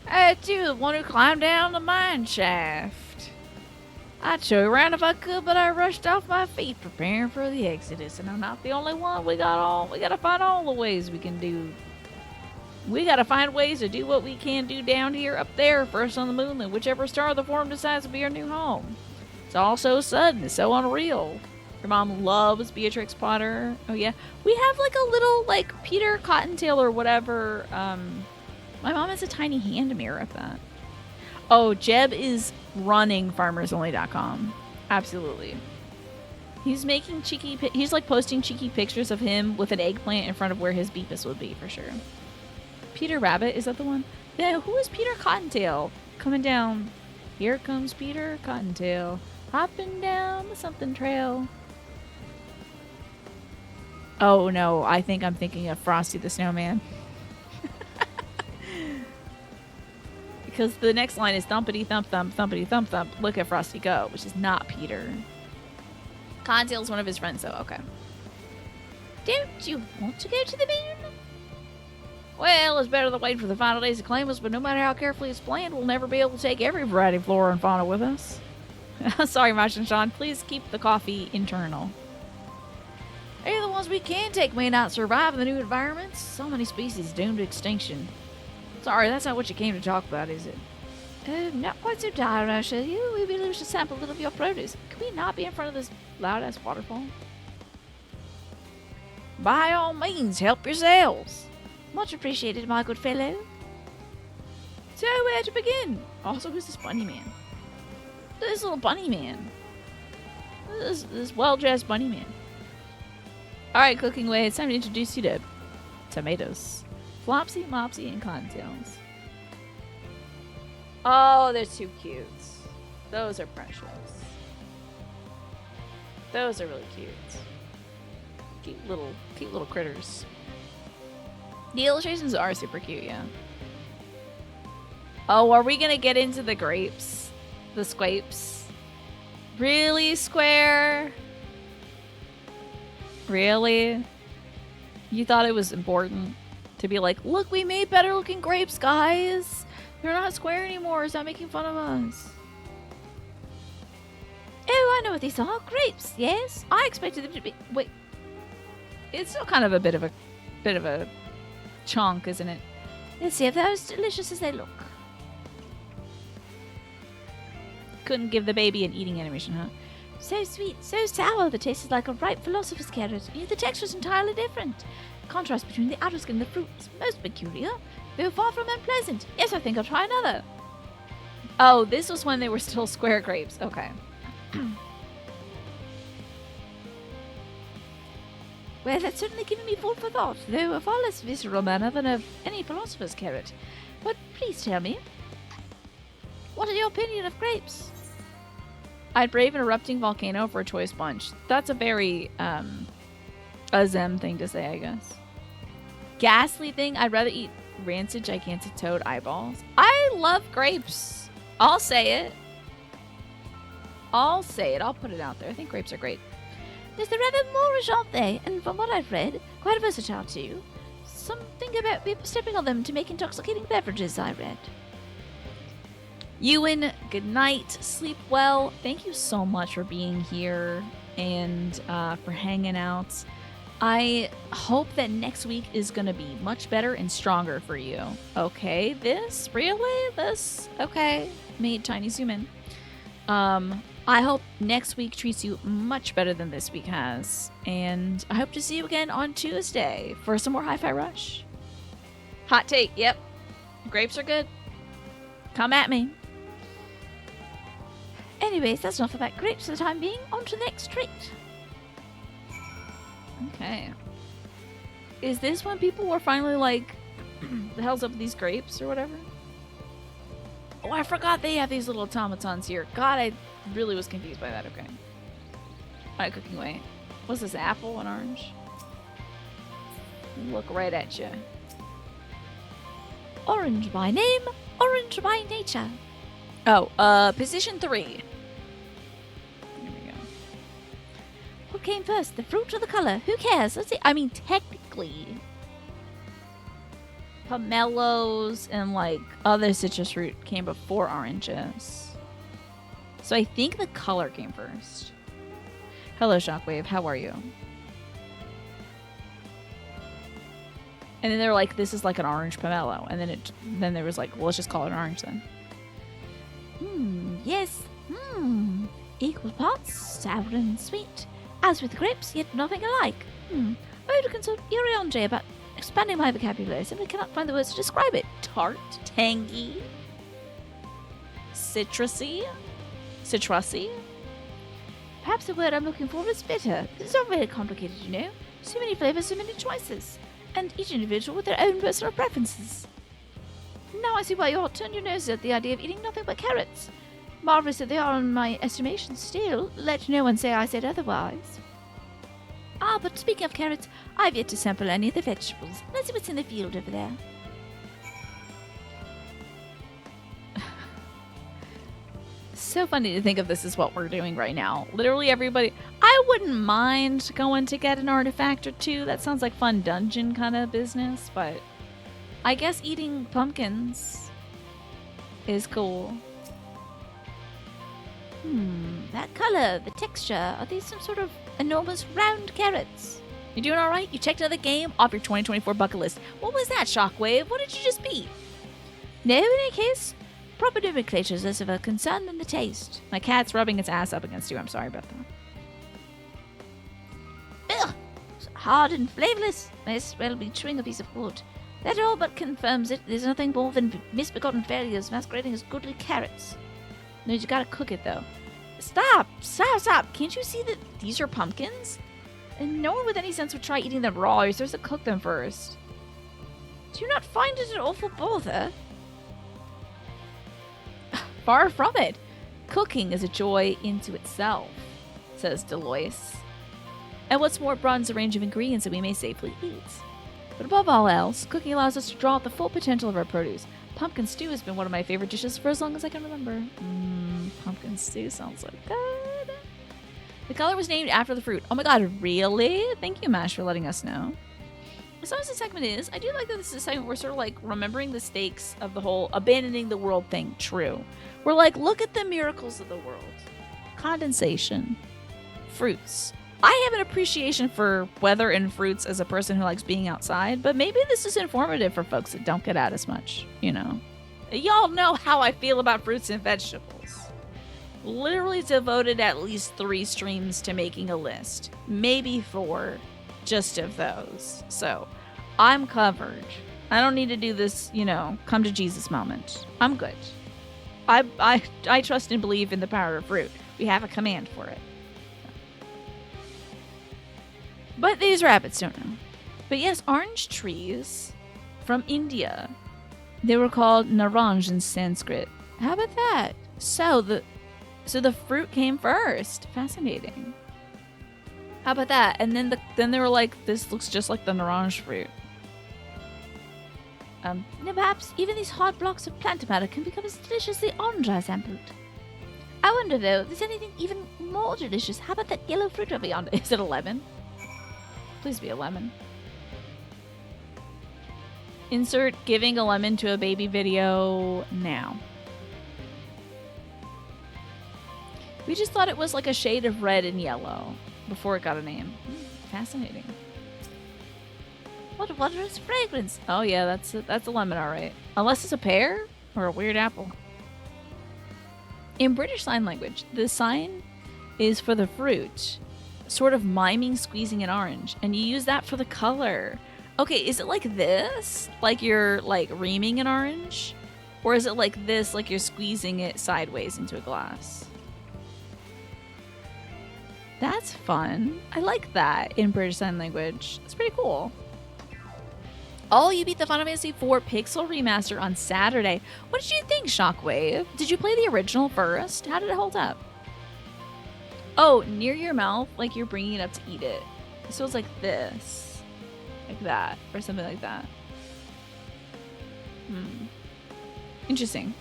It's you, the one who climbed down the mine shaft. I'd show you around if I could, but I rushed off my feet preparing for the exodus, and I'm not the only one. We gotta find all the ways we can do. We gotta find ways to do what we can do down here, up there, first on the moon, and whichever star of the form decides to be our new home. It's all so sudden, it's so unreal. Your mom loves Beatrix Potter. Oh yeah, we have like a little like Peter Cottontail or whatever. My mom has a tiny hand mirror of that. Oh, Jeb is running farmersonly.com. Absolutely. He's making cheeky. He's like posting cheeky pictures of him with an eggplant in front of where his beepus would be for sure. Peter Rabbit, is that the one? Yeah, who is Peter Cottontail? Coming down. Here comes Peter Cottontail. Hopping down the something trail. Oh no, I think I'm thinking of Frosty the Snowman. Because the next line is thumpity thump thump, thumpity thump thump, look at Frosty go, which is not Peter. Cottontail's one of his friends, though. Okay. Don't you want to go to the moon? Well, it's better than waiting for the final days of Columbus, but no matter how carefully it's planned, we'll never be able to take every variety of flora and fauna with us. Sorry, Marsh and Sean. Please keep the coffee internal. Even the ones we can take may not survive in the new environments. So many species doomed to extinction. Sorry, that's not what you came to talk about, is it? Not quite so dire, I assure you. We really wish to sample a little of your produce. Could we not be in front of this loud-ass waterfall? By all means, help yourselves. Much appreciated, my good fellow. So, where to begin? Also, who's this bunny man? This little bunny man. This well-dressed bunny man. Alright, cooking away. It's time to introduce you to tomatoes. Flopsy, Mopsy, and Cottontails. Oh, they're too cute. Those are precious. Those are really cute. Cute little critters. The illustrations are super cute, yeah. Oh, are we gonna get into the grapes? The squapes? Really, Square? Really? You thought it was important to be like, look, we made better looking grapes, guys. They're not square anymore. Stop making fun of us. Oh, I know what these are. Grapes, yes. I expected them to be... Wait. It's still kind of a bit of a chunk, isn't it? Let's see if they're as delicious as they look. Couldn't give the baby an eating animation, huh? So sweet, so sour, the taste is like a ripe philosopher's carrot. Yet the texture is entirely different. The contrast between the outer skin and the fruit is most peculiar, though far from unpleasant. Yes, I think I'll try another. Oh, this was when they were still square grapes. Okay. Well, that's certainly given me food for thought, though a far less visceral manner than of any philosopher's carrot. But please tell me, what is your opinion of grapes? I'd brave an erupting volcano for a choice bunch. That's a very, a Zem thing to say, I guess. Ghastly thing, I'd rather eat rancid gigantic toad eyeballs. I love grapes. I'll say it. I'll put it out there. I think grapes are great. Yes, they're rather moorish, aren't they? And from what I've read, quite versatile too. Something about people stepping on them to make intoxicating beverages, I read. Ewan, good night. Sleep well. Thank you so much for being here. and for hanging out. I hope that next week is going to be much better and stronger for you. Okay, this? Really? This? Okay. Made tiny zoom in. I hope next week treats you much better than this week has. And I hope to see you again on Tuesday for some more Hi-Fi Rush. Hot take, yep. Grapes are good. Come at me. Anyways, that's enough about grapes for the time being. On to the next trait. Okay. Is this when people were finally like, the hell's up with these grapes or whatever? Oh, I forgot they have these little automatons here. God, I really was confused by that. Okay. Alright, cooking away. What's this, apple and orange? Look right at you. Orange by name, orange by nature. Oh, position 3. Here we go. What came first, the fruit or the color? Who cares? Let's see. I mean, technically, pomelos and like other citrus fruit came before oranges. So I think the color came first. Hello, Shockwave. How are you? And then they were like, this is like an orange pomelo. And then there was like, well, let's just call it an orange then. Yes. Equal parts, sour and sweet. As with grapes, yet nothing alike. I had to consult Urianger about expanding my vocabulary. Simply cannot find the words to describe it. Tart, tangy, citrusy. Perhaps the word I'm looking for is bitter. It's not very complicated, you know. So many flavors, so many choices. And each individual with their own personal preferences. Now I see why you all turned your noses at the idea of eating nothing but carrots. Marvelous that they are in my estimation still. Let no one say I said otherwise. Ah, but speaking of carrots, I've yet to sample any of the vegetables. Let's see what's in the field over there. So funny to think of this as what we're doing right now. Literally everybody. I wouldn't mind going to get an artifact or two. That sounds like fun dungeon kind of business, but I guess eating pumpkins is cool. That color, the texture, are these some sort of enormous round carrots? You doing alright? You checked another game off your 2024 bucket list. What was that, Shockwave? What did you just beat? No, in any case, proper nomenclature is less of a concern than the taste. My cat's rubbing its ass up against you. I'm sorry about that. Ugh! It's hard and flavorless. May as well be chewing a piece of wood. That all but confirms it. There's nothing more than misbegotten failures masquerading as goodly carrots. No, you gotta cook it though. Stop! Stop! Can't you see that these are pumpkins? And no one with any sense would try eating them raw. You're supposed to cook them first. Do you not find it an awful bother? Far from it. Cooking is a joy into itself, says Delois. And what's more, broadens the range of ingredients that we may safely eat. But above all else, cooking allows us to draw out the full potential of our produce. Pumpkin stew has been one of my favorite dishes for as long as I can remember. Pumpkin stew sounds so good. The color was named after the fruit. Oh my god, really? Thank you, Mash, for letting us know. As long as the segment is, I do like that this is a segment where we're sort of like remembering the stakes of the whole abandoning the world thing true. We're like, look at the miracles of the world. Condensation. Fruits. I have an appreciation for weather and fruits as a person who likes being outside, but maybe this is informative for folks that don't get out as much, you know. Y'all know how I feel about fruits and vegetables. Literally devoted at least 3 streams to making a list. Maybe 4 just of those. So, I'm covered. I don't need to do this, you know, come to Jesus moment. I'm good. I trust and believe in the power of fruit. We have a command for it. But these rabbits don't know. But yes, orange trees from India. They were called naranj in Sanskrit. How about that? So the fruit came first. Fascinating. How about that? And then they were like, this looks just like the naranj fruit. Now perhaps even these hard blocks of plant matter can become as delicious as the orange I sampled. I wonder though, if there's anything even more delicious. How about that yellow fruit over yonder? Is it a lemon? Please be a lemon. Insert giving a lemon to a baby video now. We just thought it was like a shade of red and yellow before it got a name. Fascinating. What a wondrous fragrance. Oh yeah, that's a lemon, all right. Unless it's a pear or a weird apple. In British Sign Language, the sign is for the fruit, sort of miming squeezing an orange, and you use that for the color. Okay, is it like this? Like you're like reaming an orange? Or is it like this, like you're squeezing it sideways into a glass? That's fun. I like that in British Sign Language. It's pretty cool. Oh, you beat the Final Fantasy IV Pixel Remaster on Saturday. What did you think, Shockwave? Did you play the original first? How did it hold up? Oh, near your mouth, like you're bringing it up to eat it. So it's like this. Like that. Or something like that. Interesting.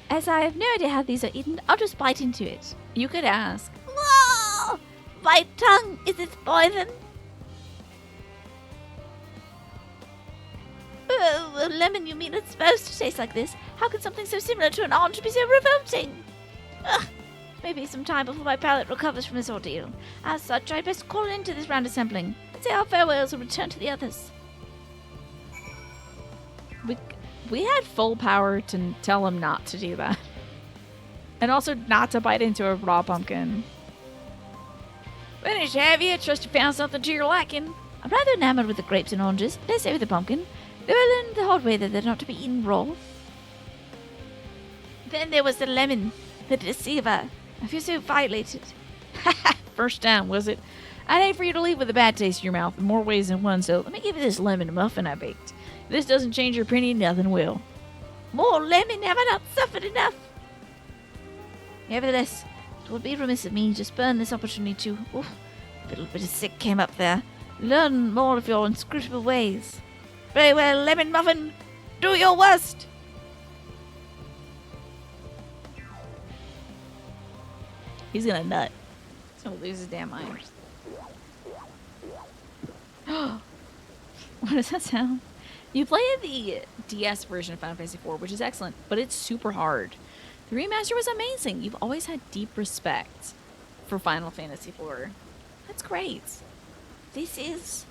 As I have no idea how these are eaten, I'll just bite into it. You could ask. Whoa! My tongue, is it poison? Oh, lemon, you mean it's supposed to taste like this? How could something so similar to an orange be so revolting? Ugh. Maybe some time before my palate recovers from this ordeal. As such, I'd best call into this round assembling and say our farewells and return to the others. We had full power to tell him not to do that. And also not to bite into a raw pumpkin. Finished, have you? Trust you found something to your liking. I'm rather enamored with the grapes and oranges. Less so with the pumpkin. Though I learned the hard way that they're not to be eaten raw. Then there was the lemon. The deceiver. I feel so violated. First time, was it? I'd hate for you to leave with a bad taste in your mouth in more ways than one, so let me give you this lemon muffin I baked. If this doesn't change your opinion, nothing will. More lemon? Have I not suffered enough? Nevertheless, it would be remiss of me to spurn this opportunity to... Oof, a little bit of sick came up there. Learn more of your inscrutable ways. Very well, lemon muffin. Do your worst. He's gonna nut. He's gonna lose his damn mind. What does that sound? You play the DS version of Final Fantasy IV, which is excellent, but it's super hard. The remaster was amazing. You've always had deep respect for Final Fantasy IV. That's great. This is...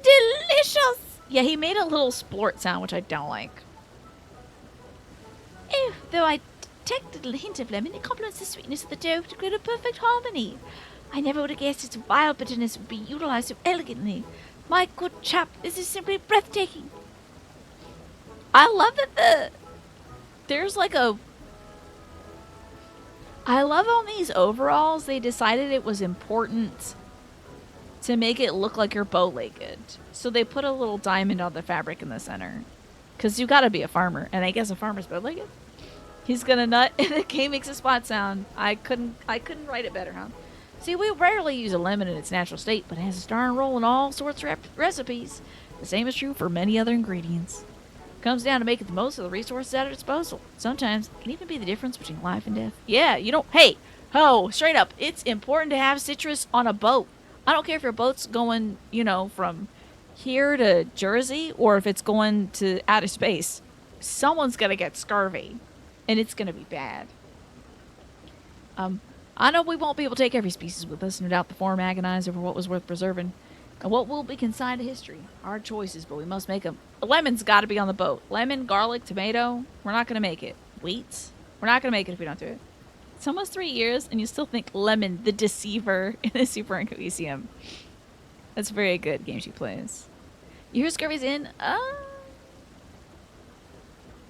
delicious! Yeah, he made a little splort sound, which I don't like. Oh, though I detect a little hint of lemon, it complements the sweetness of the dough to create a perfect harmony. I never would have guessed its vile bitterness would be utilized so elegantly. My good chap, this is simply breathtaking. I love that there's like a... I love on these overalls, they decided it was important to make it look like you're bow-legged. So they put a little diamond on the fabric in the center. Because you gotta be a farmer, and I guess a farmer's bow-legged? He's gonna nut, and the game makes a spot sound. I couldn't write it better, huh? See, we rarely use a lemon in its natural state, but it has a starring role in all sorts of recipes. The same is true for many other ingredients. It comes down to making the most of the resources at our disposal. Sometimes it can even be the difference between life and death. Yeah, you don't... Hey! Ho! Straight up, it's important to have citrus on a boat. I don't care if your boat's going, you know, from here to Jersey, or if it's going to outer space. Someone's gonna get scurvy, and it's gonna be bad. I know we won't be able to take every species with us, no doubt the forum agonized over what was worth preserving, and what will be consigned to history. Hard choices, but we must make them. Lemon's gotta be on the boat. Lemon, garlic, tomato, we're not gonna make it. Wheat, we're not gonna make it if we don't do it. It's almost 3 years, and you still think Lemon, the Deceiver, in the Super Inquisium. That's a very good game she plays. You hear Scurvy's in?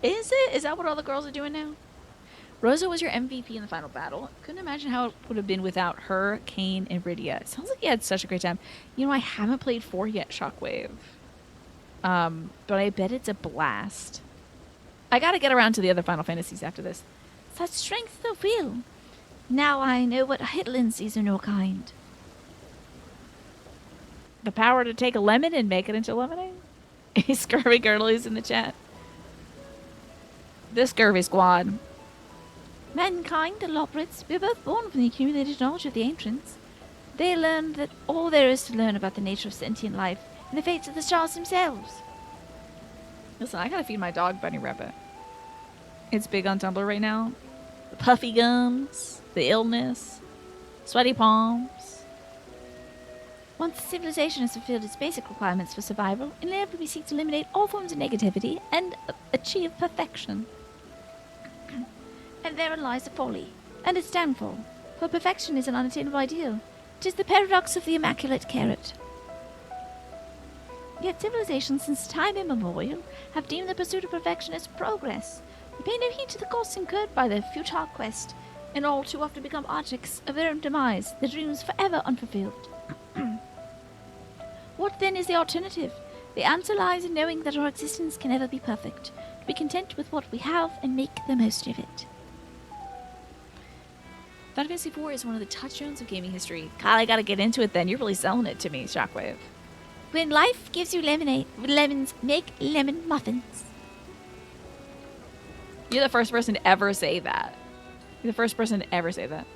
Is it? Is that what all the girls are doing now? Rosa was your MVP in the final battle. Couldn't imagine how it would have been without her, Kane, and Rydia. It sounds like you had such a great time. You know, I haven't played 4 yet, Shockwave. But I bet it's a blast. I gotta get around to the other Final Fantasies after this. Such strength of will. Now I know what Hitlin sees in your kind. The power to take a lemon and make it into lemonade? Scurvy Girdley's in the chat. This Scurvy squad. Mankind, the Lobrits, we're both born from the accumulated knowledge of the ancients. They learned that all there is to learn about the nature of sentient life and the fates of the stars themselves. Listen, I gotta feed my dog Bunny Rabbit. It's big on Tumblr right now. The puffy gums, the illness, sweaty palms. Once civilization has fulfilled its basic requirements for survival, inevitably seek to eliminate all forms of negativity and achieve perfection. And therein lies the folly, and its downfall, for perfection is an unattainable ideal. It is the paradox of the immaculate carrot. Yet civilizations since time immemorial have deemed the pursuit of perfection as progress. They pay no heed to the costs incurred by their futile quest, and all too often become objects of their own demise, their dreams forever unfulfilled. What then is the alternative? The answer lies in knowing that our existence can never be perfect, to be content with what we have and make the most of it. Final Fantasy IV is one of the touchstones of gaming history. God, I gotta get into it then. You're really selling it to me, Shockwave. When life gives you lemonade, lemons make lemon muffins. You're the first person to ever say that. You're the first person to ever say that.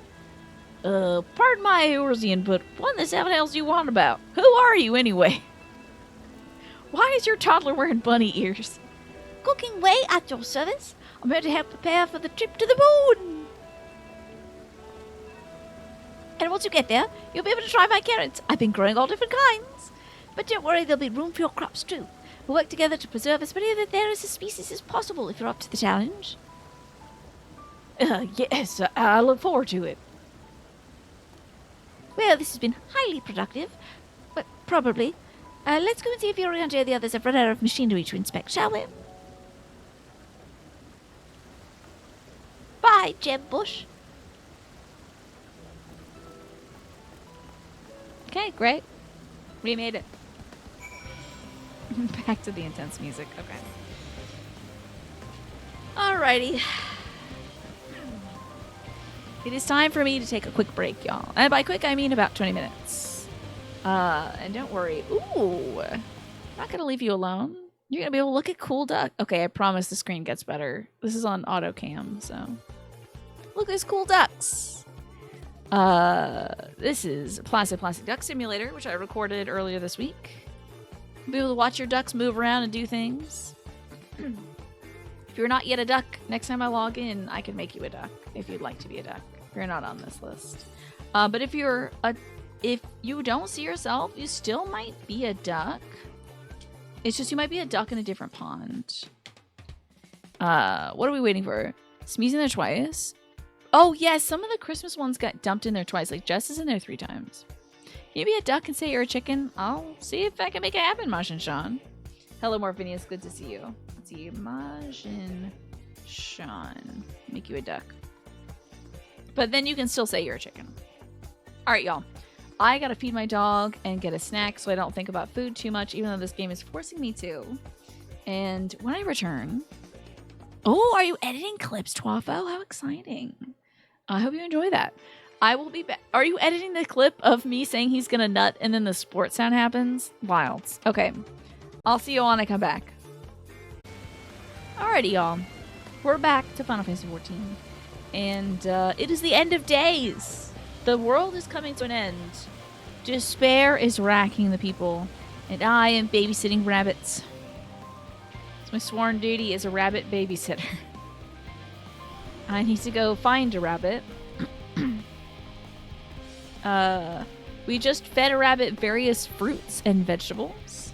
Pardon my Eorzean, but what the seven hells do you want about? Who are you anyway? Why is your toddler wearing bunny ears? Cooking way at your service. I'm here to help prepare for the trip to the moon. And once you get there, you'll be able to try my carrots. I've been growing all different kinds. But don't worry, there'll be room for your crops too. We'll work together to preserve as many of there as a species as possible if you're up to the challenge. Yes, I look forward to it. Well, this has been highly productive. But probably. Let's go and see if Urianger and the others have run out of machinery to inspect, shall we? Bye, Jeb Bush. Okay, great. We made it. Back to the intense music. Okay. Alrighty. It is time for me to take a quick break, y'all. And by quick, I mean about 20 minutes. And don't worry. Ooh. I'm not going to leave you alone. You're going to be able to look at cool duck. Okay, I promise the screen gets better. This is on auto cam, so. Look, there's cool ducks. This is Plastic Duck Simulator, which I recorded earlier this week. You'll be able to watch your ducks move around and do things. If you're not yet a duck, next time I log in, I can make you a duck if you'd like to be a duck. If you're not on this list. But if you don't see yourself, you still might be a duck. It's just you might be a duck in a different pond. What are we waiting for? Sneezing there twice. Oh, yes, some of the Christmas ones got dumped in there twice. Like, Jess is in there 3 times. You be a duck and say you're a chicken. I'll see if I can make it happen, Majin Sean. Hello, Morphinius. Good to see you. Let's see. Majin Sean. Make you a duck. But then you can still say you're a chicken. All right, y'all. I gotta feed my dog and get a snack so I don't think about food too much, even though this game is forcing me to. And when I return... Oh, are you editing clips, Twafo? How exciting. I hope you enjoy that. I will be back. Are you editing the clip of me saying he's gonna nut and then the sports sound happens? Wilds. Okay. I'll see you all when I come back. Alrighty, y'all. We're back to Final Fantasy XIV. And it is the end of days. The world is coming to an end. Despair is racking the people. And I am babysitting rabbits. It's my sworn duty as a rabbit babysitter. I need to go find a rabbit. We just fed a rabbit various fruits and vegetables.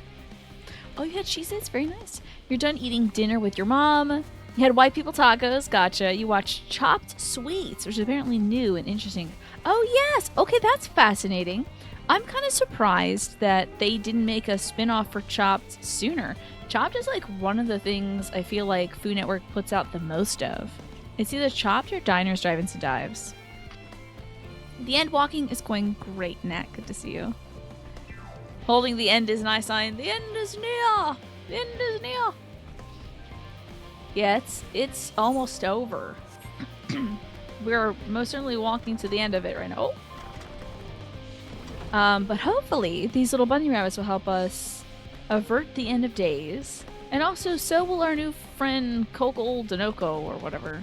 Oh, you had Cheez-Its? Very nice. You're done eating dinner with your mom. You had white people tacos. Gotcha. You watched Chopped Sweets, which is apparently new and interesting. Oh, yes. Okay, that's fascinating. I'm kind of surprised that they didn't make a spin-off for Chopped sooner. Chopped is like one of the things I feel like Food Network puts out the most of. It's either Chopped or Diners, Drive-Ins, and Dives. The end walking is going great, Nat. Good to see you. Holding the end is an eye sign. The end is near! The end is near! Yeah, it's almost over. We're most certainly walking to the end of it right now. But hopefully, these little bunny rabbits will help us avert the end of days. And also, so will our new friend Kokol Donoko, or whatever.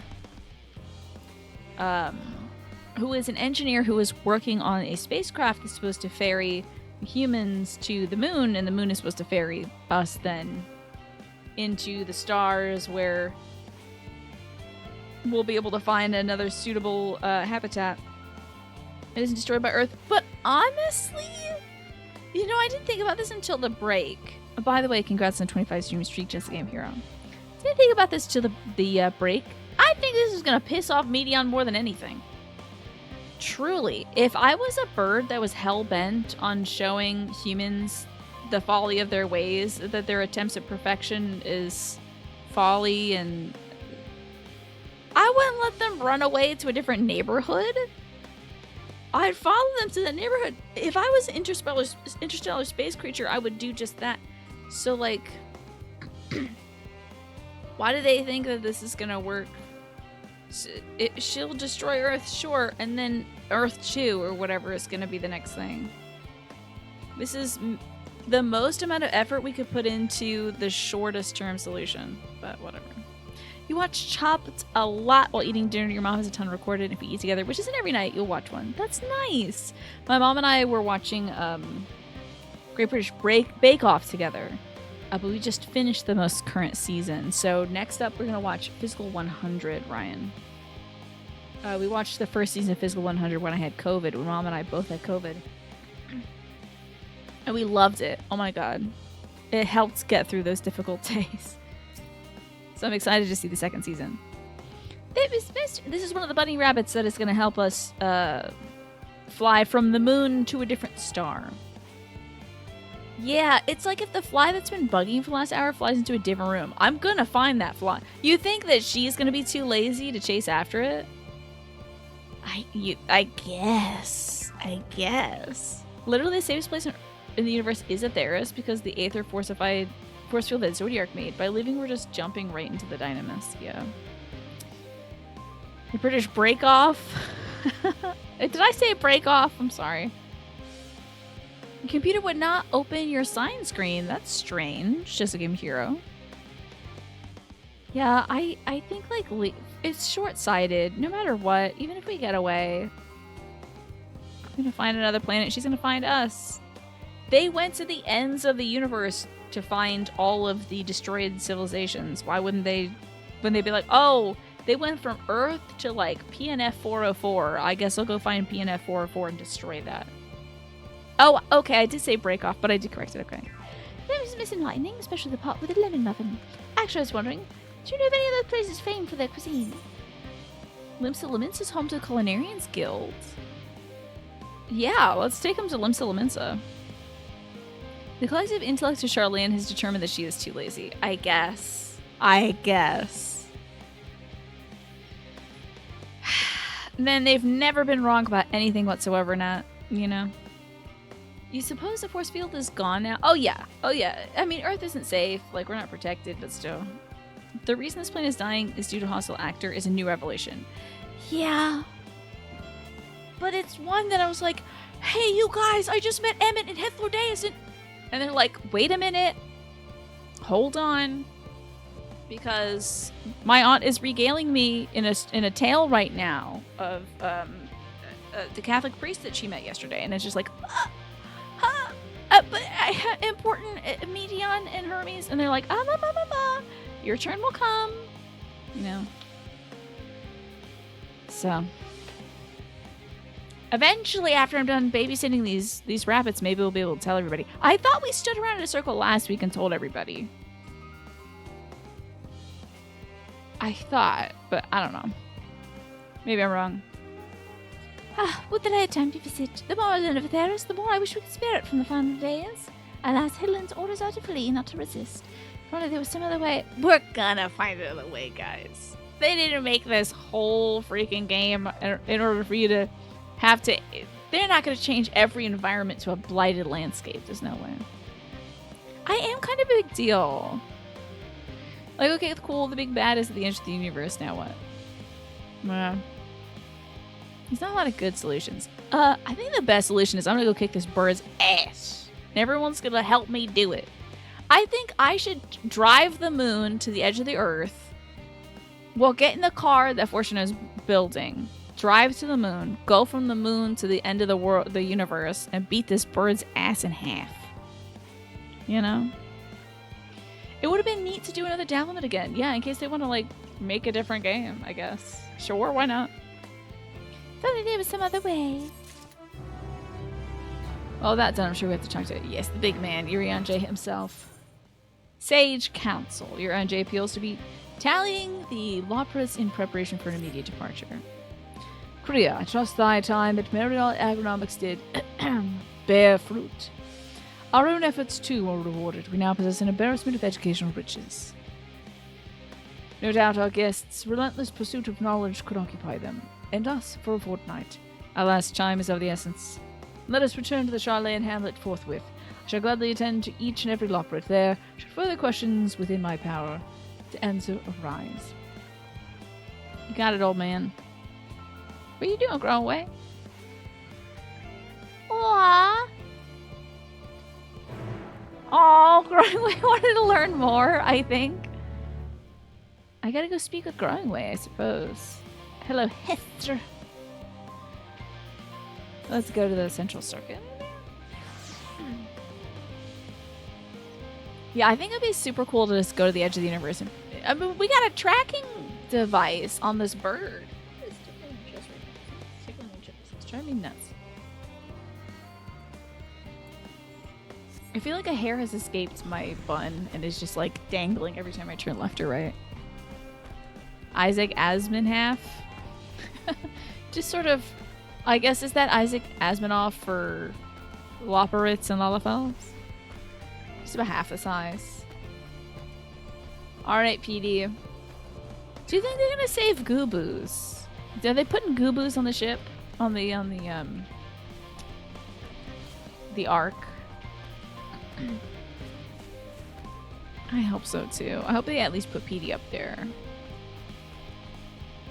Who is an engineer who is working on a spacecraft that's supposed to ferry humans to the moon, and the moon is supposed to ferry us then into the stars where we'll be able to find another suitable habitat. It isn't destroyed by Earth. But honestly, you know, I didn't think about this until the break. By the way, congrats on 25 stream streak, Jessica Game Hero. Didn't think about this till the break. I think this is gonna piss off Medion more than anything. Truly, if I was a bird that was hell-bent on showing humans the folly of their ways, that their attempts at perfection is folly, and I wouldn't let them run away to a different neighborhood. I'd follow them to the neighborhood. If I was an interstellar space creature, I would do just that. So, like, why do they think that this is gonna work? She'll destroy Earth, sure, and then Earth 2 or whatever is gonna be the next thing. This is the most amount of effort we could put into the shortest term solution, but whatever. You watch Chopped a lot while eating dinner. Your mom has a ton recorded. If you eat together, which isn't every night, you'll watch one. That's nice. My mom and I were watching Great British Bake Off together. But we just finished the most current season. So next up, we're going to watch Physical 100, Ryan. We watched the first season of Physical 100 when I had COVID. When Mom and I both had COVID. And we loved it. Oh my god. It helped get through those difficult days. So I'm excited to see the second season. This is one of the bunny rabbits that is going to help us fly from the moon to a different star. Yeah, it's like if the fly that's been bugging for the last hour flies into a different room. I'm going to find that fly. You think that she's going to be too lazy to chase after it? I guess. Literally the safest place in the universe is Atheris because the Aether force field that Zodiac made. By leaving, we're just jumping right into the Dynamis. Yeah. The British break off. Did I say break off? I'm sorry. Your computer would not open your sign screen. That's strange. Just a game hero. Yeah, I think like it's short-sighted. No matter what, even if we get away, I'm gonna find another planet. She's gonna find us. They went to the ends of the universe to find all of the destroyed civilizations. Why wouldn't they be like, oh, they went from Earth to like PNF 404. I guess I'll go find PNF 404 and destroy that. Oh, okay, I did say break off, but I did correct it, okay. There was missing lightning, especially the pot with the lemon muffin. Actually, I was wondering, do you know of any other places famed for their cuisine? Limsa Limensa is home to the Culinarians Guild. Yeah, let's take them to Limsa Limensa. The collective intellect of Charlene has determined that she is too lazy. I guess. Then they've never been wrong about anything whatsoever, Nat. You know? You suppose the force field is gone now? Oh yeah. I mean, Earth isn't safe. Like, we're not protected, but still. The reason this plane is dying is due to a hostile actor is a new revelation. Yeah. But it's one that I was like, hey, you guys, I just met Emmett and Hethlodeus and they're like, wait a minute. Hold on. Because my aunt is regaling me in a tale right now of the Catholic priest that she met yesterday. And it's just like, but important Medion and Hermes. And they're like, your turn will come. You know. So. Eventually, after I'm done babysitting these rabbits, maybe we'll be able to tell everybody. I thought we stood around in a circle last week and told everybody. I thought, but I don't know. Maybe I'm wrong. Would that I had time to visit. The more I learn of Atheris, the more I wish we could spare it from the final days. Alas, Helen's orders are to flee, not to resist. If only there was some other way. We're gonna find another way, guys. They didn't make this whole freaking game in order for you to have to. They're not gonna change every environment to a blighted landscape. There's no way. I am kind of a big deal. Like, okay, cool, the big bad is at the edge of the universe, now what? There's not a lot of good solutions. I think the best solution is I'm gonna go kick this bird's ass. And everyone's gonna help me do it. I think I should drive the moon to the edge of the earth. Well, get in the car that Fortuna's building. Drive to the moon. Go from the moon to the end of the world, the universe, and beat this bird's ass in half. You know? It would have been neat to do another Dalamud again. Yeah, in case they want to, like, make a different game, I guess. Sure, why not? Thought there was some other way. Well, that done, I'm sure we have to talk to, yes, the big man, Urianger himself. Sage Council. Urianger appeals to be tallying the Lopris in preparation for an immediate departure. Kriya, I trust thy time at Merial Agronomics did bear fruit. Our own efforts, too, were rewarded. We now possess an embarrassment of educational riches. No doubt our guests' relentless pursuit of knowledge could occupy them, and us, for a fortnight. Our last chime is of the essence. Let us return to the Charlayan hamlet forthwith. I shall gladly attend to each and every Loprit there, should further questions within my power to answer arise. You got it, old man. What are you doing, Growaway? Aww. Oh, Growingway wanted to learn more, I think. I gotta go speak with Growingway, I suppose. Hello, Hester. Let's go to the Central Circuit. Yeah, I think it'd be super cool to just go to the edge of the universe. And, I mean, we got a tracking device on this bird. It's driving me nuts. I feel like a hair has escaped my bun and is just like dangling every time I turn left or right. Isaac Asmanhalf. Just sort of, I guess, is that Isaac Asmanoff for Loporits and Lalafels? Just about half the size. Alright, PD. Do you think they're gonna save Gooboos? Are they putting Gooboos on the ship? On the Ark? I hope so too. I hope they at least put PD up there.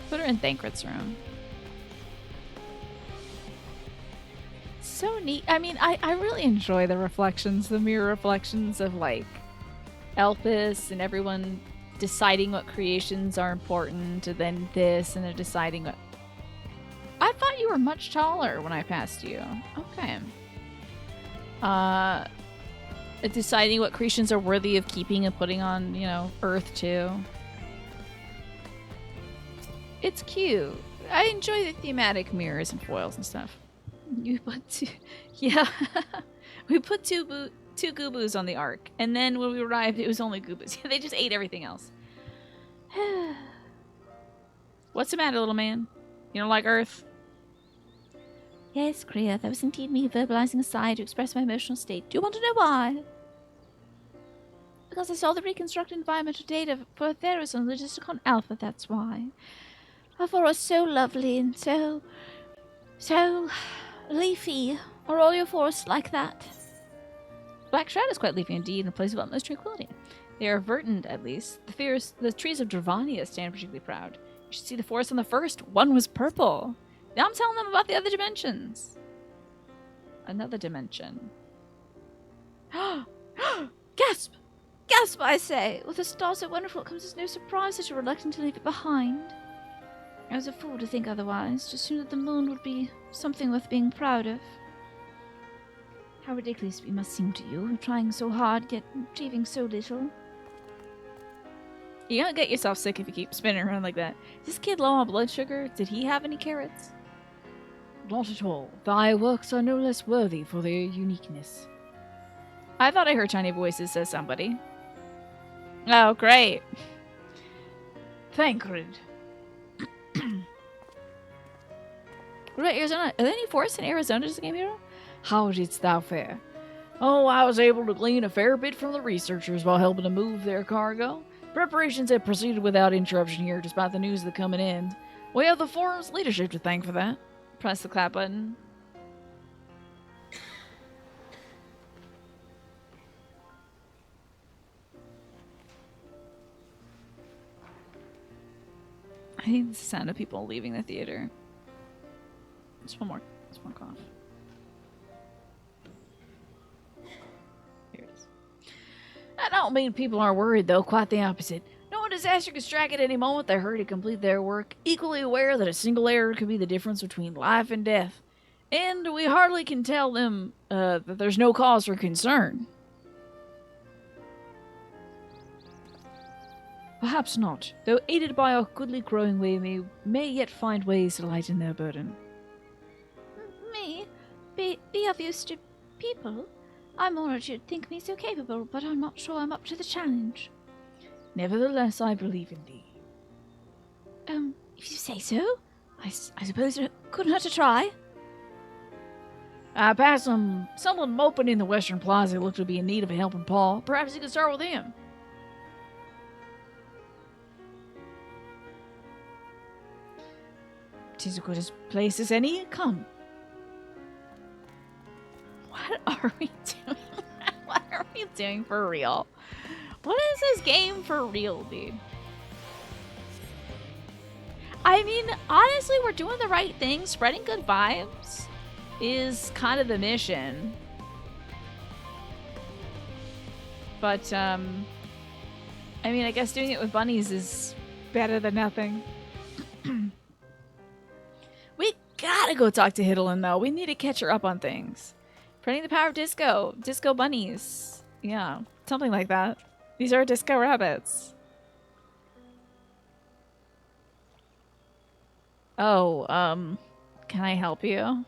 Put her in Thancred's room. So neat. I mean, I really enjoy the reflections, the mirror reflections of like Elpis and everyone deciding what creations are important, and then this, and they're deciding what. I thought you were much taller when I passed you. Okay. Deciding what creations are worthy of keeping and putting on, you know, Earth too. It's cute. I enjoy the thematic mirrors and foils and stuff. You put two, yeah. We put two Gooboos on the Ark, and then when we arrived, it was only Gooboos. They just ate everything else. What's the matter, little man? You don't like Earth? Yes, Kriya, that was indeed me verbalizing a sigh to express my emotional state. Do you want to know why? Because I saw the reconstructed environmental data for Theros on Logisticon Alpha, that's why. Our forest was so lovely and so leafy. Are all your forests like that? Black Shroud is quite leafy indeed, in a place of utmost tranquility. They are verdant, at least. The trees of Dravania stand particularly proud. You should see the forest on the first. One was purple. Now I'm telling them about the other dimensions. Another dimension. Gasp! Gasp, I say! With a star so wonderful, it comes as no surprise that you're reluctant to leave it behind. I was a fool to think otherwise. Just knew that the moon would be something worth being proud of. How ridiculous we must seem to you, trying so hard, yet achieving so little. You're gonna get yourself sick if you keep spinning around like that. Is this kid low on blood sugar? Did he have any carrots? Not at all. Thy works are no less worthy for their uniqueness. I thought I heard tiny voices, says somebody. Oh, great. Thancred. What about Arizona? Are there any forests in Arizona, just Game Hero? How didst thou fare? Oh, I was able to glean a fair bit from the researchers while helping to move their cargo. Preparations have proceeded without interruption here, despite the news of the coming end. We have the forum's leadership to thank for that. Press the clap button. I think it's the sound of people leaving the theater. Just one more. Just one cough. Here it is. I don't mean people are worried, though. Quite the opposite. No disaster could strike at any moment. They hurry to complete their work, equally aware that a single error could be the difference between life and death. And we hardly can tell them that there's no cause for concern. Perhaps not, though aided by our goodly growing way may yet find ways to lighten their burden. Me? Be of use to people? I'm honored you'd think me so capable, but I'm not sure I'm up to the challenge. Nevertheless, I believe in thee. If you say so, I suppose it couldn't hurt to try. I passed someone moping in the Western Plaza looked to be in need of a helping paw. Perhaps you could start with him. "'Tis as good a place as any. Come." What are we doing? What are we doing for real? What is this game for real, dude? I mean, honestly, we're doing the right thing. Spreading good vibes is kind of the mission. But, I mean, I guess doing it with bunnies is better than nothing. We gotta go talk to Hidalin, though. We need to catch her up on things. Spreading the power of disco. Disco bunnies. Yeah, something like that. These are disco rabbits. Oh, can I help you?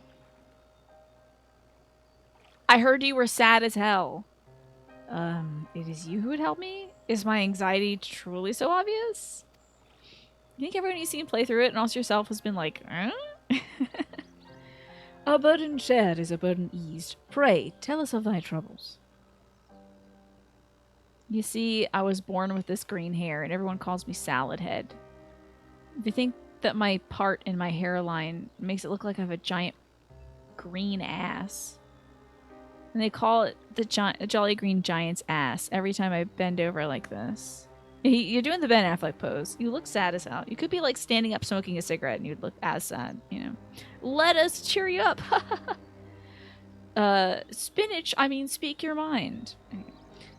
I heard you were sad as hell. It is you who would help me? Is my anxiety truly so obvious? You think everyone you've seen play through it and also yourself has been like, A burden shared is a burden eased. Pray, tell us of thy troubles. You see, I was born with this green hair and everyone calls me Salad Head. They think that my part in my hairline makes it look like I have a giant green ass. And they call it the Jolly Green Giant's ass every time I bend over like this. You're doing the Ben Affleck pose. You look sad as hell. You could be like standing up smoking a cigarette and you'd look as sad, you know. Let us cheer you up. Spinach, I mean, speak your mind.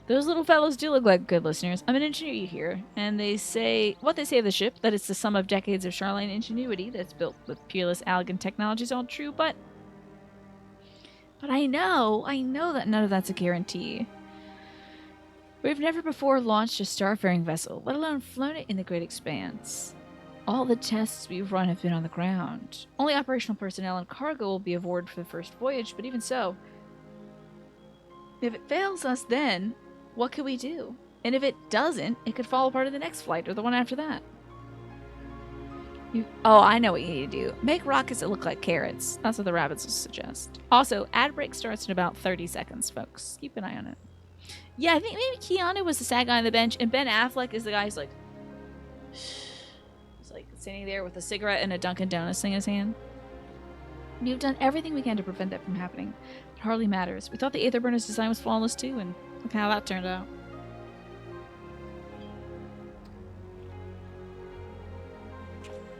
Those little fellows do look like good listeners. I'm an engineer here, and they say what they say of the ship, that it's the sum of decades of Charlene ingenuity that's built with peerless, elegant technology is all true, but I know that none of that's a guarantee. We've never before launched a starfaring vessel, let alone flown it in the great expanse. All the tests we've run have been on the ground. Only operational personnel and cargo will be aboard for the first voyage, but even so, if it fails us then, what could we do? And if it doesn't, it could fall apart in the next flight or the one after that. Oh, I know what you need to do. Make rockets that look like carrots. That's what the rabbits will suggest. Also, ad break starts in about 30 seconds, folks. Keep an eye on it. Yeah, I think maybe Keanu was the sad guy on the bench, and Ben Affleck is the guy who's like... He's like sitting there with a cigarette and a Dunkin' Donuts thing in his hand. We've done everything we can to prevent that from happening. It hardly matters. We thought the Aether Burner's design was flawless too, and look how that turned out.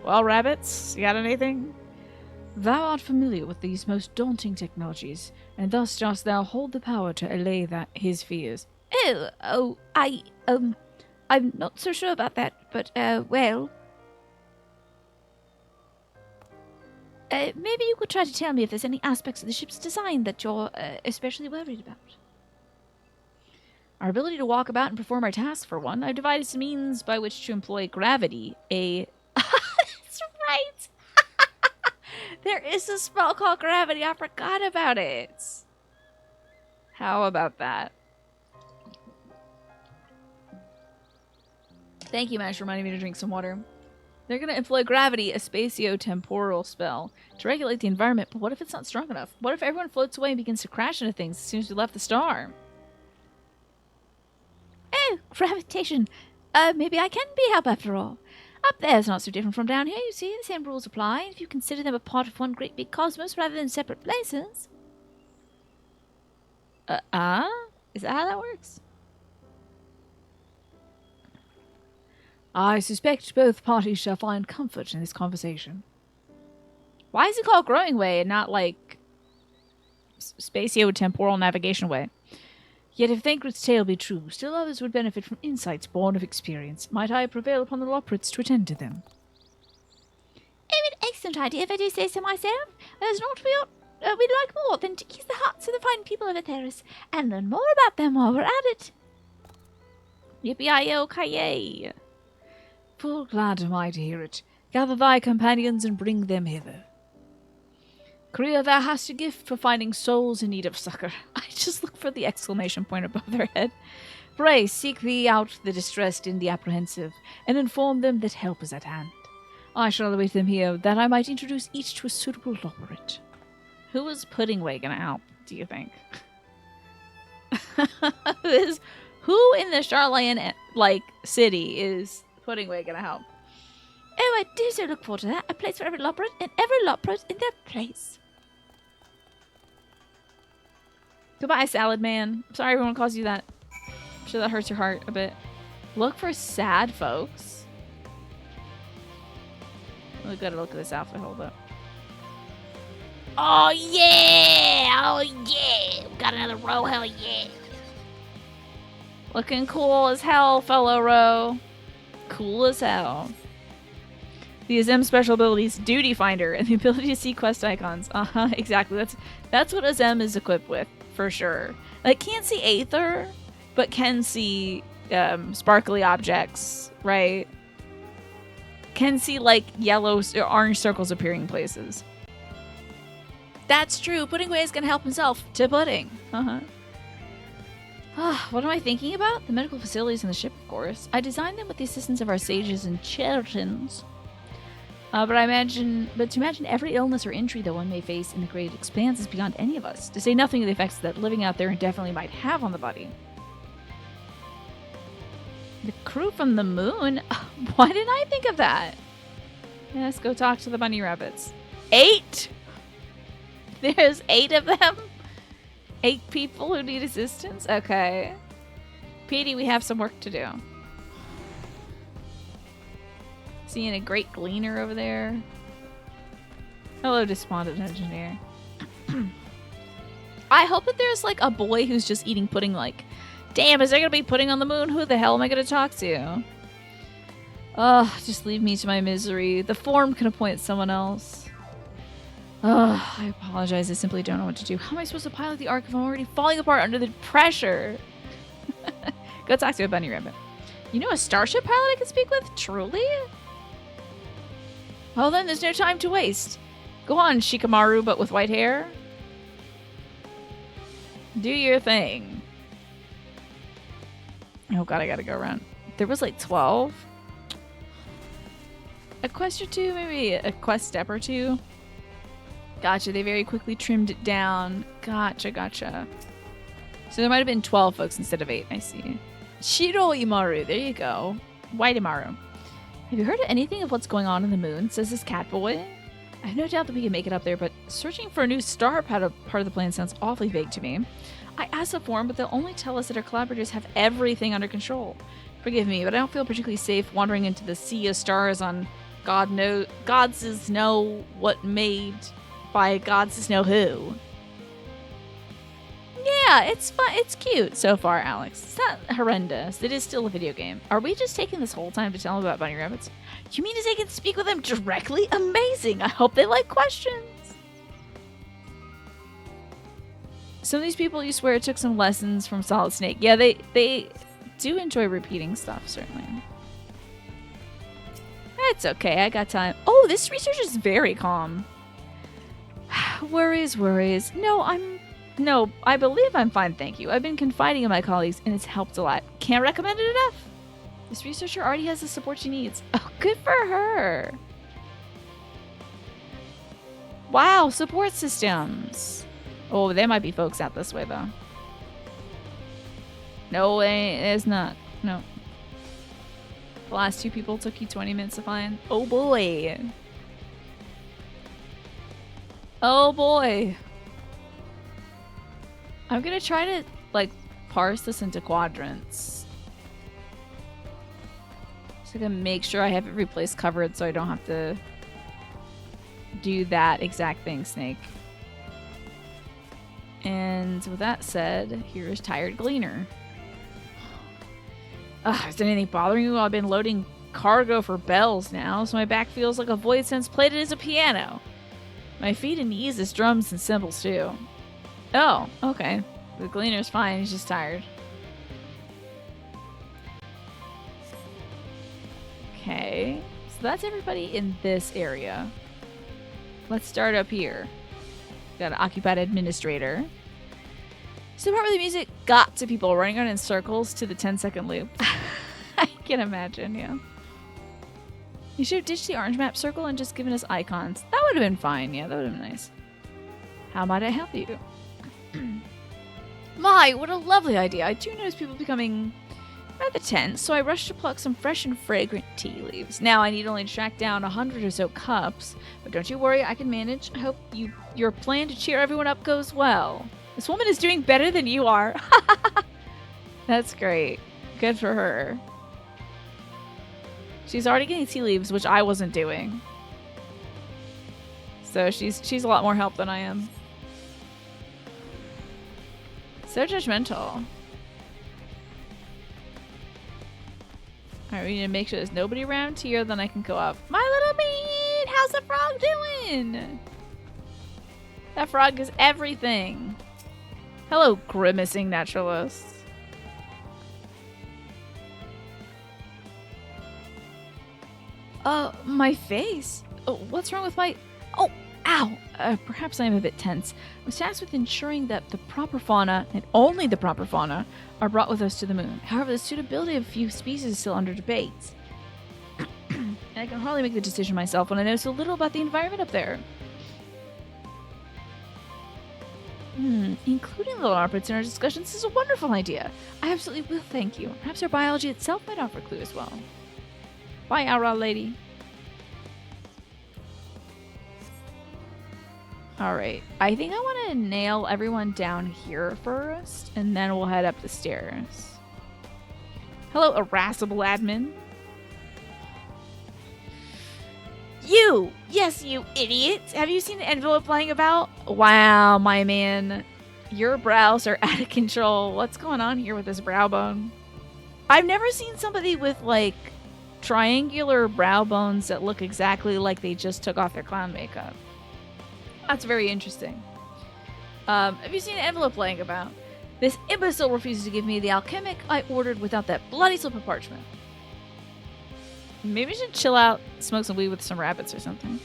Well, rabbits, you got anything? Thou art familiar with these most daunting technologies, and thus dost thou hold the power to allay his fears. I'm not so sure about that, but, well... maybe you could try to tell me if there's any aspects of the ship's design that you're, especially worried about. Our ability to walk about and perform our tasks, for one. I've devised means by which to employ gravity, That's right! There is a spell called gravity. I forgot about it. How about that? Thank you, Mash, for reminding me to drink some water. They're going to employ gravity, a spatio-temporal spell, to regulate the environment. But what if it's not strong enough? What if everyone floats away and begins to crash into things as soon as we left the star? Oh, gravitation. Maybe I can be help after all. Up there's not so different from down here, you see. The same rules apply if you consider them a part of one great big cosmos rather than separate places. Is that how that works? I suspect both parties shall find comfort in this conversation. Why is it called Growing Way and not, like, spatio-temporal navigation way? Yet if Thancred's tale be true, still others would benefit from insights born of experience. Might I prevail upon the Loprits to attend to them? Oh, an excellent idea, if I do say so myself. There's naught we'd like more than to ease the hearts of the fine people of Atheris and learn more about them while we're at it. Yippee-yi-yo-ki-yay. Full glad am I to hear it. Gather thy companions and bring them hither. Korea, thou hast a gift for finding souls in need of succor. I just look for the exclamation point above their head. Pray, seek thee out the distressed and the apprehensive, and inform them that help is at hand. I shall await them here, that I might introduce each to a suitable operate. Who is Puddingway gonna help, do you think? Who in the Charlayan, city is Puddingway gonna help? Oh, I do so look forward to that. A place for every loprit, and every loprit in their place. Goodbye, Salad Man. I'm sorry everyone calls you that. I'm sure that hurts your heart a bit. Look for sad folks. We gotta look at this outfit. Hold up. Oh yeah! Oh yeah! We got another row, hell yeah! Looking cool as hell, fellow row. Cool as hell. The Azem special abilities, Duty Finder, and the ability to see quest icons. Exactly. That's what Azem is equipped with, for sure. Like, can't see Aether, but can see sparkly objects, right? Can see, like, yellow or orange circles appearing in places. That's true. Puddingway is gonna help himself to pudding. What am I thinking about? The medical facilities in the ship, of course. I designed them with the assistance of our sages and Cheritons. But to imagine every illness or injury that one may face in the great expanse is beyond any of us, to say nothing of the effects that living out there indefinitely might have on the body. The crew from the moon? Why didn't I think of that? Yeah, let's go talk to the bunny rabbits. 8? There's 8 of them? 8 people who need assistance? Okay. Petey, we have some work to do. Seeing a great gleaner over there. Hello, despondent engineer. I hope that there's like a boy who's just eating pudding like, damn, is there gonna be pudding on the moon? Who the hell am I gonna talk to? Ugh, just leave me to my misery. The form can appoint someone else. Ugh, I apologize. I simply don't know what to do. How am I supposed to pilot the Ark if I'm already falling apart under the pressure? Go talk to a bunny rabbit. You know a starship pilot I can speak with? Truly? Well then, there's no time to waste. Go on, Shikamaru, but with white hair. Do your thing. Oh god, I gotta go around. There was like 12. A quest or two, maybe a quest step or two. Gotcha, they very quickly trimmed it down. Gotcha. So there might have been 12 folks instead of 8, I see. Shiro Imaru, there you go. White Imaru. Have you heard anything of what's going on in the moon, says this cat boy? I have no doubt that we can make it up there, but searching for a new star part of the plan sounds awfully vague to me. I asked the forum, but they'll only tell us that our collaborators have everything under control. Forgive me, but I don't feel particularly safe wandering into the sea of stars on gods know what made by gods know who. Yeah, it's fun. It's cute so far, Alex. It's not horrendous. It is still a video game. Are we just taking this whole time to tell them about bunny rabbits? You mean to say I can speak with them directly? Amazing. I hope they like questions. Some of these people, you swear, took some lessons from Solid Snake. Yeah, they do enjoy repeating stuff, certainly. It's okay. I got time. Oh, this research is very calm. Worries. No, I believe I'm fine, thank you. I've been confiding in my colleagues, and it's helped a lot. Can't recommend it enough. This researcher already has the support she needs. Oh, good for her. Wow, support systems. Oh, there might be folks out this way, though. No way, there's not. No. The last 2 people took you 20 minutes to find. Oh, boy. Oh, boy. I'm gonna try to, like, parse this into quadrants. So I can make sure I have every place covered so I don't have to do that exact thing, Snake. And with that said, here's Tired Gleaner. Is anything bothering you? I've been loading cargo for bells now, so my back feels like a void sense plated as a piano. My feet and knees as drums and cymbals, too. Oh, okay. The Gleaner's fine, he's just tired. Okay. So that's everybody in this area. Let's start up here. Got an occupied administrator. So the part where the music got to people running around in circles to the 10-second loop. I can imagine, yeah. You should have ditched the orange map circle and just given us icons. That would have been fine, yeah, that would have been nice. How might I help you? My, what a lovely idea. I do notice people becoming rather tense, so I rushed to pluck some fresh and fragrant tea leaves. Now I need only to track down 100 or so cups, but don't you worry, I can manage. I hope your plan to cheer everyone up goes well. This woman is doing better than you are. That's great. Good for her. She's already getting tea leaves, which I wasn't doing. So she's a lot more help than I am. So judgmental. Alright, we need to make sure there's nobody around here, then I can go up. My little bean! How's the frog doing? That frog is everything. Hello, grimacing naturalist. My face? Oh, what's wrong with my... Oh, ow! Perhaps I'm a bit tense. I was tasked with ensuring that the proper fauna, and only the proper fauna, are brought with us to the moon. However, the suitability of a few species is still under debate. And I can hardly make the decision myself when I know so little about the environment up there. Including the larpets in our discussions is a wonderful idea. I absolutely will thank you. Perhaps our biology itself might offer a clue as well. Bye, Aura lady. Alright, I think I want to nail everyone down here first, and then we'll head up the stairs. Hello, irascible admin. You! Yes, you idiot! Have you seen the envelope lying about? Wow, my man. Your brows are out of control. What's going on here with this brow bone? I've never seen somebody with, like, triangular brow bones that look exactly like they just took off their clown makeup. That's very interesting. Have you seen an envelope laying about? This imbecile refuses to give me the alchemic I ordered without that bloody slip of parchment. Maybe we should chill out, smoke some weed with some rabbits or something.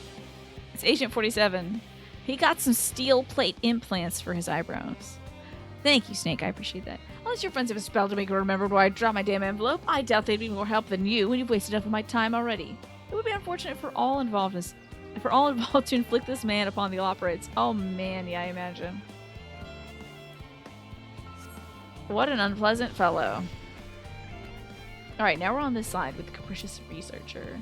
It's Agent 47. He got some steel plate implants for his eyebrows. Thank you, Snake. I appreciate that. Unless your friends have a spell to make me remember where I dropped my damn envelope, I doubt they'd be more help than you when you've wasted enough of my time already. It would be unfortunate for all involved to inflict this man upon the Loporrids. Oh man, yeah, I imagine. What an unpleasant fellow. Alright, now we're on this side with the capricious researcher.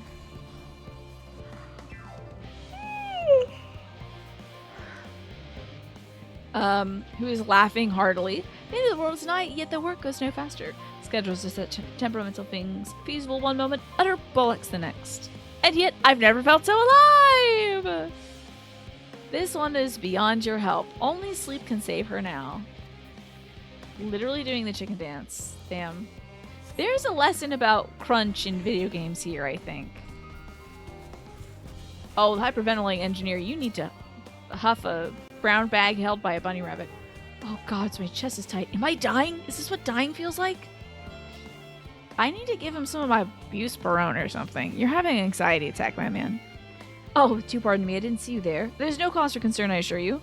Who is laughing heartily. The end of the world is nigh, yet the work goes no faster. Schedules are such temperamental things. Feasible one moment, utter bullocks the next. And yet, I've never felt so alive! This one is beyond your help. Only sleep can save her now. Literally doing the chicken dance. Damn. There's a lesson about crunch in video games here, I think. Oh, the hyperventilating engineer, you need to huff a brown bag held by a bunny rabbit. Oh god, so my chest is tight. Am I dying? Is this what dying feels like? I need to give him some of my buspirone or something. You're having an anxiety attack, my man. Oh, do pardon me, I didn't see you there. There's no cause for concern, I assure you.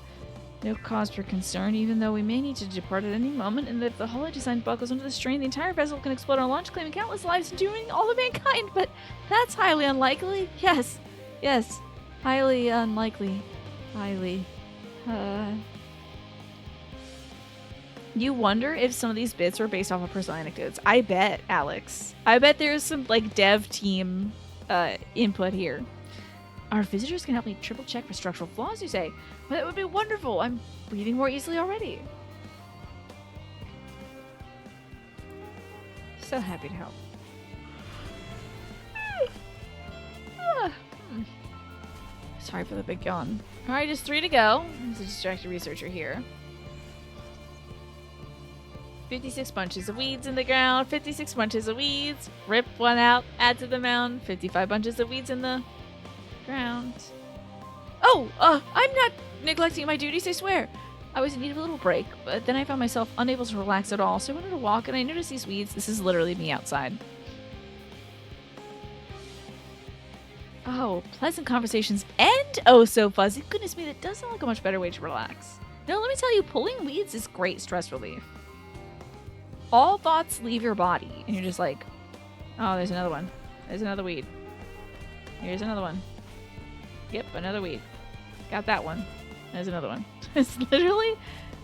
No cause for concern, even though we may need to depart at any moment, and that if the hollow design buckles under the strain, the entire vessel can explode on launch, claiming countless lives and doing all of mankind. But that's highly unlikely. Yes. Yes. Highly unlikely. Highly. You wonder if some of these bits were based off of personal anecdotes. I bet, Alex. I bet there's some, like, dev team input here. Our visitors can help me triple check for structural flaws, you say? Well, that would be wonderful. I'm breathing more easily already. So happy to help. Sorry for the big yawn. Alright, just 3 to go. There's a distracted researcher here. 56 bunches of weeds in the ground. 56 bunches of weeds. Rip one out. Add to the mound. 55 bunches of weeds in the ground. Oh, I'm not neglecting my duties, I swear. I was in need of a little break, but then I found myself unable to relax at all, so I wanted to walk, and I noticed these weeds. This is literally me outside. Oh, pleasant conversations and oh so fuzzy. Goodness me, that does sound like a much better way to relax. No, let me tell you, pulling weeds is great stress relief. All thoughts leave your body, and you're just like, oh, there's another one. There's another weed. Here's another one. Yep, another weed. Got that one. There's another one. It's literally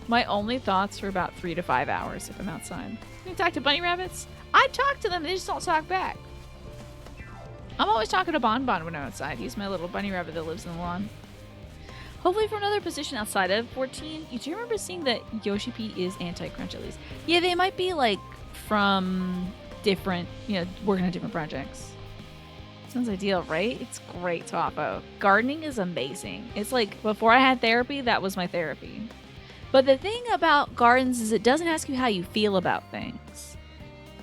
my only thoughts for about 3 to 5 hours if I'm outside. You talk to bunny rabbits? I talk to them, they just don't talk back. I'm always talking to Bon Bon when I'm outside. He's my little bunny rabbit that lives in the lawn. Hopefully for another position outside of 14. You do remember seeing that Yoshi P is anti-crunch at least. Yeah, they might be like from different, you know, working on different projects. Sounds ideal, right? It's great, Topo. Gardening is amazing. It's like before I had therapy, that was my therapy. But the thing about gardens is it doesn't ask you how you feel about things,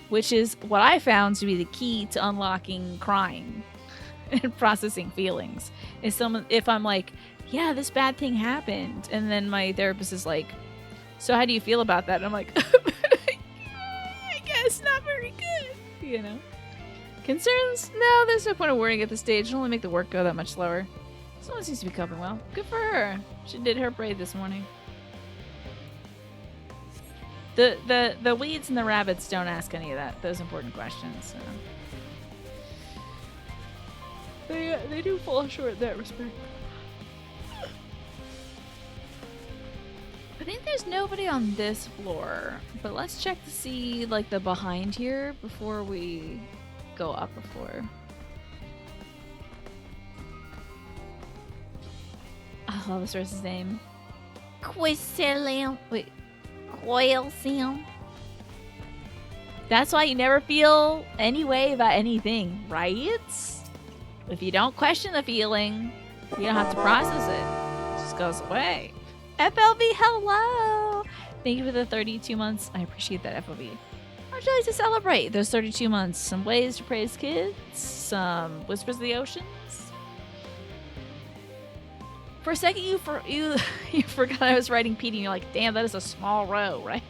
which is what I found to be the key to unlocking crying and processing feelings. Is if I'm like, yeah, this bad thing happened, and then my therapist is like, so how do you feel about that? And I'm like, I guess not very good, you know? Concerns? No, there's no point of worrying at this stage. It'll only make the work go that much slower. Someone seems to be coping well. Good for her. She did her braid this morning. The weeds and the rabbits don't ask any of those important questions. So. They do fall short in that respect. I think there's nobody on this floor, but let's check to see like the behind here before we go up a floor. I love this person's name. Quisilium. Wait. Coilsium. That's why you never feel any way about anything, right? If you don't question the feeling, you don't have to process it. It just goes away. FLV, hello! Thank you for the 32 months. I appreciate that, FLV. How'd you like to celebrate those 32 months? Some ways to praise kids? Some whispers of the oceans? For a second, you forgot I was writing PD, and you're like, damn, that is a small row, right?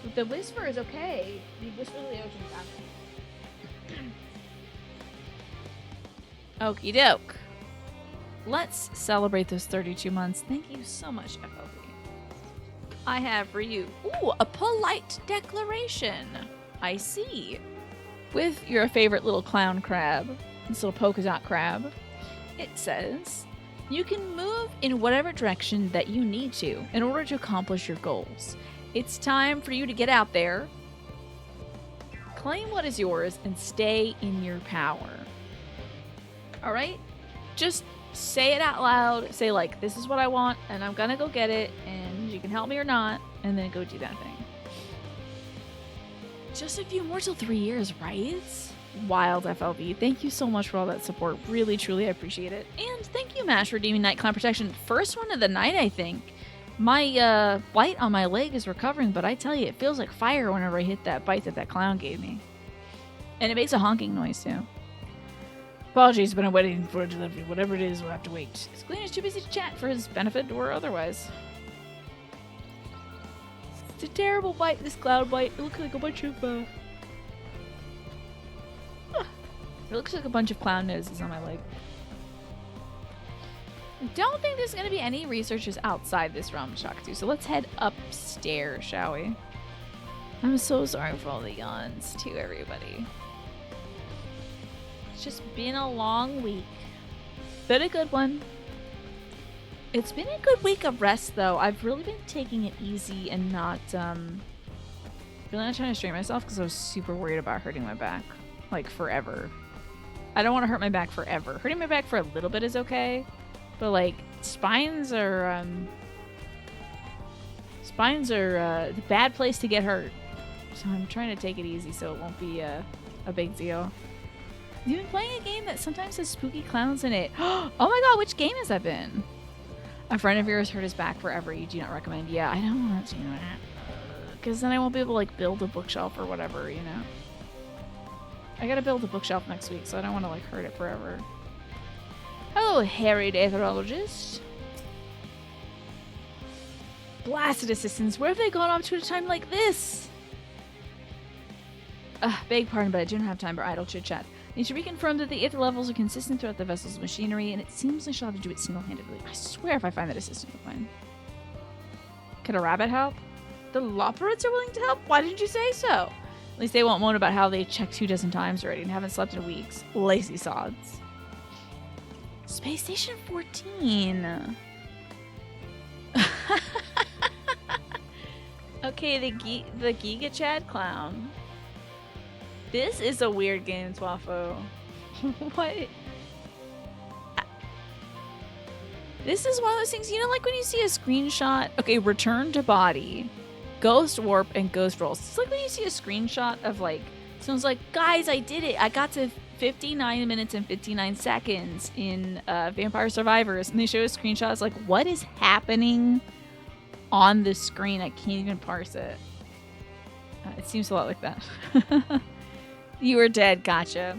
But the whisper is okay. The whisper of the ocean is okie doke. Let's celebrate those 32 months. Thank you so much, FLB. I have for you, a polite declaration. I see. With your favorite little clown crab, this little polka dot crab, it says, you can move in whatever direction that you need to in order to accomplish your goals. It's time for you to get out there, claim what is yours, and stay in your power. Alright? Just say it out loud. Say like, this is what I want, and I'm gonna go get it, and you can help me or not, and then go do that thing. Just a few more till 3 years, right? Wild FLV. Thank you so much for all that support. Really, truly, I appreciate it. And thank you, Mash, for redeeming Night Clown Protection. First one of the night, I think. My bite on my leg is recovering, but I tell you, it feels like fire whenever I hit that bite that clown gave me. And it makes a honking noise, too. Apologies, but I'm waiting for a delivery. Whatever it is, we'll have to wait. Glenn is too busy to chat for his benefit or otherwise. It's a terrible bite, this clown bite. It looks like a bunch of, It looks like a bunch of clown noses on my leg. I don't think there's going to be any researchers outside this realm to talk to, so let's head upstairs, shall we? I'm so sorry for all the yawns, too, everybody. It's just been a long week. Been a good one. It's been a good week of rest, though. I've really been taking it easy and not, really not trying to strain myself because I was super worried about hurting my back. Like, forever. I don't want to hurt my back forever. Hurting my back for a little bit is okay, but like spines are the bad place to get hurt. So I'm trying to take it easy so it won't be a big deal. You've been playing a game that sometimes has spooky clowns in it. Oh my god, which game has that been? A friend of yours hurt his back forever. You do not recommend. Yeah, I don't want to do that because then I won't be able to like build a bookshelf or whatever, you know. I gotta build a bookshelf next week, so I don't want to like hurt it forever. Hello, harried aetherologist. Blasted assistants, where have they gone off to at a time like this? Beg pardon, but I do not have time for idle chit-chat. It should be confirmed that the aether levels are consistent throughout the vessel's machinery, and it seems like she'll have to do it single-handedly. I swear if I find that assistant, we'll find. Could a rabbit help? The Loperids are willing to help? Why didn't you say so? At least they won't moan about how they checked 2 dozen times already and haven't slept in weeks. Lazy sods. Space Station 14. Okay, the Giga Chad Clown. This is a weird game, Twaffo. What? This is one of those things, you know, like when you see a screenshot. Okay, return to body, ghost warp, and ghost rolls. It's like when you see a screenshot of like, someone's like, guys, I did it. I got to 59 minutes and 59 seconds in Vampire Survivors. And they show a screenshot. It's like, what is happening on the screen? I can't even parse it. It seems a lot like that. You were dead. Gotcha.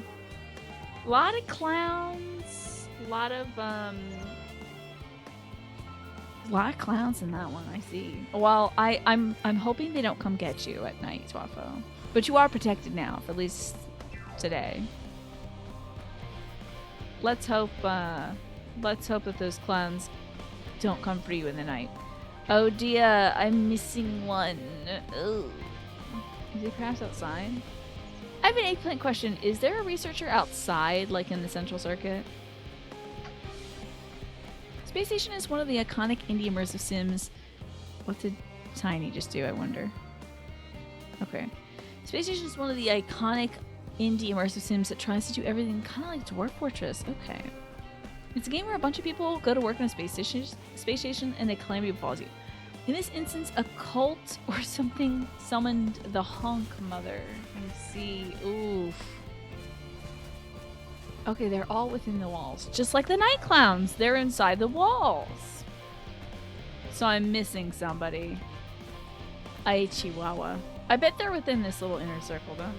A lot of clowns. A lot of clowns in that one, I see. Well, I'm hoping they don't come get you at night, Twaffo. But you are protected now, for at least today. Let's hope that those clowns don't come for you in the night. Oh dear, I'm missing one. Ugh. Is he perhaps outside? I have an eggplant question. Is there a researcher outside, like in the Central Circuit? Space Station is one of the iconic indie immersive sims. What did Tiny just do, I wonder? Okay. Space Station is one of the iconic indie immersive sims that tries to do everything kind of like Dwarf Fortress. Okay. It's a game where a bunch of people go to work on a space station and a calamity befalls you. In this instance, a cult or something summoned the Honk Mother. I see. Oof. Okay, they're all within the walls. Just like the night clowns. They're inside the walls. So I'm missing somebody. Ay, Chihuahua. I bet they're within this little inner circle, though.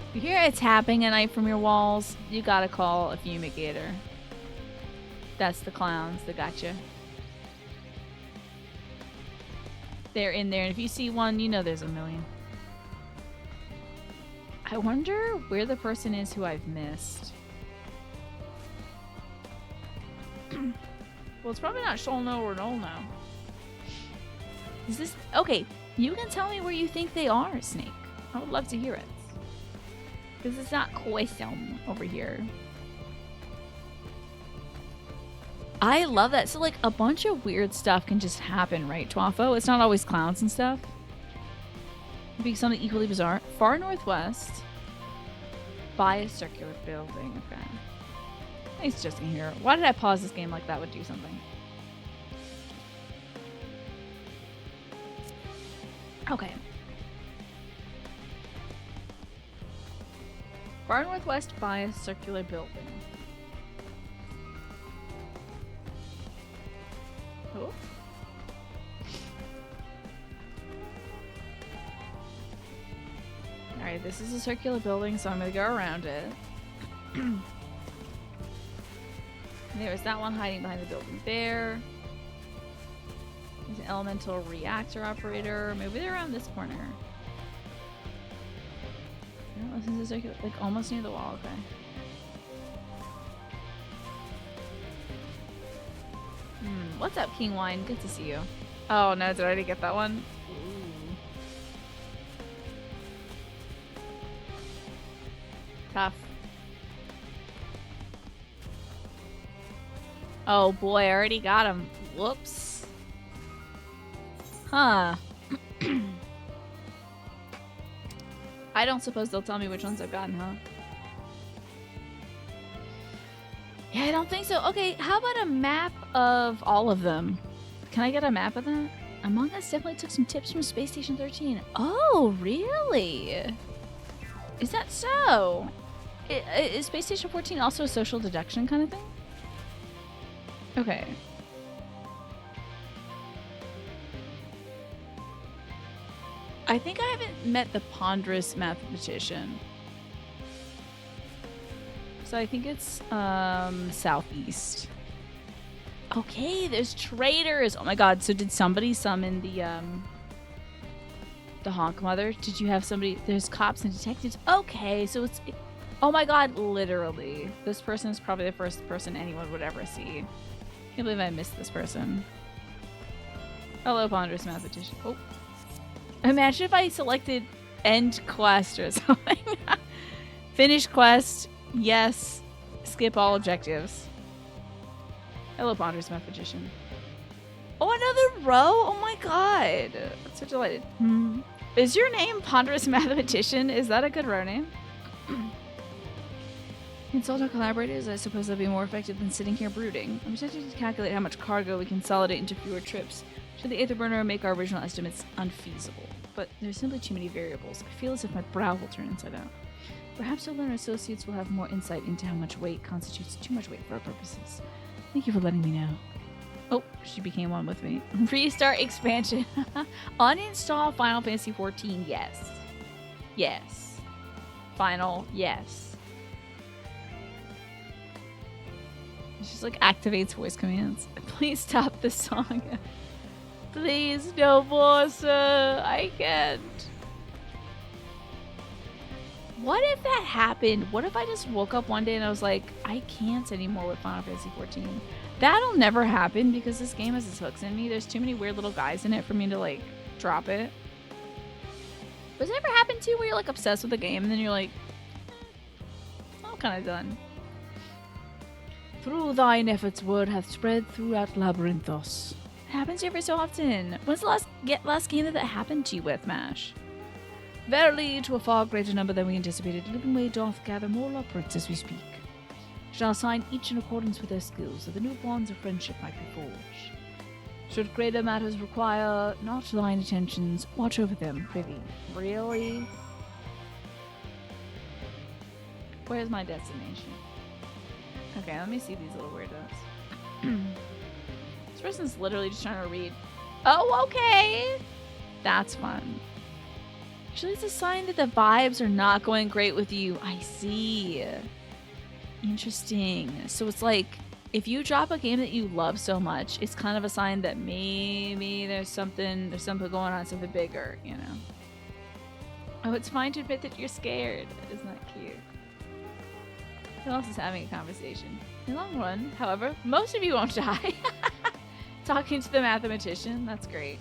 If you hear it tapping at night from your walls, you gotta call a fumigator. That's the clowns that got you. They're in there, and if you see one, you know there's a million. I wonder where the person is who I've missed. Well, it's probably not Sholno or Nolno. Is this... Okay, you can tell me where you think they are, Snake. I would love to hear it. Because it's not Koesum over here. I love that. So, like, a bunch of weird stuff can just happen, right, Twaffo? It's not always clowns and stuff. It'd be something equally bizarre. Far northwest, by a circular building. Okay. Nice just in here. Why did I pause this game like that would do something? Okay. Far northwest by a circular building. Oh. Alright, this is a circular building, so I'm gonna go around it. There's that one hiding behind the building there. There's an elemental reactor operator. Maybe they're around this corner. No, this is a circular, like almost near the wall, okay. What's up, King Wine? Good to see you. Oh no, did I already get that one? Ooh. Tough. Oh boy, I already got him. Whoops. Huh. I don't suppose they'll tell me which ones I've gotten, huh? Yeah, I don't think so. Okay, how about a map of all of them? Can I get a map of that? Among Us definitely took some tips from Space Station 13. Oh, really? Is that so? Is Space Station 14 also a social deduction kind of thing? Okay. I think I haven't met the ponderous mathematician. So I think it's southeast. Okay, there's traders. Oh my god, so did somebody summon The honk mother? Did you have somebody? There's cops and detectives. Okay, so it's... Oh my god, literally. This person is probably the first person anyone would ever see. Can't believe I missed this person. Hello, ponderous mathematician. Oh. Imagine if I selected end quest or something. Finish quest. Yes. Skip all objectives. Hello, ponderous mathematician. Oh, another row? Oh my god. I'm so delighted. Is your name Ponderous Mathematician? Is that a good row name? Consult our collaborators. I suppose they'll be more effective than sitting here brooding. I'm tempted to calculate how much cargo we consolidate into fewer trips. Should the Aether Burner make our original estimates unfeasible? But there's simply too many variables. I feel as if my brow will turn inside out. Perhaps our learner associates will have more insight into how much weight constitutes too much weight for our purposes. Thank you for letting me know. Oh, she became one with me. Restart expansion. Uninstall Final Fantasy XIV. Yes. Yes. Final. Yes. She just like activates voice commands. Please stop the song. Please, no more, sir. I can't. What if that happened? What if I just woke up one day and I was like, I can't anymore with Final Fantasy XIV? That'll never happen because this game has its hooks in me. There's too many weird little guys in it for me to like drop it. Does it ever happen to you where you're like obsessed with the game and then you're like, I'm kind of done. Through thine efforts word hath spread throughout Labyrinthos. It happens every so often. When's the last game that happened to you with, MASH? Verily, to a far greater number than we anticipated, Living Way doth gather more loporits as we speak. Shall assign each in accordance with their skills, so the new bonds of friendship might be forged. Should greater matters require not thine attentions, watch over them, privy. Really? Where's my destination? Okay, let me see these little weirdos. This person's literally just trying to read. Oh, okay! That's fun. Actually, it's a sign that the vibes are not going great with you. I see. Interesting. So it's like, if you drop a game that you love so much, it's kind of a sign that maybe there's something going on, something bigger, you know? Oh, it's fine to admit that you're scared. Isn't that cute? Who else is having a conversation? In the long run, however, most of you won't die. Talking to the mathematician, that's great.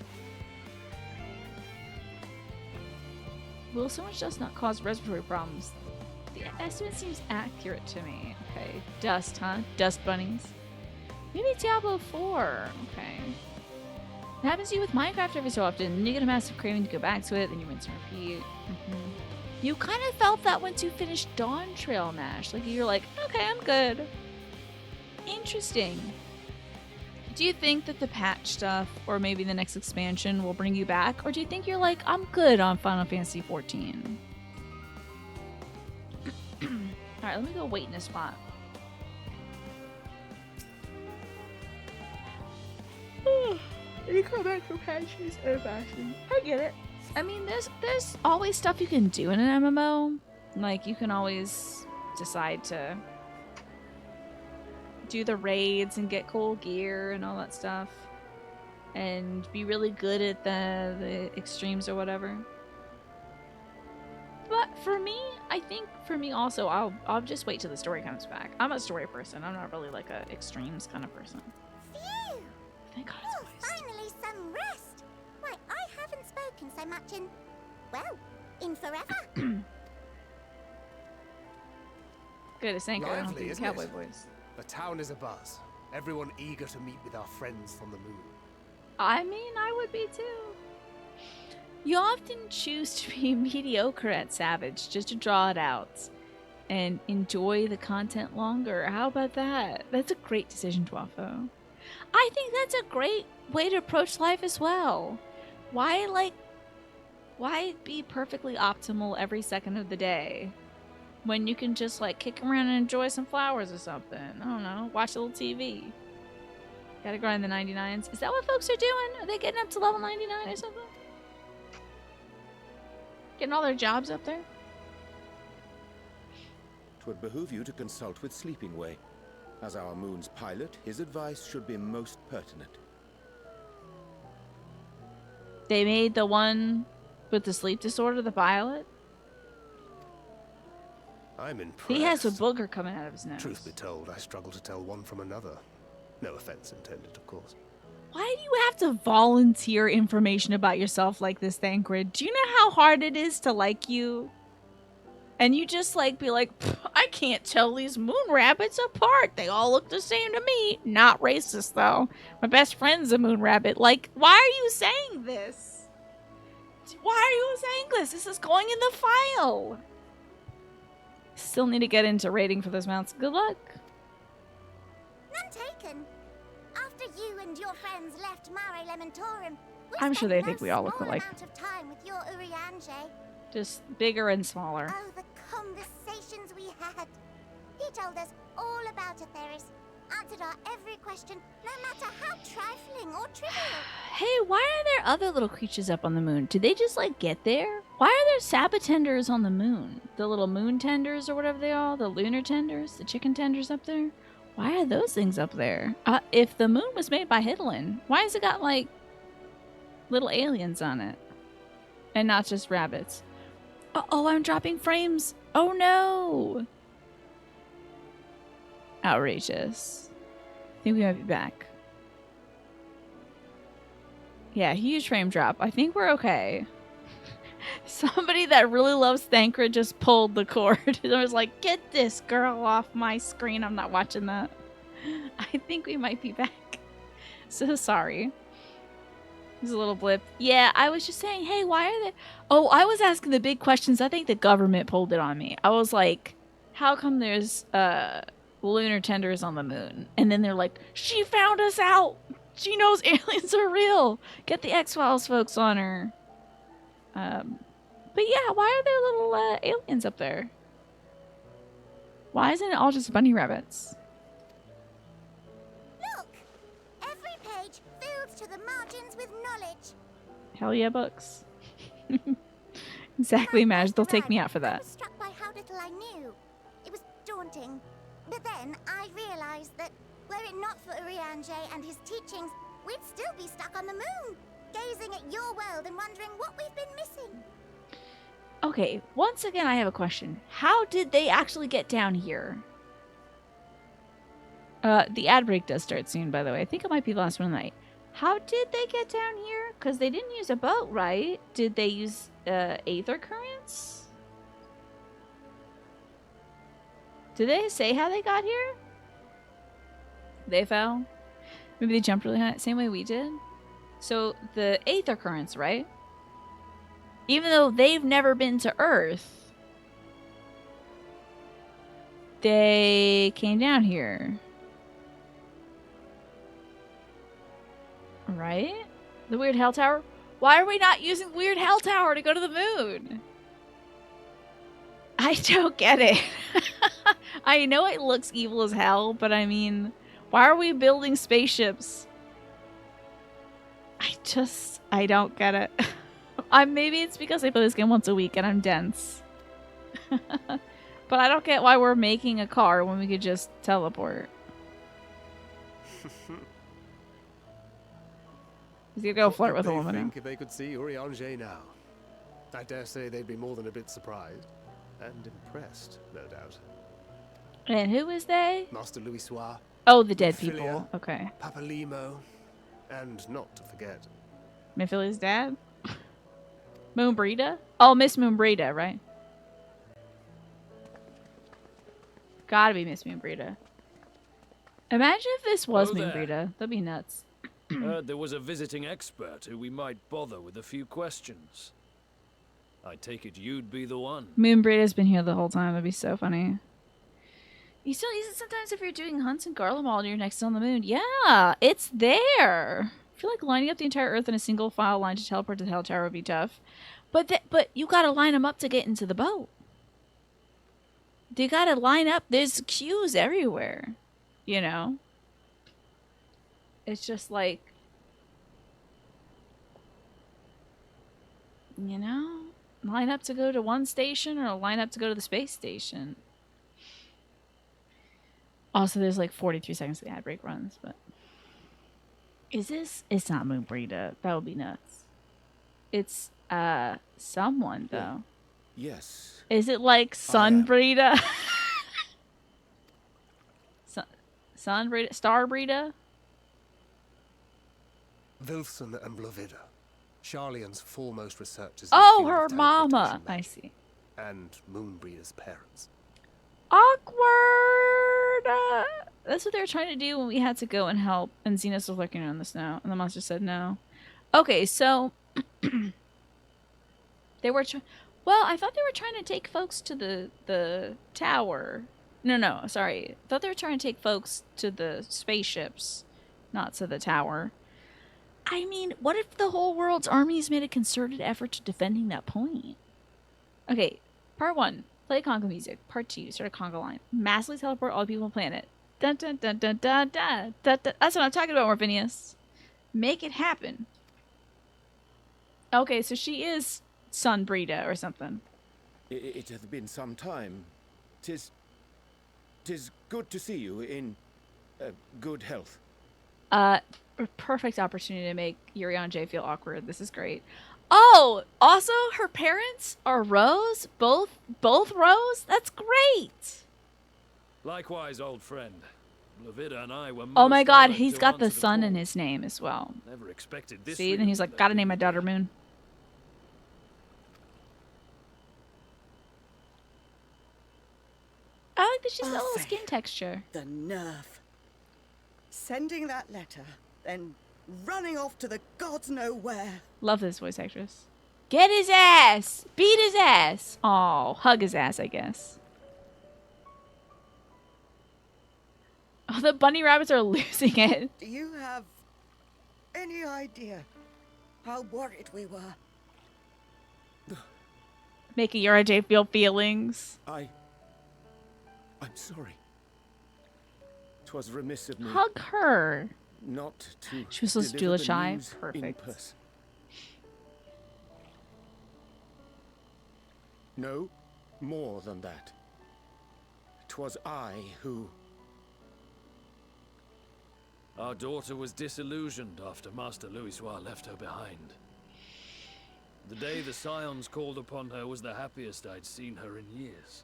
Will so much dust not cause respiratory problems? The estimate seems accurate to me. Okay, dust, huh? Dust bunnies. Maybe Diablo 4. Okay. It happens to you with Minecraft every so often. Then you get a massive craving to go back to it, then you rinse and repeat. You kind of felt that once you finished Dawn Trail, MASH. Like, you're like, okay, I'm good. Interesting. Do you think that the patch stuff, or maybe the next expansion, will bring you back? Or do you think you're like, I'm good on Final Fantasy XIV? Alright, let me go wait in a spot. You come back for patches and fashion. I get it. I mean, there's always stuff you can do in an MMO. Like, you can always decide to do the raids and get cool gear and all that stuff. And be really good at the extremes or whatever. But for me, I think for me also, I'll just wait till the story comes back. I'm a story person. I'm not really like a extremes kind of person. Phew! Thank God Oh, finally some rest. Why, I haven't spoken so much in, well, in forever. Good, it's Sanko. I don't Lively, think isn't cowboy it? voice. The town is abuzz. Everyone eager to meet with our friends from the moon. I mean, I would be too. You often choose to be mediocre at Savage just to draw it out and enjoy the content longer. How about that? That's a great decision, Dwafo. I think that's a great way to approach life as well. Why be perfectly optimal every second of the day when you can just like kick around and enjoy some flowers or something? I don't know, watch a little TV. Gotta grind the 99s. Is that what folks are doing? Are they getting up to level 99 or something? Getting all their jobs up there? 'Twould behoove you to consult with Sleeping Way. As our moon's pilot, his advice should be most pertinent. They made the one With the sleep disorder, the pilot? I'm impressed. He has a booger coming out of his nose. Truth be told, I struggle to tell one from another. No offense intended, of course. Why do you have to volunteer information about yourself like this, Thancred? Do you know how hard it is to like you? And you just like be like, I can't tell these moon rabbits apart. They all look the same to me. Not racist though. My best friend's a moon rabbit. Like, why are you saying this? Why are you saying this? This is going in the file. Still need to get into rating for those mounts. Good luck. None taken. After you and your friends left Mare Elementorum, I'm sure they think we all look alike. amount of time with your Urianger. Just bigger and smaller. Oh, the conversations we had. He told us all about Atheris, answered our every question, no matter how trifling or trivial. Hey, why are there other little creatures up on the moon? Did they just like get there? Why are there sabotenders on the moon? The little moon tenders or whatever they are, the lunar tenders, the chicken tenders up there? Why are those things up there? If the moon was made by Hidlin, why has it got like little aliens on it? And not just rabbits. Uh-oh, I'm dropping frames. Oh no. Outrageous. I think we might be back. Yeah, huge frame drop. I think we're okay. Somebody that really loves Thancred just pulled the cord. I was like, get this girl off my screen. I'm not watching that. I think we might be back. So sorry. There's a little blip. Yeah, I was just saying, hey, why are they... Oh, I was asking the big questions. I think the government pulled it on me. I was like, how come there's lunar tenders on the moon? And then they're like, she found us out. She knows aliens are real. Get the X-Files folks on her. But yeah, why are there little aliens up there? Why isn't it all just bunny rabbits? Look! Every page filled to the margins with knowledge. Hell yeah, books. Exactly, Madge. They'll take me out for I that. was struck by how little I knew. It was daunting. But then I realized that were it not for Urianger and his teachings, we'd still be stuck on the moon, gazing at your world and wondering what we've been missing. Okay, once again, I have a question. How did they actually get down here? The ad break does start soon, by the way. I think it might be the last one of the night. How did they get down here? Because they didn't use a boat, right? Did they use aether currents? Did they say how they got here? They fell? Maybe they jumped really high, same way we did? So, the aether currents, right? Even though they've never been to Earth, they came down here. Right? The Weird Hell Tower? Why are we not using Weird Hell Tower to go to the moon? I don't get it. I know it looks evil as hell, but I mean, why are we building spaceships? I don't get it. Maybe it's because I play this game once a week and I'm dense. But I don't get why we're making a car when we could just teleport. He's gonna go flirt with a woman. Think if they could see Urianger now. I dare say they'd be more than a bit surprised. And impressed, no doubt. And who is they? Master Louis Soir. Oh, the dead Mephilia, people. Okay. Papalimo. And not to forget... Mephilia's dad? Moonbrita? Oh, Miss Moonbrita, right? Gotta be Miss Moonbrita. Imagine if this was Hello there. Moonbrita. That'd be nuts. Heard there was a visiting expert who we might bother with a few questions. I take it you'd be the one. Moonbrita's been here the whole time. That'd be so funny. You still use it sometimes if you're doing hunts in Garlemald and you're next on the moon. Yeah, it's there. I feel like lining up the entire Earth in a single file line to teleport to the Hell Tower would be tough. But you gotta line them up to get into the boat. You gotta line up. There's queues everywhere. You know? It's just like... You know? Line up to go to one station or line up to go to the space station. Also, there's like 43 seconds the ad break runs, but... Is this? It's not Moonbrita. That would be nuts. It's someone though. Yes. Is it like Sunbreeda? Sunbreeda? Starbreeda? Wilson and Blovida, Charlian's foremost researchers. Oh, her mama. I see. And Moonbreeder's parents. Awkward. That's what they were trying to do when we had to go and help. And Xenos was lurking around the snow, and the monster said no. Okay, so they were. Well, I thought they were trying to take folks to the tower. No, sorry. I thought they were trying to take folks to the spaceships, not to the tower. I mean, what if the whole world's armies made a concerted effort to defending that point? Okay, part 1. Play conga music. Part 2. Start a conga line. Massively teleport all people on the planet. Dun dun dun dun dun dun dun dun. That's what I'm talking about, Morphinius. Make it happen. Okay, so she is Sunbreeda or something. It hath been some time. 'Tis good to see you in good health. A perfect opportunity to make Urianger feel awkward. This is great. Oh, also her parents are Rose? Both Rose? That's great. Likewise, old friend. Blovida and I were Oh my god, honored he's to got the answer sun call. in his name as well. Never expected this. See, then he's like, gotta name my daughter Moon. I like that she's got a little skin texture. The nerve. Sending that letter, then running off to the gods know where. Love this voice actress. Get his ass! Beat his ass! Oh, hug his ass, I guess. Oh, the bunny rabbits are losing it. Do you have any idea how worried we were? Making Urianger feel feelings. I'm sorry. 'Twas remiss of me. Hug her. Not to. She was supposed to do deliver a the shy. news in Perfect. person. No, more than that. 'Twas I who. Our daughter was disillusioned after Master Louisoix left her behind. The day the Scions called upon her was the happiest I'd seen her in years.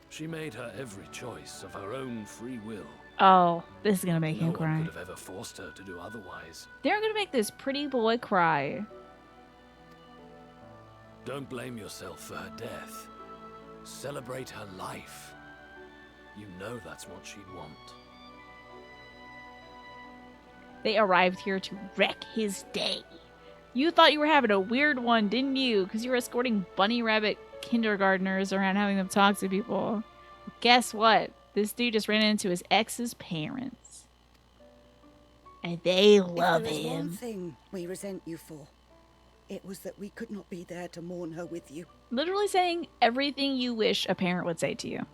She made her every choice of her own free will. Oh, this is gonna make him No one cry. could have ever forced her to do otherwise. They're gonna make this pretty boy cry. Don't blame yourself for her death. Celebrate her life. You know that's what she'd want. They arrived here to wreck his day. You thought you were having a weird one, didn't you? Because you were escorting bunny rabbit kindergartners around having them talk to people. Guess what? This dude just ran into his ex's parents. And they love If there was one him. thing we resent you for, it was that we could not be there to mourn her with you. Literally saying everything you wish a parent would say to you.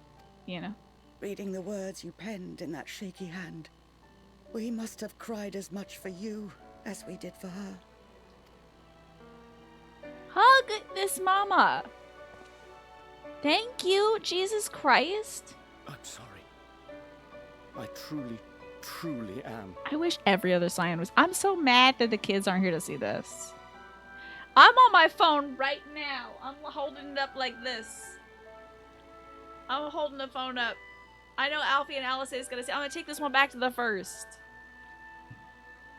You know? Reading the words you penned in that shaky hand, we must have cried as much for you as we did for her. Hug this mama. Thank you, Jesus Christ. I'm sorry. I truly am. I wish every other Scion was. I'm so mad that the kids aren't here to see this. I'm on my phone right now. I'm holding it up like this. I'm holding the phone up. I know Alfie and Alice is gonna say, I'm gonna take this one back to the first.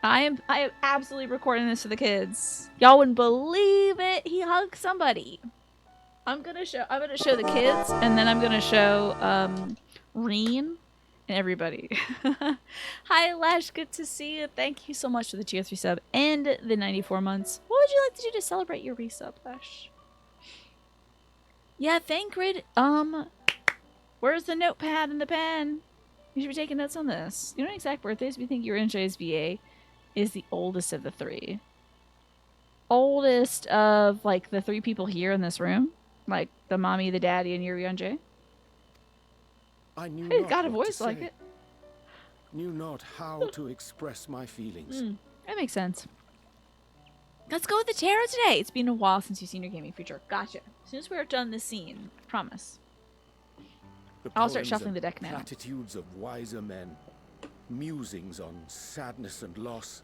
I am absolutely recording this for the kids. Y'all wouldn't believe it. He hugged somebody. I'm gonna show the kids, and then I'm gonna show Reen and everybody. Hi Lash, good to see you. Thank you so much for the tier 3 sub and the 94 months. What would you like to do to celebrate your resub, Lash? Yeah, Thancred, where's the notepad and the pen? You should be taking notes on this. You know exact birthdays? We think Urianger's VA is the oldest of the 3. Oldest of, like, the 3 people here in this room. Like, the mommy, the daddy, and Urianger. I knew He's not got a what to voice like say. it. Knew not how to express my feelings. That makes sense. Let's go with the tarot today. It's been a while since you've seen your gaming future. Gotcha. As soon as we're done this scene, promise. The I'll start poems shuffling and the deck now. Platitudes of wiser men, musings on sadness and loss,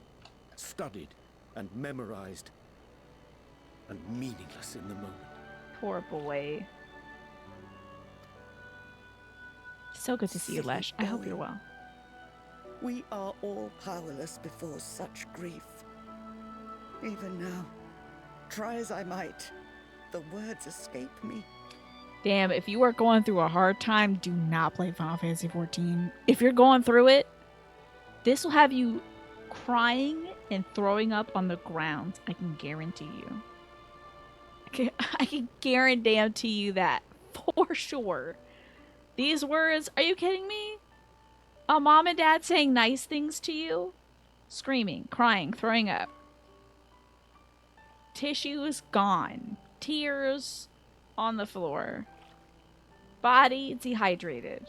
studied and memorized. and meaningless in the moment. Poor boy. So good to see you, Silly Lesh. I hope boy. you're well. We are all powerless before such grief. Even now, try as I might, the words escape me. Damn, if you are going through a hard time, do not play Final Fantasy XIV. If you're going through it, this will have you crying and throwing up on the ground. I can guarantee you. I can guarantee you that for sure. These words, are you kidding me? A mom and dad saying nice things to you? Screaming, crying, throwing up. Tissues gone. Tears on the floor. Body dehydrated.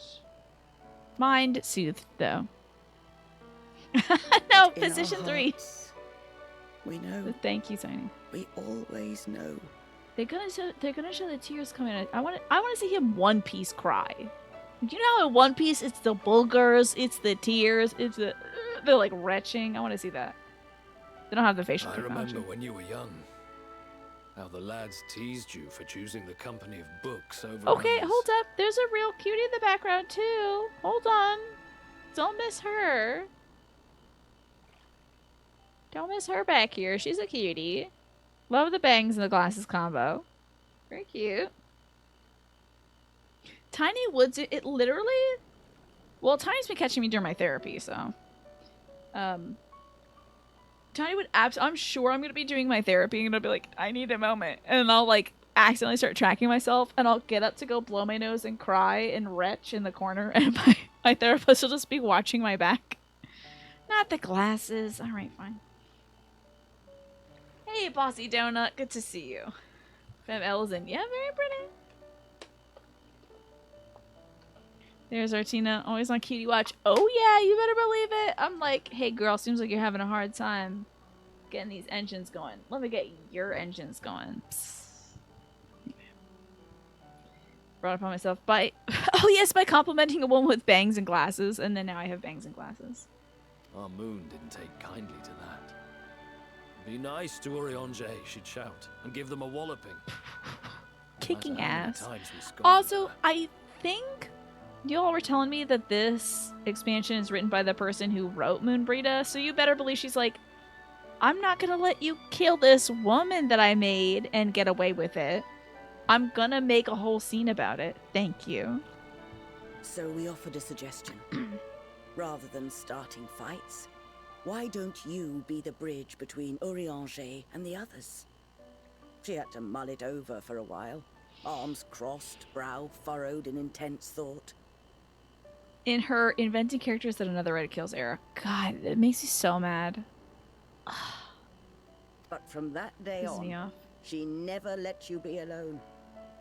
Mind soothed, though. No, In our position 3. hearts, we know. Thank you, Tiny. We always know. They're gonna show the tears coming out. I want to see him One Piece cry. You know how in One Piece it's the boogers, it's the tears, it's the they're like retching. I want to see that. They don't have the facial I technology. remember when you were young, how the lads teased you for choosing the company of books over Okay, others. hold up. There's a real cutie in the background too. Hold on. Don't miss her. Don't miss her back here. She's a cutie. Love the bangs and the glasses combo. Very cute. Tiny Woods, it literally... Well, Tiny's been catching me during my therapy, so... Tiny would I'm sure I'm going to be doing my therapy and I'll be like, I need a moment. And I'll like accidentally start tracking myself and I'll get up to go blow my nose and cry and retch in the corner and my therapist will just be watching my back. Not the glasses. All right, fine. Hey, Bossy Donut. Good to see you. Fem Elzen. Yeah, very pretty. There's Artina. Always on Cutie Watch. Oh, yeah. You better believe it. I'm like, hey, girl. Seems like you're having a hard time getting these engines going. Let me get your engines going. Psst. Brought upon myself by... Oh, yes, by complimenting a woman with bangs and glasses. And then now I have bangs and glasses. Our moon didn't take kindly to that. Be nice to Urianger, she'd shout, and give them a walloping. Kicking ass. Times we scolded Also, I think you all were telling me that this expansion is written by the person who wrote Moonbrita, so you better believe she's like, I'm not gonna let you kill this woman that I made and get away with it. I'm gonna make a whole scene about it. Thank you. So we offered a suggestion. Rather than starting fights, why don't you be the bridge between Urianger and the others? She had to mull it over for a while. Arms crossed, brow furrowed in intense thought. In her inventing characters that another writer kills era. God, it makes me so mad. But from that day Pisses me on, off. she never let you be alone.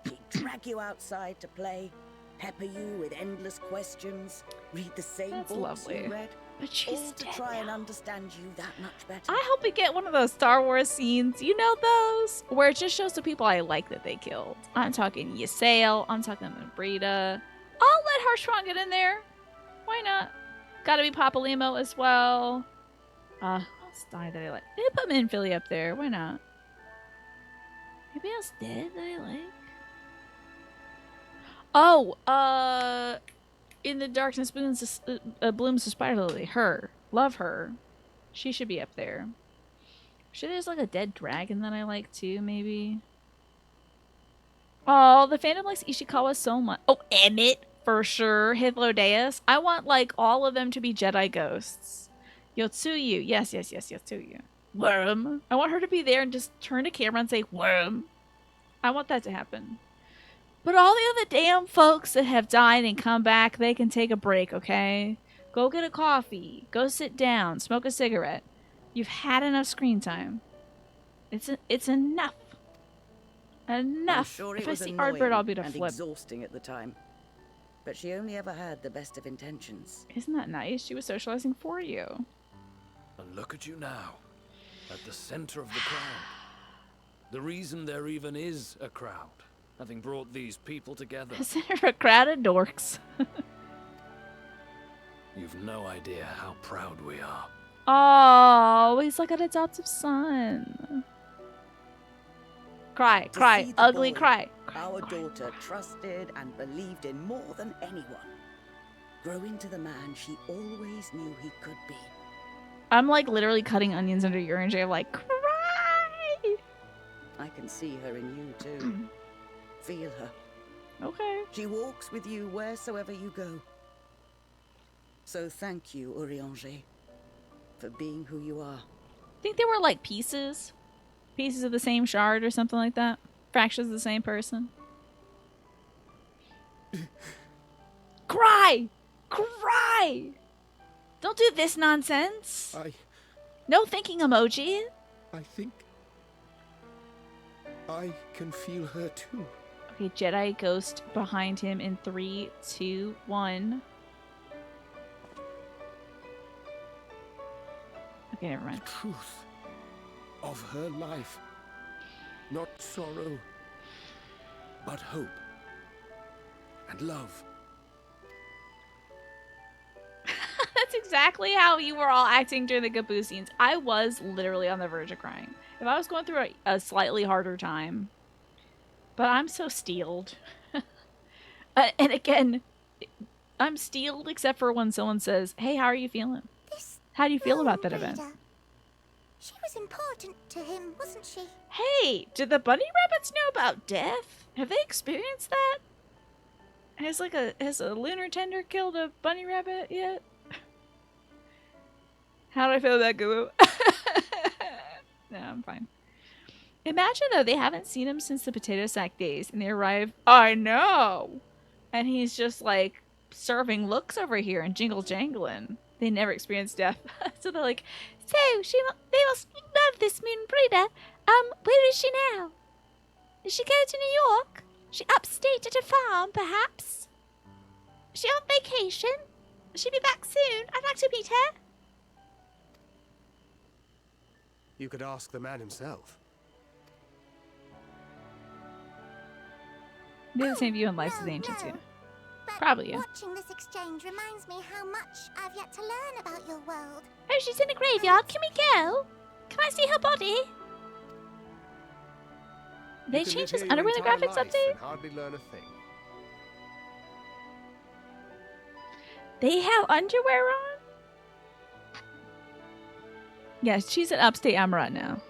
She'd drag you outside to play, pepper you with endless questions, read the same That's books lovely. you read, But she's all to dead try and now. understand you that much better. I hope we get one of those Star Wars scenes, you know those? Where it just shows the people I like that they killed. I'm talking Ysael, I'm talking Moonbrita. I'll let Harshwan get in there. Why not? Gotta be Papalimo as well. Who else died that I like? Maybe put Minphilly up there, why not? Anybody else dead that I like? Oh, in the darkness blooms a spider lily. Her. Love her. She should be up there. Sure, there's like a dead dragon that I like too, maybe. Oh, the fandom likes Ishikawa so much. Oh, Emmett, for sure. Hythlodeus. I want like all of them to be Jedi ghosts. Yotsuyu. Yes, Yotsuyu. Worm. I want her to be there and just turn to camera and say, Worm. I want that to happen. But all the other damn folks that have died and come back, they can take a break, okay? Go get a coffee. Go sit down. Smoke a cigarette. You've had enough screen time. It's enough. Enough. I'm sure it If I was see annoying Ardbird, I'll be to and flip. exhausting at the time. But she only ever had the best of intentions. Isn't that nice? She was socializing for you. And look at you now, at the center of the crowd. The reason there even is a crowd, having brought these people together. Center a crowd of dorks. You've no idea how proud we are. Oh, he's like an adoptive son. Cry, To cry, see the ugly boy cry. our daughter trusted and believed in more than anyone grow into the man she always knew he could be. I'm like literally cutting onions under Urianger, like, cry! I can see her in you too. Feel her. Okay. She walks with you wheresoever you go. So thank you, Urianger, for being who you are. Think they were like pieces? Pieces of the same shard or something like that? Fractions of the same person? Cry! Cry! Don't do this nonsense. No thinking emoji. I think I can feel her too. Okay, Jedi ghost behind him in 3, 2, 1. Okay, never mind. The truth of her life. Not sorrow, but hope and love. That's exactly how you were all acting during the Gaboo scenes. I was literally on the verge of crying. If I was going through a slightly harder time. But I'm so steeled. And again, I'm steeled except for when someone says, hey, how are you feeling? How do you feel about that event? She was important to him, wasn't she? Hey, did the bunny rabbits know about death? Have they experienced that? Has a lunar tender killed a bunny rabbit yet? How do I feel about Goo? No, I'm fine. Imagine though they haven't seen him since the potato sack days, and they arrive. I know, and he's just like serving looks over here and jingle jangling. They never experienced death, so they're like, So, they must love this moon breeder. Where is she now? Did she go to New York? She upstate at a farm, perhaps? Is she on vacation? Will she be back soon? I'd like to meet her. You could ask the man himself. they have the same view on life as the ancients do. Probably, yeah. Watching this exchange reminds me how much I've yet to learn about your world. Oh, she's in the graveyard. Can we go? Can I see her body? They changed his underwear in the graphics update? And hardly learn a thing. They have underwear on? Yeah, she's an upstate Amarat now.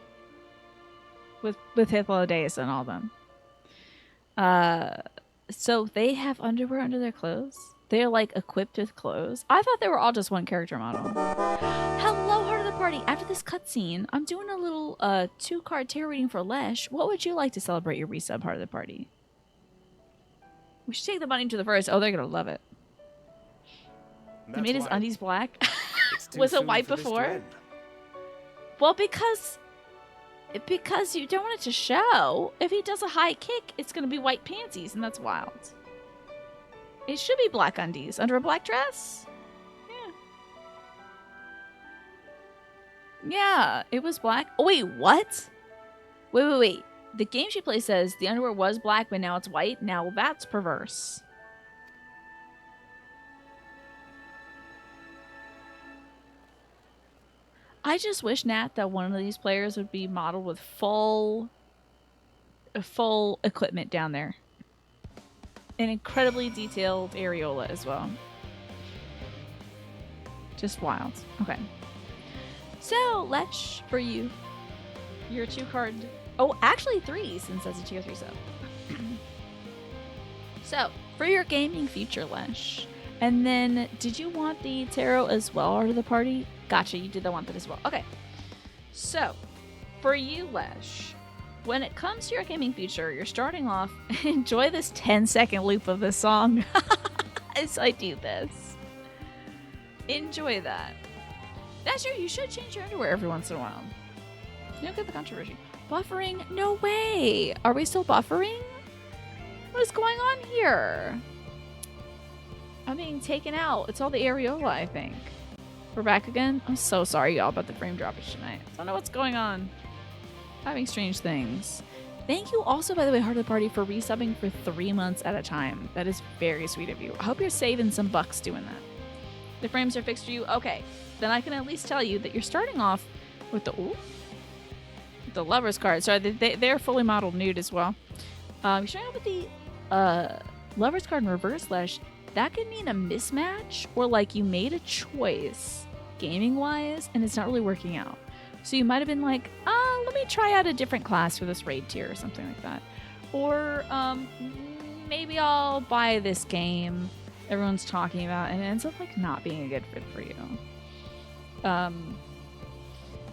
With Hippolodeus and all of them. So they have underwear under their clothes? They're like equipped with clothes? I thought they were all just one character model. Hello, heart of the party. After this cutscene, I'm doing a little 2-card tarot reading for Lesh. What would you like to celebrate your resub, heart of the party? We should take the bunny to the first. Oh, they're gonna love it. They made his undies black. Was it white before? Well, because you don't want it to show. If he does a high kick, it's going to be white panties, and that's wild. It should be black undies under a black dress. Yeah, it was black. Oh, wait, what? Wait. The game she plays says the underwear was black, but now it's white. Now that's perverse. I just wish, Nat, that one of these players would be modeled with full equipment down there. An incredibly detailed areola as well. Just wild. Okay. So, Lesh, for you. Your 2-card... Oh, actually 3, since that's a tier 3 sub. So, for your gaming future, Lesh. And then, did you want the tarot as well out of the party? Gotcha, you did want that as well. Okay. So, for you, Lesh, when it comes to your gaming future, you're starting off, enjoy this 10-second loop of the song as I do this. Enjoy that. That's true, you should change your underwear every once in a while. You don't get the controversy. Buffering? No way! Are we still buffering? What is going on here? I'm being taken out. It's all the areola, I think. We're back again? I'm so sorry, y'all, about the frame droppage tonight. I don't know what's going on. Having strange things. Thank you also, by the way, Heart of the Party, for resubbing for 3 months at a time. That is very sweet of you. I hope you're saving some bucks doing that. The frames are fixed for you? Okay. Then I can at least tell you that you're starting off with the... Ooh. the lovers card. Sorry, they're fully modeled nude as well. You're showing up with the lovers card in reverse, Lesh. That could mean a mismatch, or like you made a choice gaming wise and it's not really working out. So you might have been like, let me try out a different class for this raid tier or something like that. Or maybe I'll buy this game everyone's talking about, and it ends up like not being a good fit for you.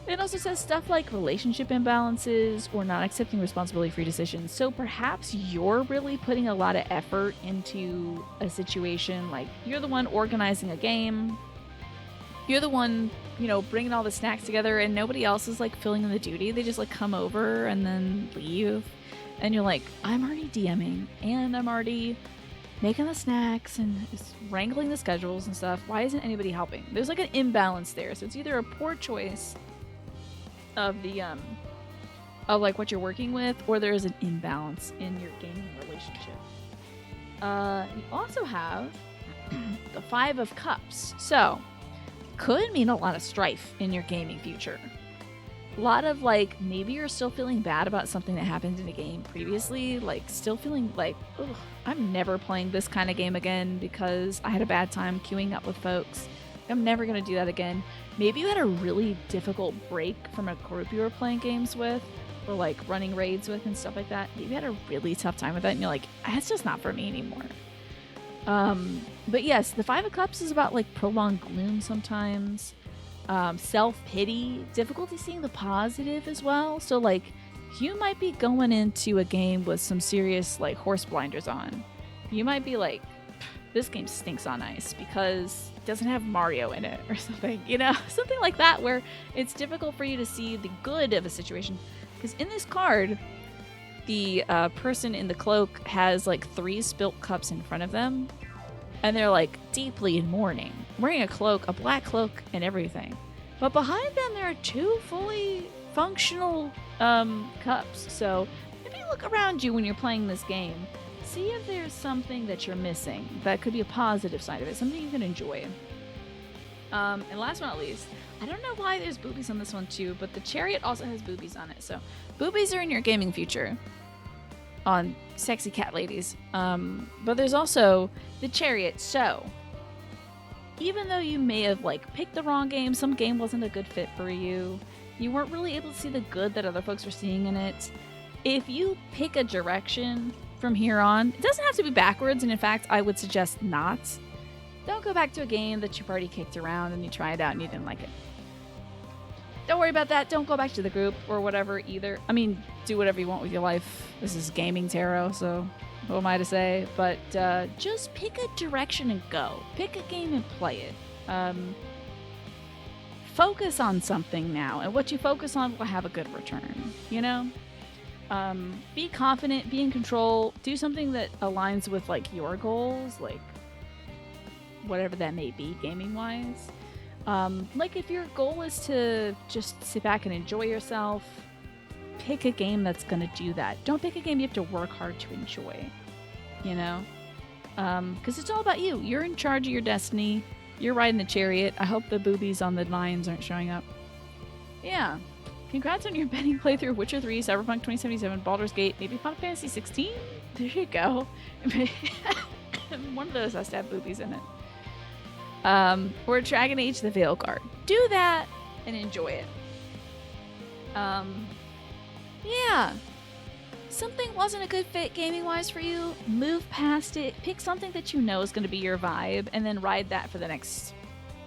It also says stuff like relationship imbalances or not accepting responsibility for your decisions. So perhaps you're really putting a lot of effort into a situation. Like, you're the one organizing a game. You're the one, you know, bringing all the snacks together, and nobody else is like filling in the duty. They just like come over and then leave. And you're like, I'm already DMing and I'm already making the snacks and wrangling the schedules and stuff. Why isn't anybody helping? There's like an imbalance there. So it's either a poor choice of the of like what you're working with, or there is an imbalance in your gaming relationship. You also have the 5 of Cups, so could mean a lot of strife in your gaming future. A lot of like, maybe you're still feeling bad about something that happened in a game previously, like still feeling like, ugh, I'm never playing this kind of game again because I had a bad time queuing up with folks. I'm never going to do that again. Maybe you had a really difficult break from a group you were playing games with, or like running raids with and stuff like that. Maybe you had a really tough time with that and you're like, it's just not for me anymore. But yes, the 5 of Cups is about like prolonged gloom sometimes, self-pity, difficulty seeing the positive as well. So like, you might be going into a game with some serious like horse blinders on. You might be like, this game stinks on ice because it doesn't have Mario in it or something, you know, something like that, where it's difficult for you to see the good of a situation. Because in this card, the person in the cloak has like 3 spilt cups in front of them, and they're like deeply in mourning, wearing a cloak, a black cloak and everything. But behind them there are 2 fully functional cups. So maybe look around you when you're playing this game. See if there's something that you're missing that could be a positive side of it, something you can enjoy. And last but not least, I don't know why there's boobies on this one too, but the Chariot also has boobies on it. So boobies are in your gaming future on sexy cat ladies. But there's also the Chariot. So even though you may have like picked the wrong game, some game wasn't a good fit for you, you weren't really able to see the good that other folks were seeing in it. If you pick a direction from here on, it doesn't have to be backwards, and in fact I would suggest not. Don't go back to a game that you've already kicked around and you tried out and you didn't like it. Don't worry about that. Don't go back to the group or whatever either. I mean, do whatever you want with your life. This is gaming tarot, so who am I to say? But just pick a direction and go. Pick a game and play it. Focus on something now, and what you focus on will have a good return, you know? Be confident, be in control, do something that aligns with like your goals, like whatever that may be gaming wise. Like if your goal is to just sit back and enjoy yourself, pick a game that's gonna do that. Don't pick a game you have to work hard to enjoy, you know? Because it's all about you. You're in charge of your destiny. You're riding the chariot. I hope the boobies on the lions aren't showing up. Yeah. Congrats on your betting playthrough, Witcher 3, Cyberpunk 2077, Baldur's Gate, maybe Final Fantasy 16? There you go. One of those has to have boobies in it. Or Dragon Age the Veil card. Do that and enjoy it. Yeah. Something wasn't a good fit gaming-wise for you, move past it, pick something that you know is going to be your vibe, and then ride that for the next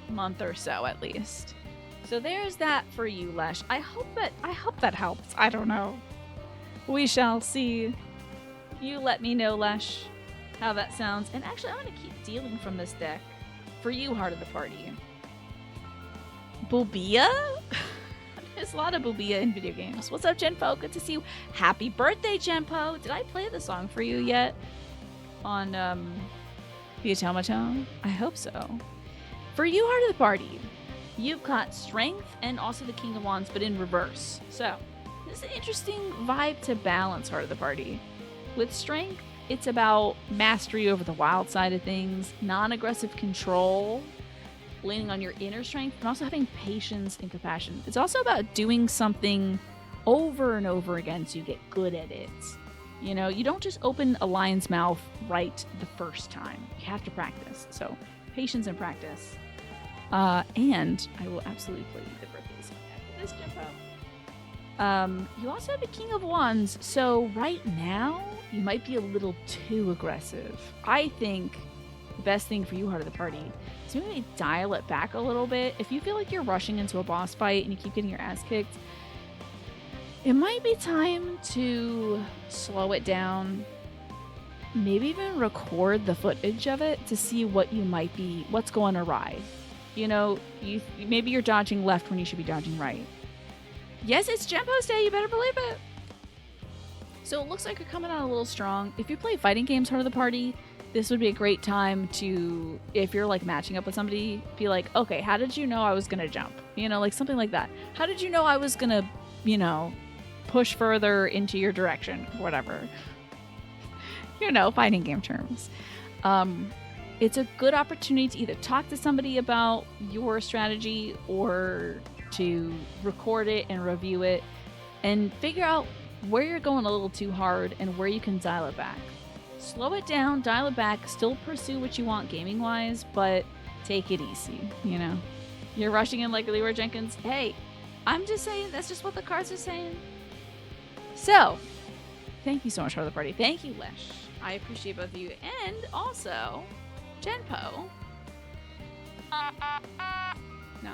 month or so at least. So there's that for you, Lesh. I hope that helps. I don't know. We shall see. You let me know, Lesh, how that sounds. And actually, I'm going to keep dealing from this deck. For you, Heart of the Party. Bobia? There's a lot of Bobia in video games. What's up, Genpo? Good to see you. Happy birthday, Genpo. Did I play the song for you yet? On, the Automaton? I hope so. For you, Heart of the Party, you've got Strength and also the King of Wands, but in reverse. So, this is an interesting vibe to balance, Heart of the Party. With Strength, it's about mastery over the wild side of things, non-aggressive control, leaning on your inner strength, and also having patience and compassion. It's also about doing something over and over again so you get good at it. You know, you don't just open a lion's mouth right the first time. You have to practice. So, patience and practice. And I will absolutely play the birthday song after this, Jimbo. You also have a King of Wands, so right now you might be a little too aggressive. I think the best thing for you, Heart of the Party, is maybe dial it back a little bit. If you feel like you're rushing into a boss fight and you keep getting your ass kicked, it might be time to slow it down. Maybe even record the footage of it to see what's going awry. You know, maybe you're dodging left when you should be dodging right. Yes, it's Jempo's day, you better believe it. So it looks like you're coming out a little strong. If you play fighting games, Heart of the Party, this would be a great time to, if you're like matching up with somebody, be like, okay, how did you know I was gonna jump? You know, like something like that. How did you know I was gonna, you know, push further into your direction, whatever. You know, fighting game terms. It's a good opportunity to either talk to somebody about your strategy or to record it and review it and figure out where you're going a little too hard and where you can dial it back. Slow it down, dial it back, still pursue what you want gaming-wise, but take it easy, you know? You're rushing in like Leroy Jenkins. Hey, I'm just saying, that's just what the cards are saying. So, thank you so much for the party. Thank you, Lesh. I appreciate both of you. And also, Genpo. No.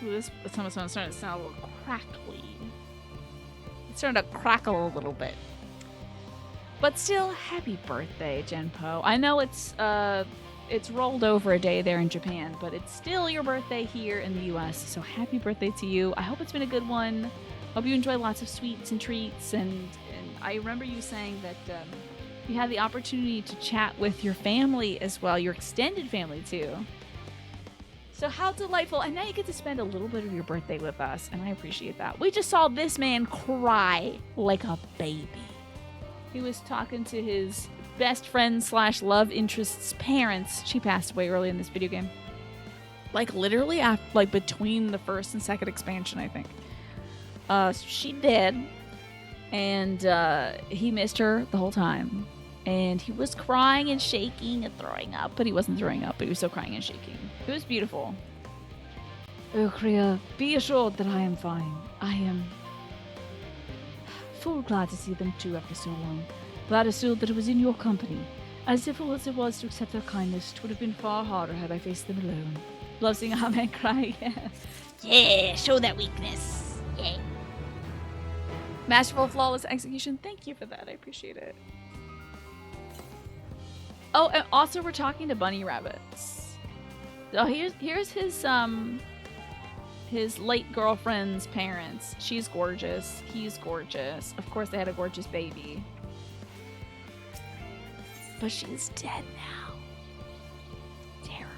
Ooh, this someone's starting to sound a little crackly. It's starting to crackle a little bit. But still, happy birthday, Genpo. I know it's rolled over a day there in Japan, but it's still your birthday here in the US, so happy birthday to you. I hope it's been a good one. Hope you enjoy lots of sweets and treats, and I remember you saying that you had the opportunity to chat with your family as well, your extended family too. So how delightful, and now you get to spend a little bit of your birthday with us, and I appreciate that. We just saw this man cry like a baby. He was talking to his best friend / love interest's parents. She passed away early in this video game. Like literally after, like between the first and second expansion, I think. She did. And he missed her the whole time. And he was crying and shaking and throwing up. But he wasn't throwing up, but he was still crying and shaking. It was beautiful. Oh, Kriya, be assured that I am fine. I am full glad to see them too after so long. Glad assured that it was in your company. As difficult as it was to accept their kindness, it would have been far harder had I faced them alone. Love seeing a man cry, yeah. Yeah, show that weakness. Yeah. Masterful, flawless execution. Thank you for that. I appreciate it. Oh, and also we're talking to bunny rabbits. Oh, here's his late girlfriend's parents. She's gorgeous. He's gorgeous. Of course, they had a gorgeous baby. But she's dead now. Terrible.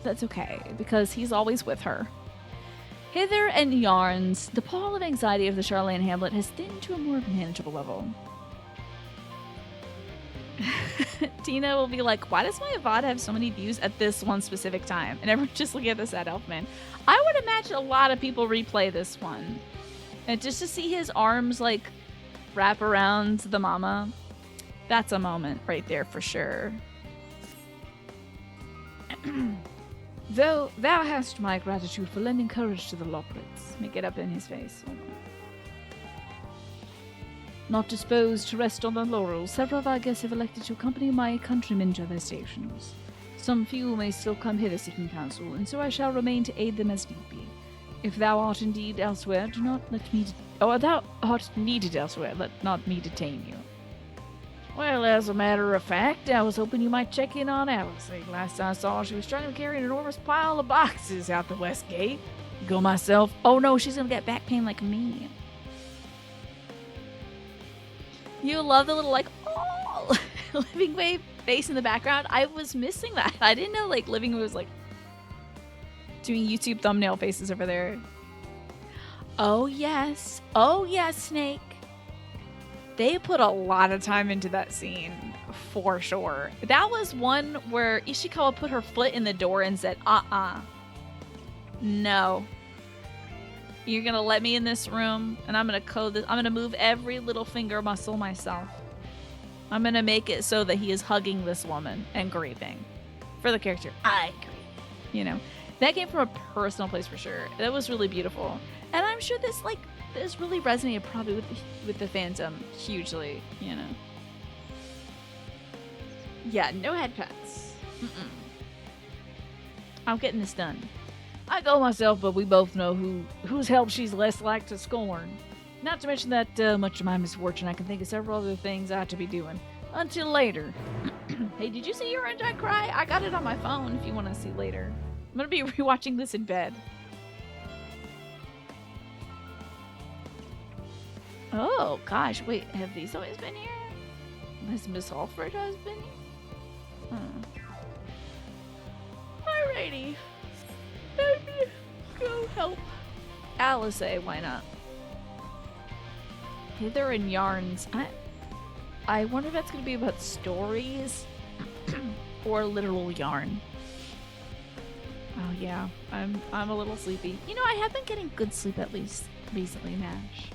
That's okay, because he's always with her. Hither and yarns, the pall of anxiety of the Charlene Hamlet has thinned to a more manageable level. Tina will be like, why does my VOD have so many views at this one specific time? And everyone's just looking at the sad elf man. I would imagine a lot of people replay this one. And just to see his arms, like, wrap around the mama, that's a moment right there for sure. Though thou hast my gratitude for lending courage to the Lockwards. Let me get up in his face. Hold on. Not disposed to rest on their laurels, several of our guests have elected to accompany my countrymen to their stations. Some few may still come hither seeking counsel, and so I shall remain to aid them as need be. If thou art indeed elsewhere, do not let me... Or thou art needed elsewhere, let not me detain you. Well, as a matter of fact, I was hoping you might check in on Alice. Last I saw, she was trying to carry an enormous pile of boxes out the west gate. Go myself. Oh no, she's gonna get back pain like me. You love the little, like, oh, Living Wave face in the background. I was missing that. I didn't know, like, Living Wave was, like, doing YouTube thumbnail faces over there. Oh, yes. Oh, yes, Snake. They put a lot of time into that scene, for sure. That was one where Ishikawa put her foot in the door and said, no. You're gonna let me in this room, and I'm gonna code this. I'm gonna move every little finger muscle myself. I'm gonna make it so that he is hugging this woman and grieving. For the character, I grieve. You know, that came from a personal place for sure. That was really beautiful. And I'm sure this really resonated probably with the Phantom hugely, you know. Yeah, no head pats. I'm getting this done. I go myself, but we both know whose help she's less like to scorn. Not to mention that much of my misfortune, I can think of several other things I ought to be doing. Until later. Hey, did you see Urianger cry? I got it on my phone if you want to see later. I'm gonna be rewatching this in bed. Oh, gosh. Wait, have these always been here? Has Miss Alfred always been here? Alrighty. Let me go help Alice. Why not? Hither and Yarns. I wonder if that's going to be about stories or literal yarn. Oh, yeah. I'm a little sleepy. You know, I have been getting good sleep at least recently, Nash.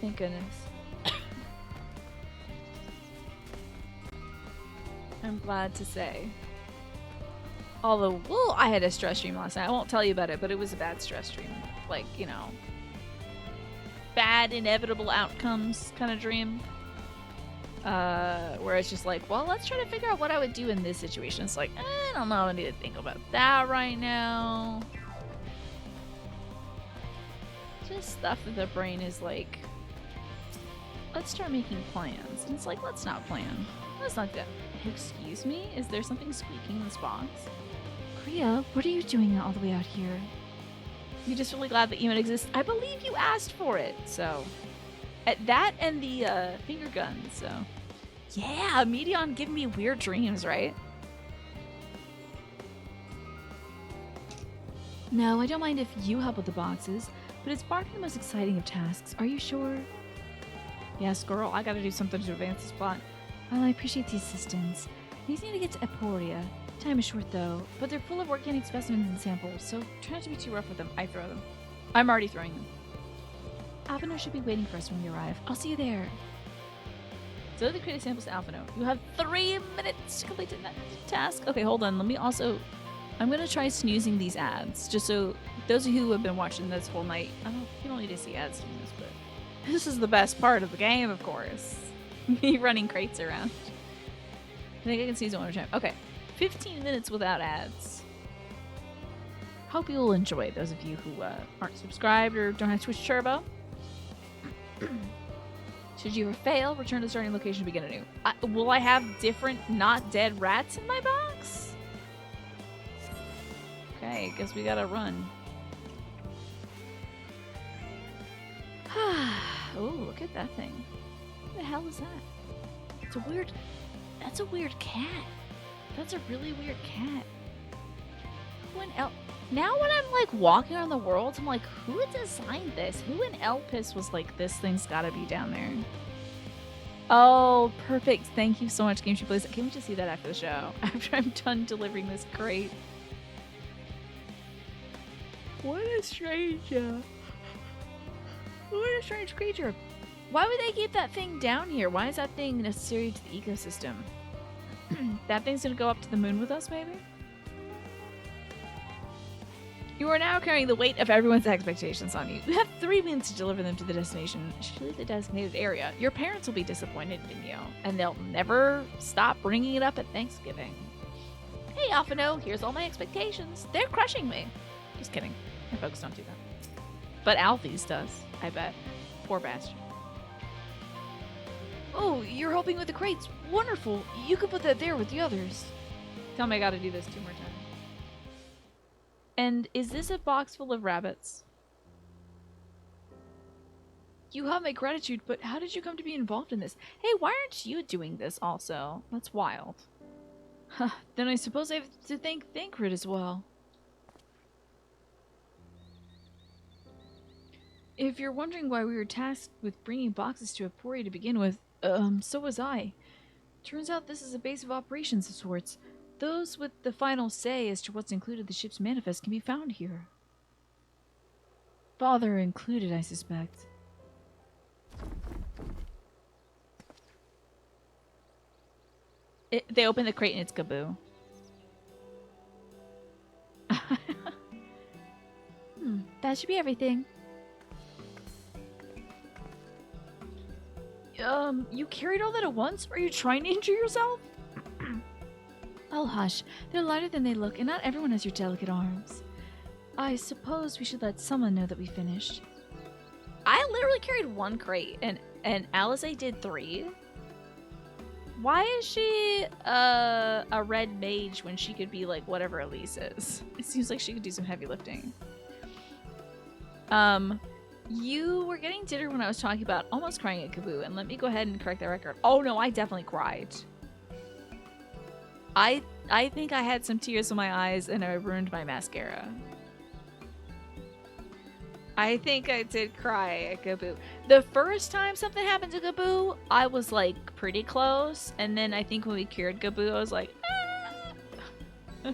Thank goodness. I'm glad to say. Although, well, I had a stress dream last night. I won't tell you about it, but it was a bad stress dream. Like, you know, bad inevitable outcomes kind of dream. Where it's just like, well, let's try to figure out what I would do in this situation. It's like, I don't know, I need to think about that right now. Just stuff that the brain is like, let's start making plans. And it's like, let's not plan. Let's not do that. Excuse me? Is there something squeaking in this box? Kriya, what are you doing all the way out here? You're just really glad that Eamon exists. I believe you asked for it, so. At that and the finger gun, so. Yeah, Medion giving me weird dreams, right? No, I don't mind if you help with the boxes, but it's barking the most exciting of tasks. Are you sure? Yes, girl, I gotta do something to advance this plot. Well, I appreciate the assistance. We just need to get to Emporia. Time is short, though, but they're full of organic specimens and samples, so try not to be too rough with them. I throw them. I'm already throwing them. Alphino should be waiting for us when we arrive. I'll see you there. So the create samples to Alphino. You have 3 minutes to complete that task. Okay, hold on. Let me also... I'm going to try snoozing these ads, just so those of you who have been watching this whole night... you don't need to see ads doing this, but... This is the best part of the game, of course. Me running crates around. I think I can sneeze it one more time. Okay. 15 minutes without ads. Hope you will enjoy, those of you who aren't subscribed or don't have Twitch Turbo. Should you fail, return to the starting location to begin anew. Will I have different not dead rats in my box? Okay, guess we gotta run. Oh, look at that thing. What the hell is that? It's a weird... That's a weird cat. That's a really weird cat. Now when I'm like walking around the world, I'm like, who designed this? Who in Elpis was like, this thing's gotta be down there? Oh, perfect. Thank you so much, Game She Plays. I can't wait to see that after the show. After I'm done delivering this crate. What a strange... What a strange creature. Why would they keep that thing down here? Why is that thing necessary to the ecosystem? That thing's gonna go up to the moon with us, maybe? You are now carrying the weight of everyone's expectations on you. You have 3 minutes to deliver them to the destination. Should leave the designated area. Your parents will be disappointed in you, and they'll never stop bringing it up at Thanksgiving. Hey, Alphino, here's all my expectations. They're crushing me. Just kidding. My folks don't do that. But Alfie's does, I bet. Poor bastard. Oh, you're helping with the crates. Wonderful. You can put that there with the others. Tell me I gotta do this 2 more times. And is this a box full of rabbits? You have my gratitude, but how did you come to be involved in this? Hey, why aren't you doing this also? That's wild. Huh, then I suppose I have to thank Thancred as well. If you're wondering why we were tasked with bringing boxes to Emporia to begin with, so was I. Turns out this is a base of operations of sorts. Those with the final say as to what's included in the ship's manifest can be found here. Father included, I suspect. They open the crate and it's Gaboo. That should be everything. You carried all that at once? Are you trying to injure yourself? Oh, hush. They're lighter than they look, and not everyone has your delicate arms. I suppose we should let someone know that we finished. I literally carried 1 crate, and Alisaie did 3. Why is she a red mage when she could be like whatever Elise is? It seems like she could do some heavy lifting. You were getting titter when I was talking about almost crying at Gaboo, and let me go ahead and correct that record. Oh no, I definitely cried. I think I had some tears in my eyes and I ruined my mascara. I think I did cry at Gaboo. The first time something happened to Gaboo, I was like pretty close, and then I think when we cured Gaboo, I was like, ah!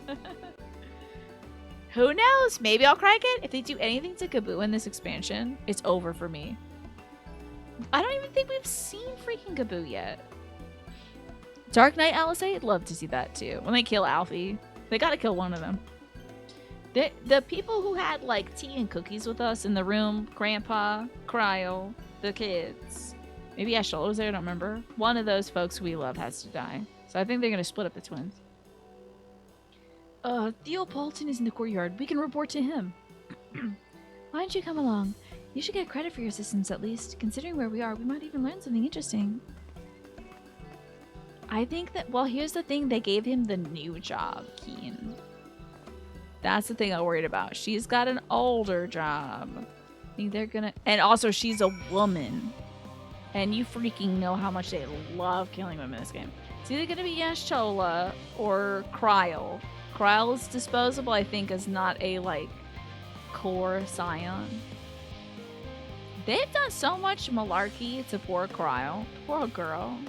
Who knows? Maybe I'll cry again. If they do anything to Gaboo in this expansion, it's over for me. I don't even think we've seen freaking Gaboo yet. Dark Knight Alisaie, I'd love to see that too. When they kill Alfie, they gotta kill one of them. The people who had like tea and cookies with us in the room, Grandpa, Cryo, the kids, maybe Eshel was there, I don't remember. One of those folks we love has to die. So I think they're gonna split up the twins. Theo Bolton is in the courtyard. We can report to him. Why don't you come along? You should get credit for your assistance at least. Considering where we are, we might even learn something interesting. I think that, well, here's the thing. They gave him the new job, Keen. That's the thing I'm worried about. She's got an older job. I think they're gonna... And also, she's a woman. And you freaking know how much they love killing women in this game. It's either gonna be Yashola or Cryle. Kryle's disposable, I think, is not a, like, core scion. They've done so much malarkey to poor Cryle. Poor girl.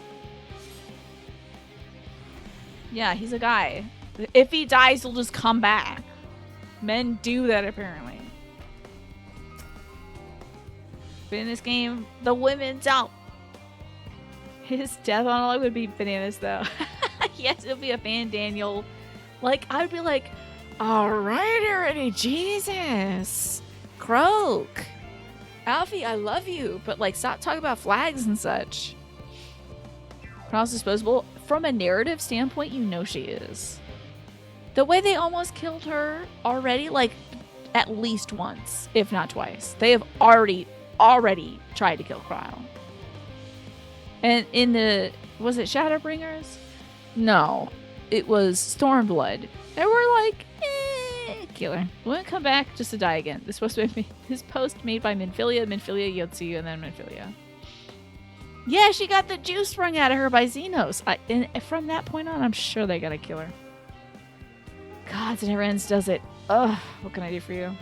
Yeah, he's a guy. If he dies, he'll just come back. Men do that, apparently. But in this game, the women don't. His death monologue would be bananas, though. Yes, it'll be a fan, Daniel. Like, I'd be like, alright already, Jesus. Croak. Alfie, I love you, but like, stop talking about flags and such. Cross disposable. From a narrative standpoint, you know she is. The way they almost killed her already, like, at least once, if not twice. They have already tried to kill Cryle. And in the, was it Shadowbringers? No. It was Stormblood. And we're like, killer. Wouldn't come back just to die again. This was supposed to be his post made by Minfilia, Yotsuyu, and then Minfilia. Yeah, she got the juice sprung out of her by Xenos. And from that point on, I'm sure they gotta kill her. God, it never ends, does it? Ugh, what can I do for you?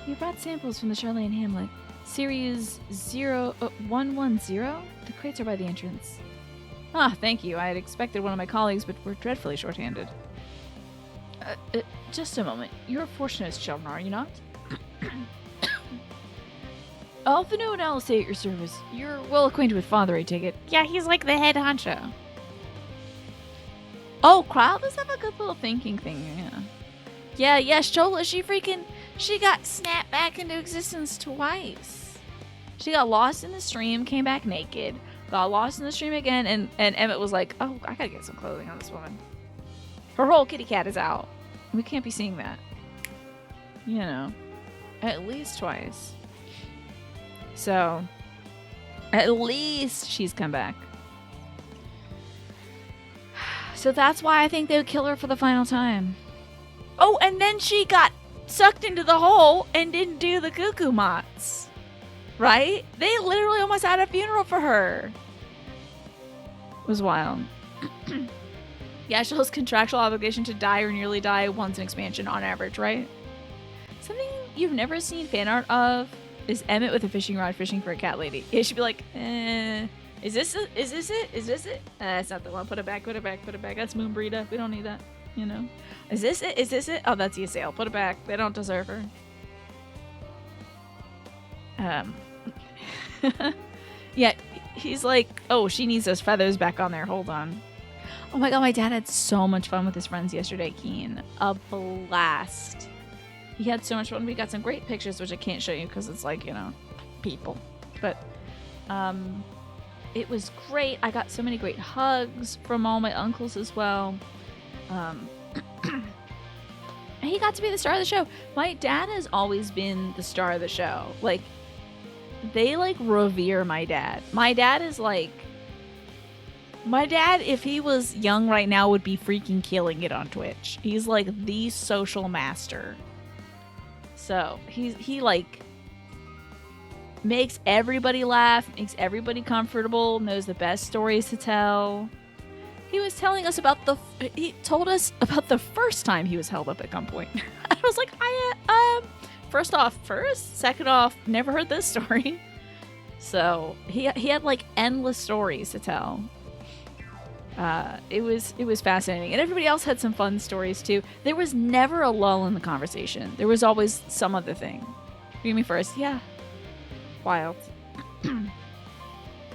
You brought samples from the Charlene Hamlet. Series 110? The crates are by the entrance. Ah, thank you. I had expected one of my colleagues, but we're dreadfully short-handed. Just a moment. You're fortunate, children, are you not? Alphino and Alisaie at your service. You're well acquainted with Father, I take it. Yeah, he's like the head honcho. Oh, Cryle does have a good little thinking thing, yeah. Yeah, Shola, she got snapped back into existence twice. She got lost in the stream, came back naked, got lost in the stream again, and Emmett was like, oh, I gotta get some clothing on this woman. Her whole kitty cat is out. We can't be seeing that. You know, at least twice. So, at least she's come back. So that's why I think they would kill her for the final time. Oh, and then she got sucked into the hole and didn't do the cuckoo mots. Right? They literally almost had a funeral for her. It was wild. Yashel's contractual obligation to die or nearly die once an expansion on average, right? Something you've never seen fan art of Is Emmett with a fishing rod fishing for a cat lady? It should be like, is this it? Is this it? Is this it? That's not the one. Put it back, put it back, put it back. That's Moon Burrito. We don't need that, you know? Is this it? Is this it? Oh, that's Ysayle. Put it back. They don't deserve her. Yeah, he's like, oh, she needs those feathers back on there. Hold on. Oh my god, my dad had so much fun with his friends yesterday, Keen. A blast. He had so much fun. We got some great pictures, which I can't show you because it's like, you know, people. But it was great. I got so many great hugs from all my uncles as well. He got to be the star of the show. My dad has always been the star of the show. Like, they like revere my dad. My dad is like, my dad, if he was young right now, would be freaking killing it on Twitch. He's like the social master. So he like makes everybody laugh, makes everybody comfortable, knows the best stories to tell. He was telling us about he told us about the first time he was held up at gunpoint. I was like, first off, second off, never heard this story. So he had like endless stories to tell. It was fascinating, and everybody else had some fun stories too. There was never a lull in the conversation. There was always some other thing. You me first, yeah. Wild.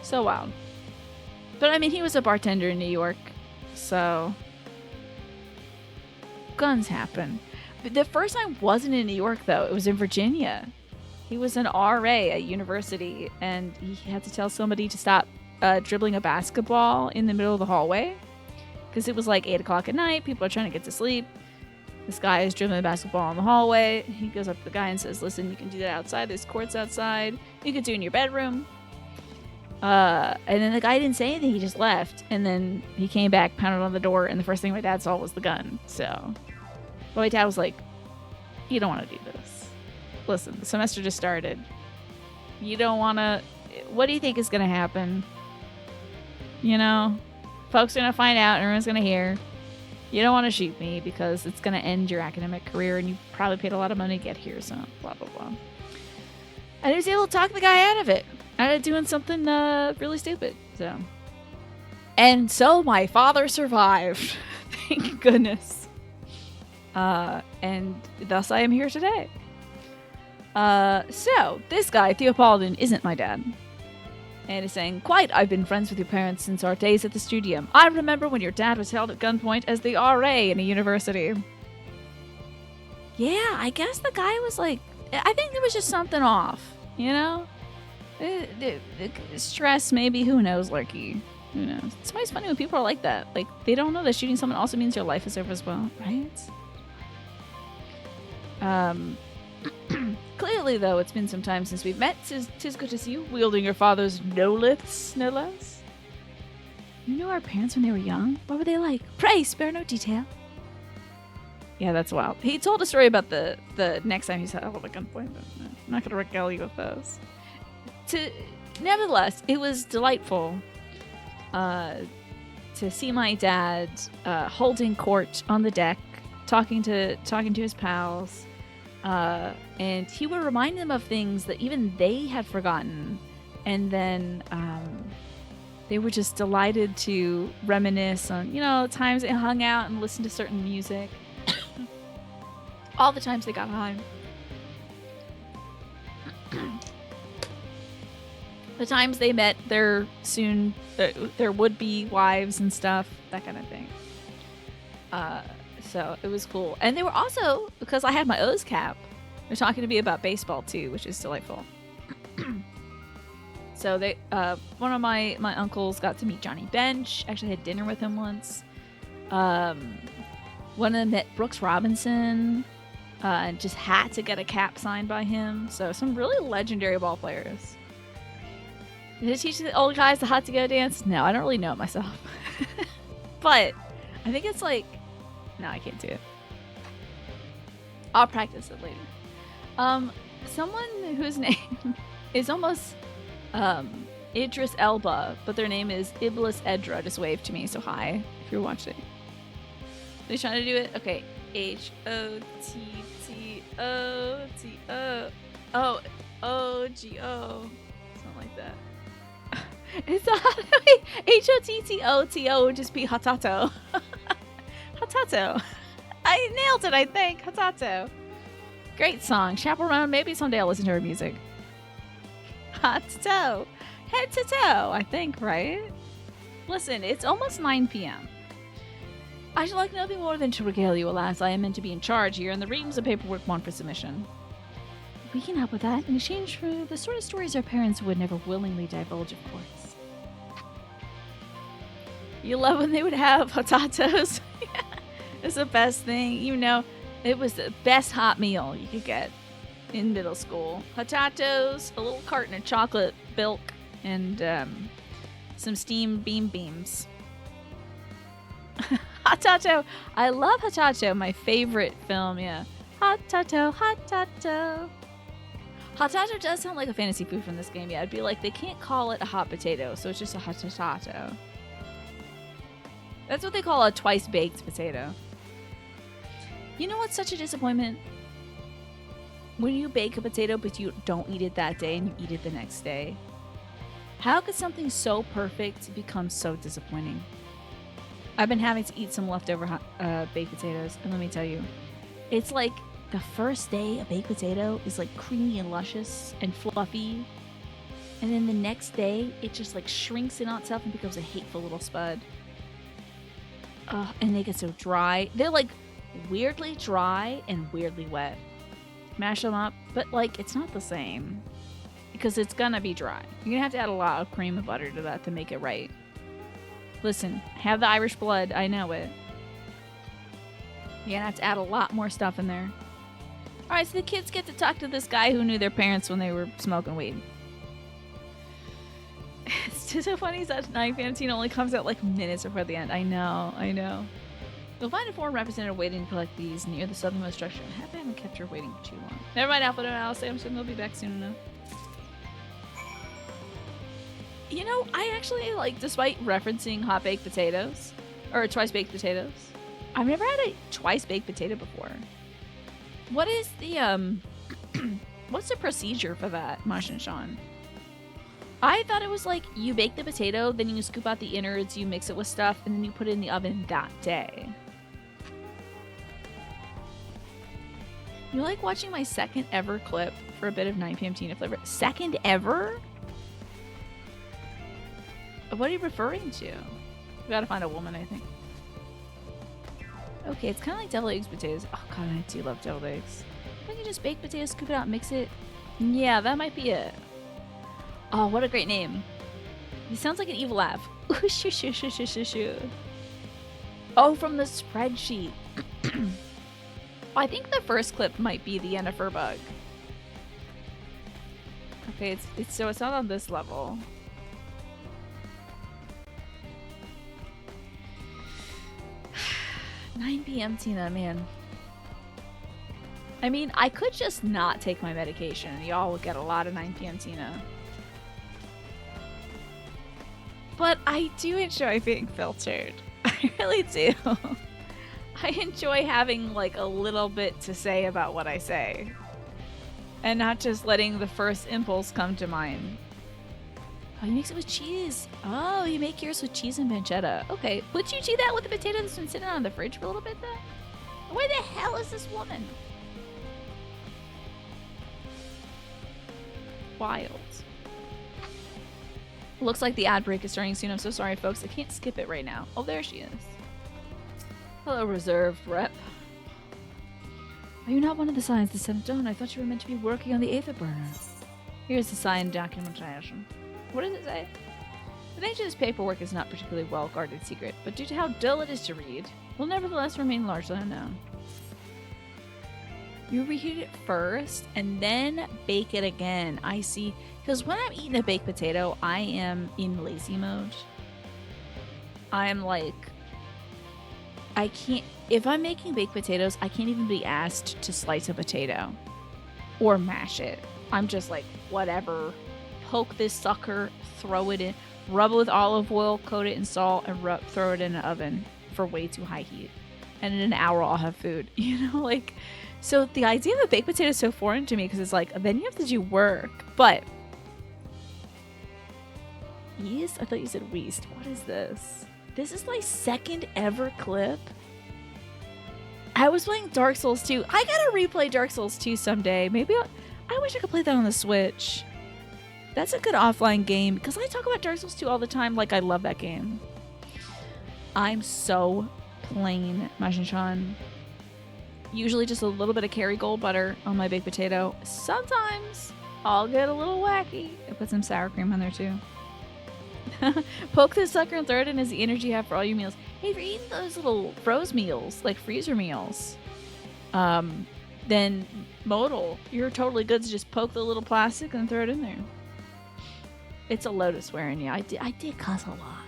So wild. But I mean, he was a bartender in New York, so guns happen. But the first time wasn't in New York though; it was in Virginia. He was an RA at university, and he had to tell somebody to stop dribbling a basketball in the middle of the hallway because it was like 8 o'clock at night. People are trying to get to sleep. This guy is dribbling a basketball in the hallway. He goes up to the guy and says, listen, you can do that outside. There's courts outside. You can do it in your bedroom. And then the guy didn't say anything. He just left. And then he came back, pounded on the door, and the first thing my dad saw was the gun. So my dad was like, you don't want to do this. Listen, the semester just started. You don't want to... What do you think is going to happen? You know, folks are going to find out and everyone's going to hear. You don't want to shoot me because it's going to end your academic career and you probably paid a lot of money to get here, so blah, blah, blah. And he was able to talk the guy out of it, out of doing something really stupid. And so my father survived. Thank goodness. And thus I am here today. So this guy, Theopoldin, isn't my dad. And he's saying, quite, I've been friends with your parents since our days at the studium. I remember when your dad was held at gunpoint as the RA in a university. Yeah, I guess the guy was like, I think there was just something off, you know? The stress, maybe, who knows, Lurky. Who knows? It's always funny when people are like that. Like, they don't know that shooting someone also means your life is over as well, right? Clearly, though, it's been some time since we've met. Tis good to see you, wielding your father's no-liths, no less. You knew our parents when they were young? What were they like? Pray, spare no detail. Yeah, that's wild. He told a story about the next time he's held at gunpoint, but I'm not going to regale you with those. Nevertheless, it was delightful to see my dad holding court on the deck, talking to his pals. And he would remind them of things that even they had forgotten. And then they were just delighted to reminisce on, you know, times they hung out and listened to certain music. All the times they got high. The times they met their would-be wives and stuff, that kind of thing. So it was cool. And they were also, because I had my O's cap, they're talking to me about baseball too, which is delightful. So they, one of my uncles got to meet Johnny Bench. Actually had dinner with him once. One of them met Brooks Robinson, and just had to get a cap signed by him. So some really legendary ball players. Did it teach the old guys the hot to go dance? No, I don't really know it myself. But I think it's like, no, I can't do it. I'll practice it later. Someone whose name is almost Idris Elba, but their name is Iblis Edra, just waved to me, so hi, if you're watching. Are you trying to do it? Okay. H-O-T-T-O-T-O. Oh, O-G-O. Something like that. It's H-O-T-T-O-T-O would just be Hatato. Hatato. I nailed it, I think. Hatato. Great song. Chaperone. Maybe someday I'll listen to her music. Hot to toe. Head to toe, I think, right? Listen, it's almost 9 p.m. I should like nothing more than to regale you, alas. I am meant to be in charge here, and the reams of paperwork want for submission. We can help with that in exchange for the sort of stories our parents would never willingly divulge, of course. You love when they would have hotatos. It's the best thing. You know, it was the best hot meal you could get in middle school. Hotatos, a little carton of chocolate milk, and some steamed beams. Hotato. I love Hotato. My favorite film, yeah. Hotato, Hotato. Hotato does sound like a fantasy food from this game, yeah. It'd be like, they can't call it a hot potato, so it's just a hotato. That's what they call a twice-baked potato. You know what's such a disappointment? When you bake a potato but you don't eat it that day and you eat it the next day. How could something so perfect become so disappointing? I've been having to eat some leftover baked potatoes, and let me tell you, it's like the first day a baked potato is like creamy and luscious and fluffy, and then the next day it just like shrinks in on itself and becomes a hateful little spud. And they get so dry. They're like weirdly dry and weirdly wet. Mash them up, but like it's not the same because it's gonna be dry. You're gonna have to add a lot of cream and butter to that to make it right. Listen, have the Irish blood, I know it. You're gonna have to add a lot more stuff in there. Alright, so the kids get to talk to this guy who knew their parents when they were smoking weed. It's just so funny that 9:15 only comes out like minutes before the end. I know. You'll find a foreign representative waiting to collect these near the southernmost structure. I haven't kept her waiting for too long. Never mind, Alpha and Alice. I'm sure they'll be back soon enough. You know, I actually, like, despite referencing hot baked potatoes, or twice baked potatoes, I've never had a twice baked potato before. What is the, what's the procedure for that, Marsh and Sean? I thought it was like you bake the potato, then you scoop out the innards, you mix it with stuff, and then you put it in the oven that day. You like watching my second ever clip for a bit of 9 p.m. Tina flavor? Second ever? What are you referring to? We gotta find a woman, I think. Okay, it's kind of like deviled eggs potatoes. Oh god, I do love deviled eggs. I can just bake potatoes, scoop it out, mix it. Yeah, that might be it. Oh, what a great name. He sounds like an evil laugh. Oh, from the spreadsheet. I think the first clip might be the Yennefer bug. Okay, it's not on this level. "9 p.m. Tina, man. I mean, I could just not take my medication and y'all would get a lot of 9 p.m. Tina. But I do enjoy being filtered. I really do. I enjoy having like a little bit to say about what I say. And not just letting the first impulse come to mind. Oh, you mix it with cheese. Oh, you make yours with cheese and pancetta. Okay, would you do that with the potato that's been sitting on the fridge for a little bit though? Where the hell is this woman? Wild. Looks like the ad break is starting soon. I'm so sorry, folks. I can't skip it right now. Oh, there she is. Hello, reserved rep. Are you not one of the signs that sent done? I thought you were meant to be working on the Aether burner. Here's the signed documentation. What does it say? The nature of this paperwork is not particularly well-guarded secret, but due to how dull it is to read, will nevertheless remain largely unknown. You reheat it first, and then bake it again. I see. Because when I'm eating a baked potato, I am in lazy mode. I'm like... I can't... If I'm making baked potatoes, I can't even be asked to slice a potato. Or mash it. I'm just like, whatever. Poke this sucker, throw it in, rub it with olive oil, coat it in salt, and throw it in an oven for way too high heat. And in an hour, I'll have food. You know, like... So the idea of a baked potato is so foreign to me because it's like, then you have to do work. But East? I thought you said West. What is this? This is my second ever clip. I was playing Dark Souls 2. I gotta replay Dark Souls 2 someday. Maybe I wish I could play that on the Switch. That's a good offline game because I talk about Dark Souls 2 all the time like I love that game. I'm so plain Machin-chan. Usually just a little bit of Kerrygold butter on my baked potato. Sometimes I'll get a little wacky. I put some sour cream on there too. Poke this sucker and throw it in as the energy you have for all your meals. Hey, if you're eating those little froze meals, like freezer meals, then modal, you're totally good to just poke the little plastic and throw it in there. It's a load of swearing, yeah. I did cuss a lot.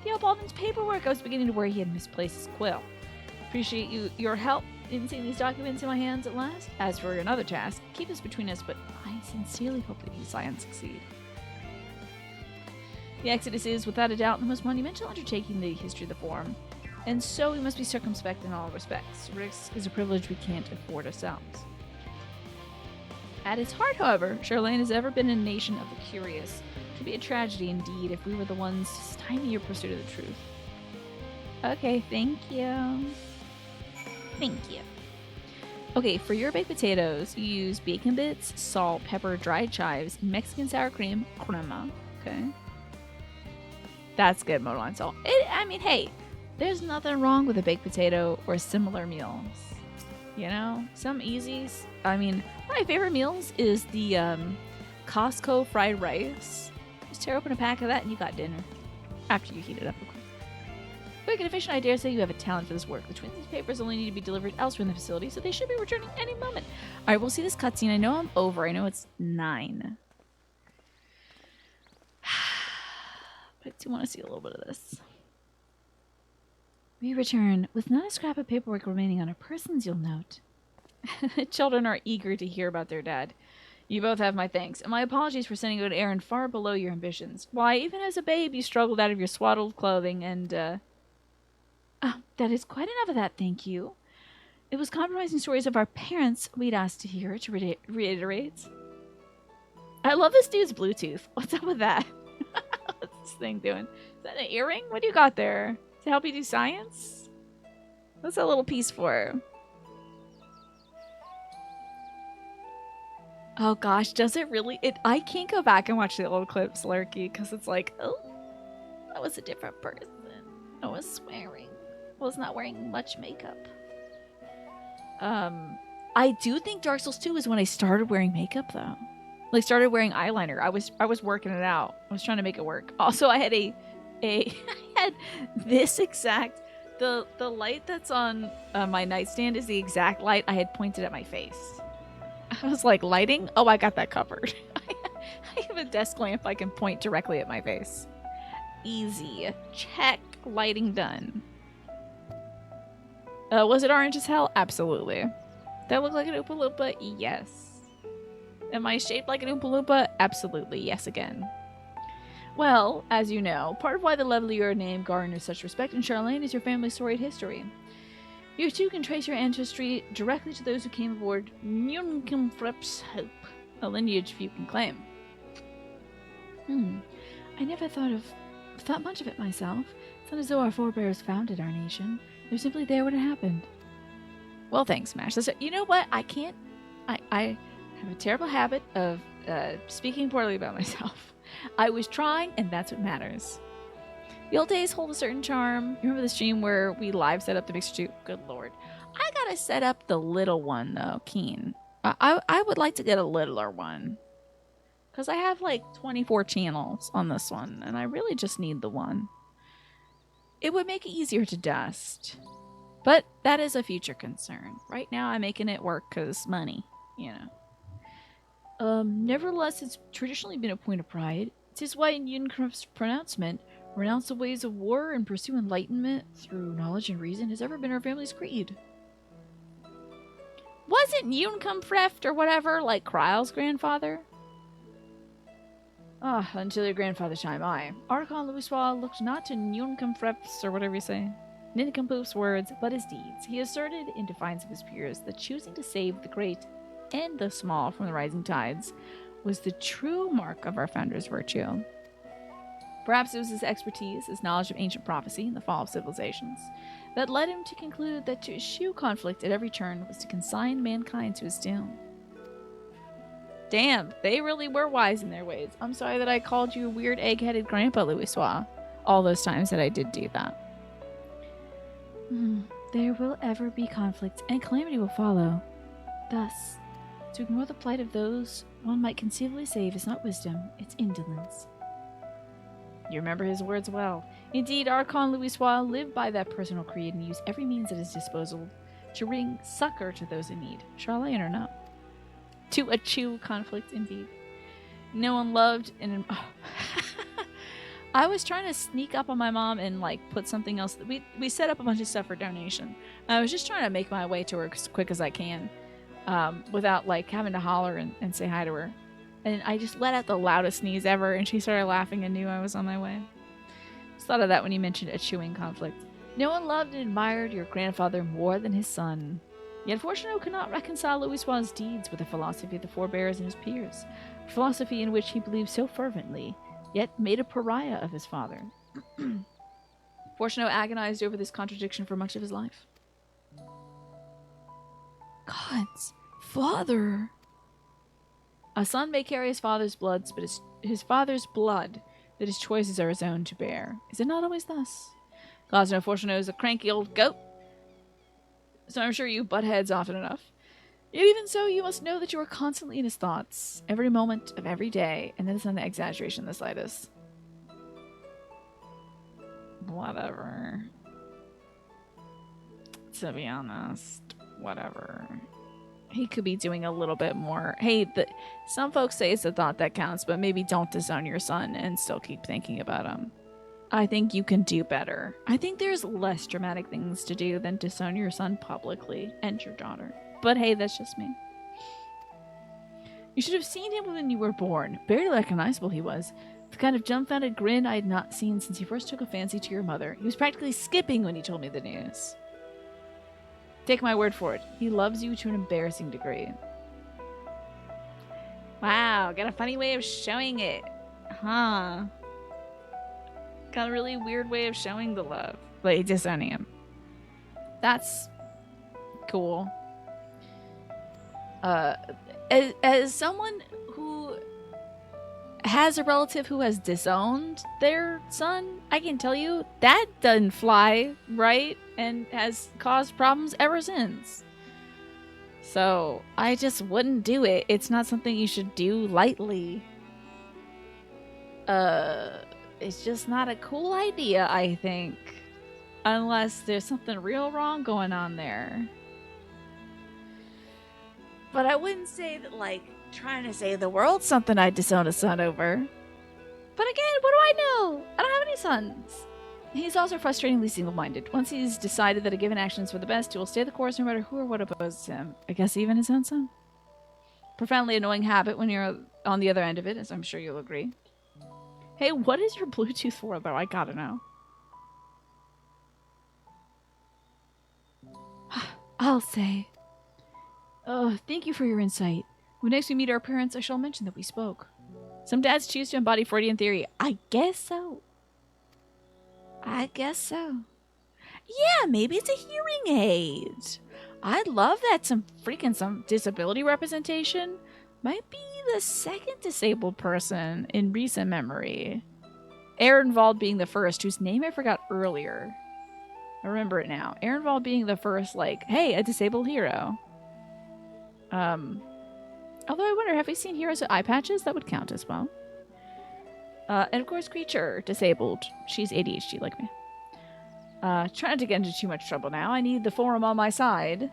Theo Baldwin's paperwork. I was beginning to worry he had misplaced his quill. Appreciate your help in seeing these documents in my hands at last. As for another task, keep this between us, but I sincerely hope that you science succeed. The Exodus is, without a doubt, the most monumental undertaking in the history of the Forum, and so we must be circumspect in all respects. Risk is a privilege we can't afford ourselves. At its heart, however, Charlene has ever been a nation of the curious. It would be a tragedy indeed if we were the ones to stymie your pursuit of the truth. Okay, thank you. Thank you. Okay, for your baked potatoes, you use bacon bits, salt, pepper, dried chives, Mexican sour cream, crema. Okay. That's good, Modeline salt. I mean, hey, there's nothing wrong with a baked potato or similar meals. You know, some easies. I mean, one of my favorite meals is the Costco fried rice. Just tear open a pack of that and you got dinner. After you heat it up, of course. Quick and efficient, I dare say you have a talent for this work. The twins' papers only need to be delivered elsewhere in the facility, so they should be returning any moment. Alright, we'll see this cutscene. I know I'm over. I know it's 9. But I do want to see a little bit of this. We return with not a scrap of paperwork remaining on our persons, you'll note. Children are eager to hear about their dad. You both have my thanks, and my apologies for sending you an errand far below your ambitions. Why, even as a babe, you struggled out of your swaddled clothing, and, that is quite enough of that, thank you. It was compromising stories of our parents we'd asked to hear, to reiterate. I love this dude's Bluetooth. What's up with that? What's this thing doing? Is that an earring? What do you got there? To help you do science? What's that little piece for? Oh gosh, does it really? I can't go back and watch the old clips, Lurky, because it's like, oh, that was a different person. I was swearing. I was not wearing much makeup. I do think Dark Souls 2 is when I started wearing makeup, though. Like, started wearing eyeliner. I was working it out. I was trying to make it work. Also, I had I had this exact, the light that's on my nightstand is the exact light I had pointed at my face. I was like, lighting? Oh, I got that covered. I have a desk lamp I can point directly at my face. Easy. Check. Lighting done. Was it orange as hell? Absolutely. Did I look like an Oompa Loompa? Yes. Am I shaped like an Oompa Loompa? Absolutely. Yes again. Well, as you know, part of why the level of your name garners such respect in Charlene is your family's storied history. You too can trace your ancestry directly to those who came aboard Nunkenfrep's Hope, a lineage few can claim. I never thought much of it myself. It's not as though our forebears founded our nation. They're simply there when it happened. Well, thanks, Mash. You know what? I have a terrible habit of speaking poorly about myself. I was trying, and that's what matters. The old days hold a certain charm. You remember the stream where we live set up the mixer too? Good lord. I gotta set up the little one, though, Keen. I would like to get a littler one. Because I have, like, 24 channels on this one, and I really just need the one. It would make it easier to dust. But that is a future concern. Right now, I'm making it work because money, you know. Nevertheless, it's traditionally been a point of pride. 'Tis why in Yunkrup's pronouncement, renounce the ways of war and pursue enlightenment through knowledge and reason has ever been our family's creed. Wasn't Yunkumfreft or whatever like Kryle's grandfather? Until your grandfather's time, Archon Louiswa looked not to Yunkumfrefts or whatever you say. Nincompoops' words, but his deeds. He asserted, in defiance of his peers, that choosing to save the great and the small from the rising tides was the true mark of our founder's virtue. Perhaps it was his expertise, his knowledge of ancient prophecy and the fall of civilizations, that led him to conclude that to eschew conflict at every turn was to consign mankind to his doom. Damn, they really were wise in their ways. I'm sorry that I called you a weird egg-headed grandpa, Louisoix, all those times that I did do that. There will ever be conflict, and calamity will follow. Thus, to ignore the plight of those one might conceivably save is not wisdom, it's indolence. You remember his words well. Indeed, Archon Louisoix lived by that personal creed and used every means at his disposal to bring succor to those in need, Charlatan or not. To eschew conflict, indeed. No one loved and... I was trying to sneak up on my mom and, like, put something else... We set up a bunch of stuff for donation. I was just trying to make my way to her as quick as I can, without, like, having to holler and say hi to her. And I just let out the loudest sneeze ever, and she started laughing and knew I was on my way. Just thought of that when you mentioned eschewing conflict. No one loved and admired your grandfather more than his son. Yet Fortunato could not reconcile Louisoix's deeds with the philosophy of the forebears and his peers, a philosophy in which he believed so fervently, yet made a pariah of his father. Fortunato agonized over this contradiction for much of his life. God's father! A son may carry his father's blood, but his father's blood, that his choices are his own to bear. Is it not always thus? Cosmo Fortunato is a cranky old goat, so I'm sure you butt heads often enough. Yet even so, you must know that you are constantly in his thoughts, every moment of every day, and that is not an exaggeration in the slightest. Whatever. To be honest, whatever. He could be doing a little bit more. Hey, some folks say it's a thought that counts, but maybe don't disown your son and still keep thinking about him. I think you can do better. I think there's less dramatic things to do than disown your son publicly and your daughter. But hey, that's just me. You should have seen him when you were born. Barely recognizable he was. The kind of dumbfounded grin I had not seen since he first took a fancy to your mother. He was practically skipping when he told me the news. Take my word for it. He loves you to an embarrassing degree. Wow, got a funny way of showing it. Huh. Got a really weird way of showing the love. Like, disowning him. That's cool. As someone who has a relative who has disowned their son, I can tell you that doesn't fly, right? And has caused problems ever since. So, I just wouldn't do it. It's not something you should do lightly. It's just not a cool idea, I think. Unless there's something real wrong going on there. But I wouldn't say that, like, trying to save the world's something I'd disown a son over. But again, what do I know? I don't have any sons. He's also frustratingly single-minded. Once he's decided that a given action is for the best, he will stay the course no matter who or what opposes him. I guess even his own son. Profoundly annoying habit when you're on the other end of it, as I'm sure you'll agree. Hey, what is your Bluetooth for, though? I gotta know. I'll say. Thank you for your insight. When next we meet our parents, I shall mention that we spoke. Some dads choose to embody Freudian theory. I guess so. Yeah, maybe it's a hearing aid. I'd love that some disability representation. Might be the second disabled person in recent memory. Ehrenwald being the first, whose name I forgot earlier. I remember it now. Ehrenwald being the first, like, hey, a disabled hero. Although I wonder, have we seen heroes with eye patches? That would count as well. And of course, Creature, disabled. She's ADHD like me. Trying to get into too much trouble now. I need the forum on my side.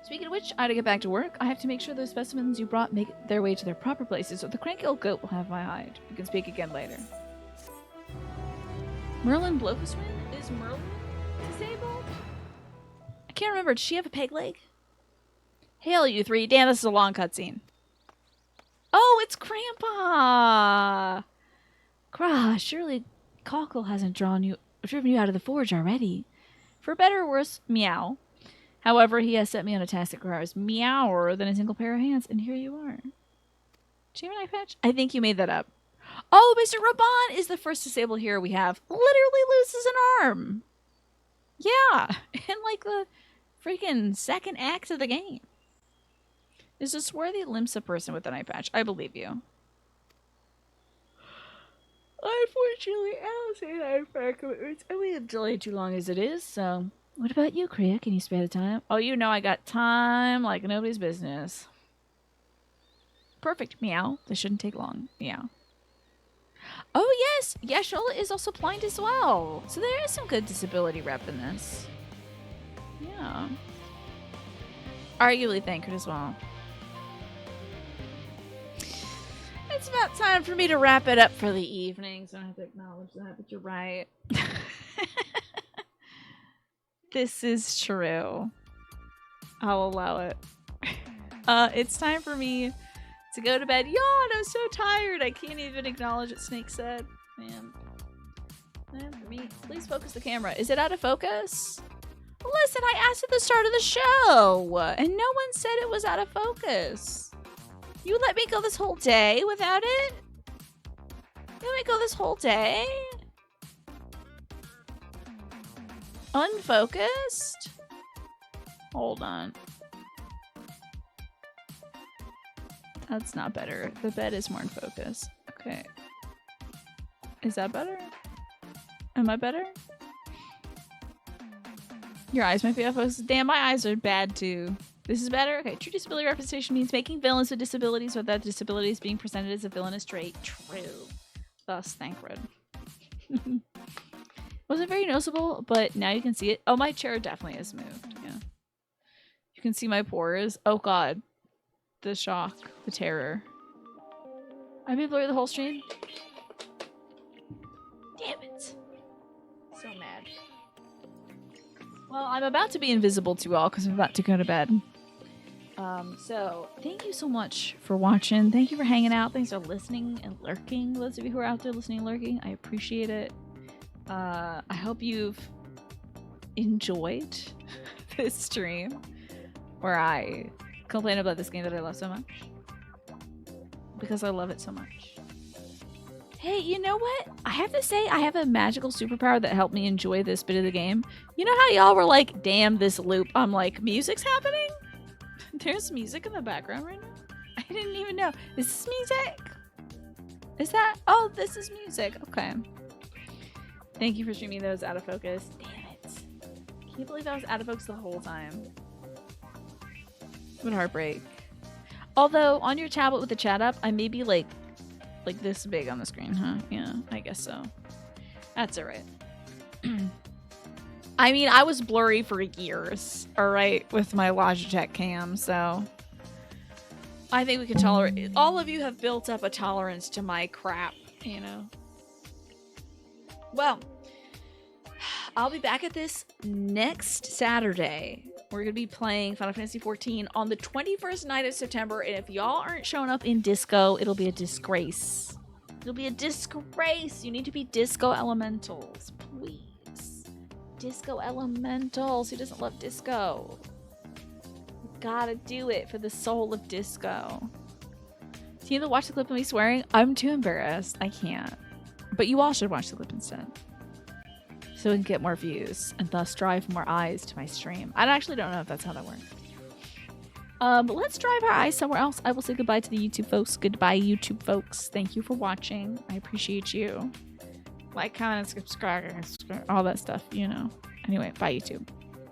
Speaking of which, I had to get back to work. I have to make sure those specimens you brought make their way to their proper places, so the cranky old goat will have my hide. We can speak again later. Merlin Blofuswind? Is Merlin disabled? I can't remember. Does she have a peg leg? Hail, you three. Damn, this is a long cutscene. Oh, it's Grandpa! Grah, surely Cockle hasn't drawn you I've driven you out of the forge already. For better or worse, meow. However, he has set me on a task that requires meower than a single pair of hands, and here you are. Do you have an eye patch? I think you made that up. Oh, Mr. Raban is the first disabled hero we have. Literally loses an arm. Yeah, in like the freaking second act of the game. Is a swarthy Limsa person with an eye patch. I believe you. Unfortunately, Alice and I have prior commitments, and we have delayed too long as it is, so... What about you, Kriya? Can you spare the time? Oh, you know I got time like nobody's business. Perfect. Meow. This shouldn't take long. Meow. Oh, yes! Yashola is also blind as well. So there is some good disability rep in this. Yeah. Arguably thank her as well. It's about time for me to wrap it up for the evening, so I have to acknowledge that, but you're right. This is true. I'll allow it. It's time for me to go to bed. Yawn, I'm so tired. I can't even acknowledge what Snake said. Man. Time for me. Please focus the camera. Is it out of focus? Listen, I asked at the start of the show, and no one said it was out of focus. You let me go this whole day without it? You let me go this whole day? Unfocused? Hold on. That's not better. The bed is more in focus. Okay. Is that better? Am I better? Your eyes might be off focus. Damn, my eyes are bad too. This is better? Okay. True disability representation means making villains with disabilities without disabilities being presented as a villainous trait. True. Thus, Thancred. Wasn't very noticeable, but now you can see it. Oh, my chair definitely has moved. Yeah. You can see my pores. Oh god. The shock. The terror. I may blur the whole stream. Damn it. So mad. Well, I'm about to be invisible to you all because I'm about to go to bed. So thank you so much for watching. Thank you for hanging out. Thanks for listening and lurking. Those of you who are out there listening and lurking, I appreciate it. I hope you've enjoyed this stream where I complain about this game that I love so much because I love it so much. Hey, you know what? I have to say I have a magical superpower that helped me enjoy this bit of the game. You know how y'all were like, damn this loop. I'm like, music's happening? There's music in the background right now? I didn't even know. Is this music? Is that? Oh, this is music. Okay. Thank you for streaming those out of focus. Damn it. Can't believe I was out of focus the whole time. What a heartbreak. Although, on your tablet with the chat up, I may be like this big on the screen, huh? Yeah, I guess so. That's alright. I mean, I was blurry for years, alright, with my Logitech cam, so I think we can tolerate it. All of you have built up a tolerance to my crap, you know? Well, I'll be back at this next Saturday. We're going to be playing Final Fantasy XIV on the 21st night of September, and if y'all aren't showing up in disco, it'll be a disgrace. It'll be a disgrace. You need to be disco elementals, please. Disco elementals. Who doesn't love disco? You gotta do it for the soul of disco. Do you either watch the clip of me swearing? I'm too embarrassed. I can't. But you all should watch the clip instead. So we can get more views and thus drive more eyes to my stream. I actually don't know if that's how that works. But let's drive our eyes somewhere else. I will say goodbye to the YouTube folks. Goodbye, YouTube folks. Thank you for watching. I appreciate you. Like, comment, subscribe, all that stuff, you know. Anyway, bye, YouTube.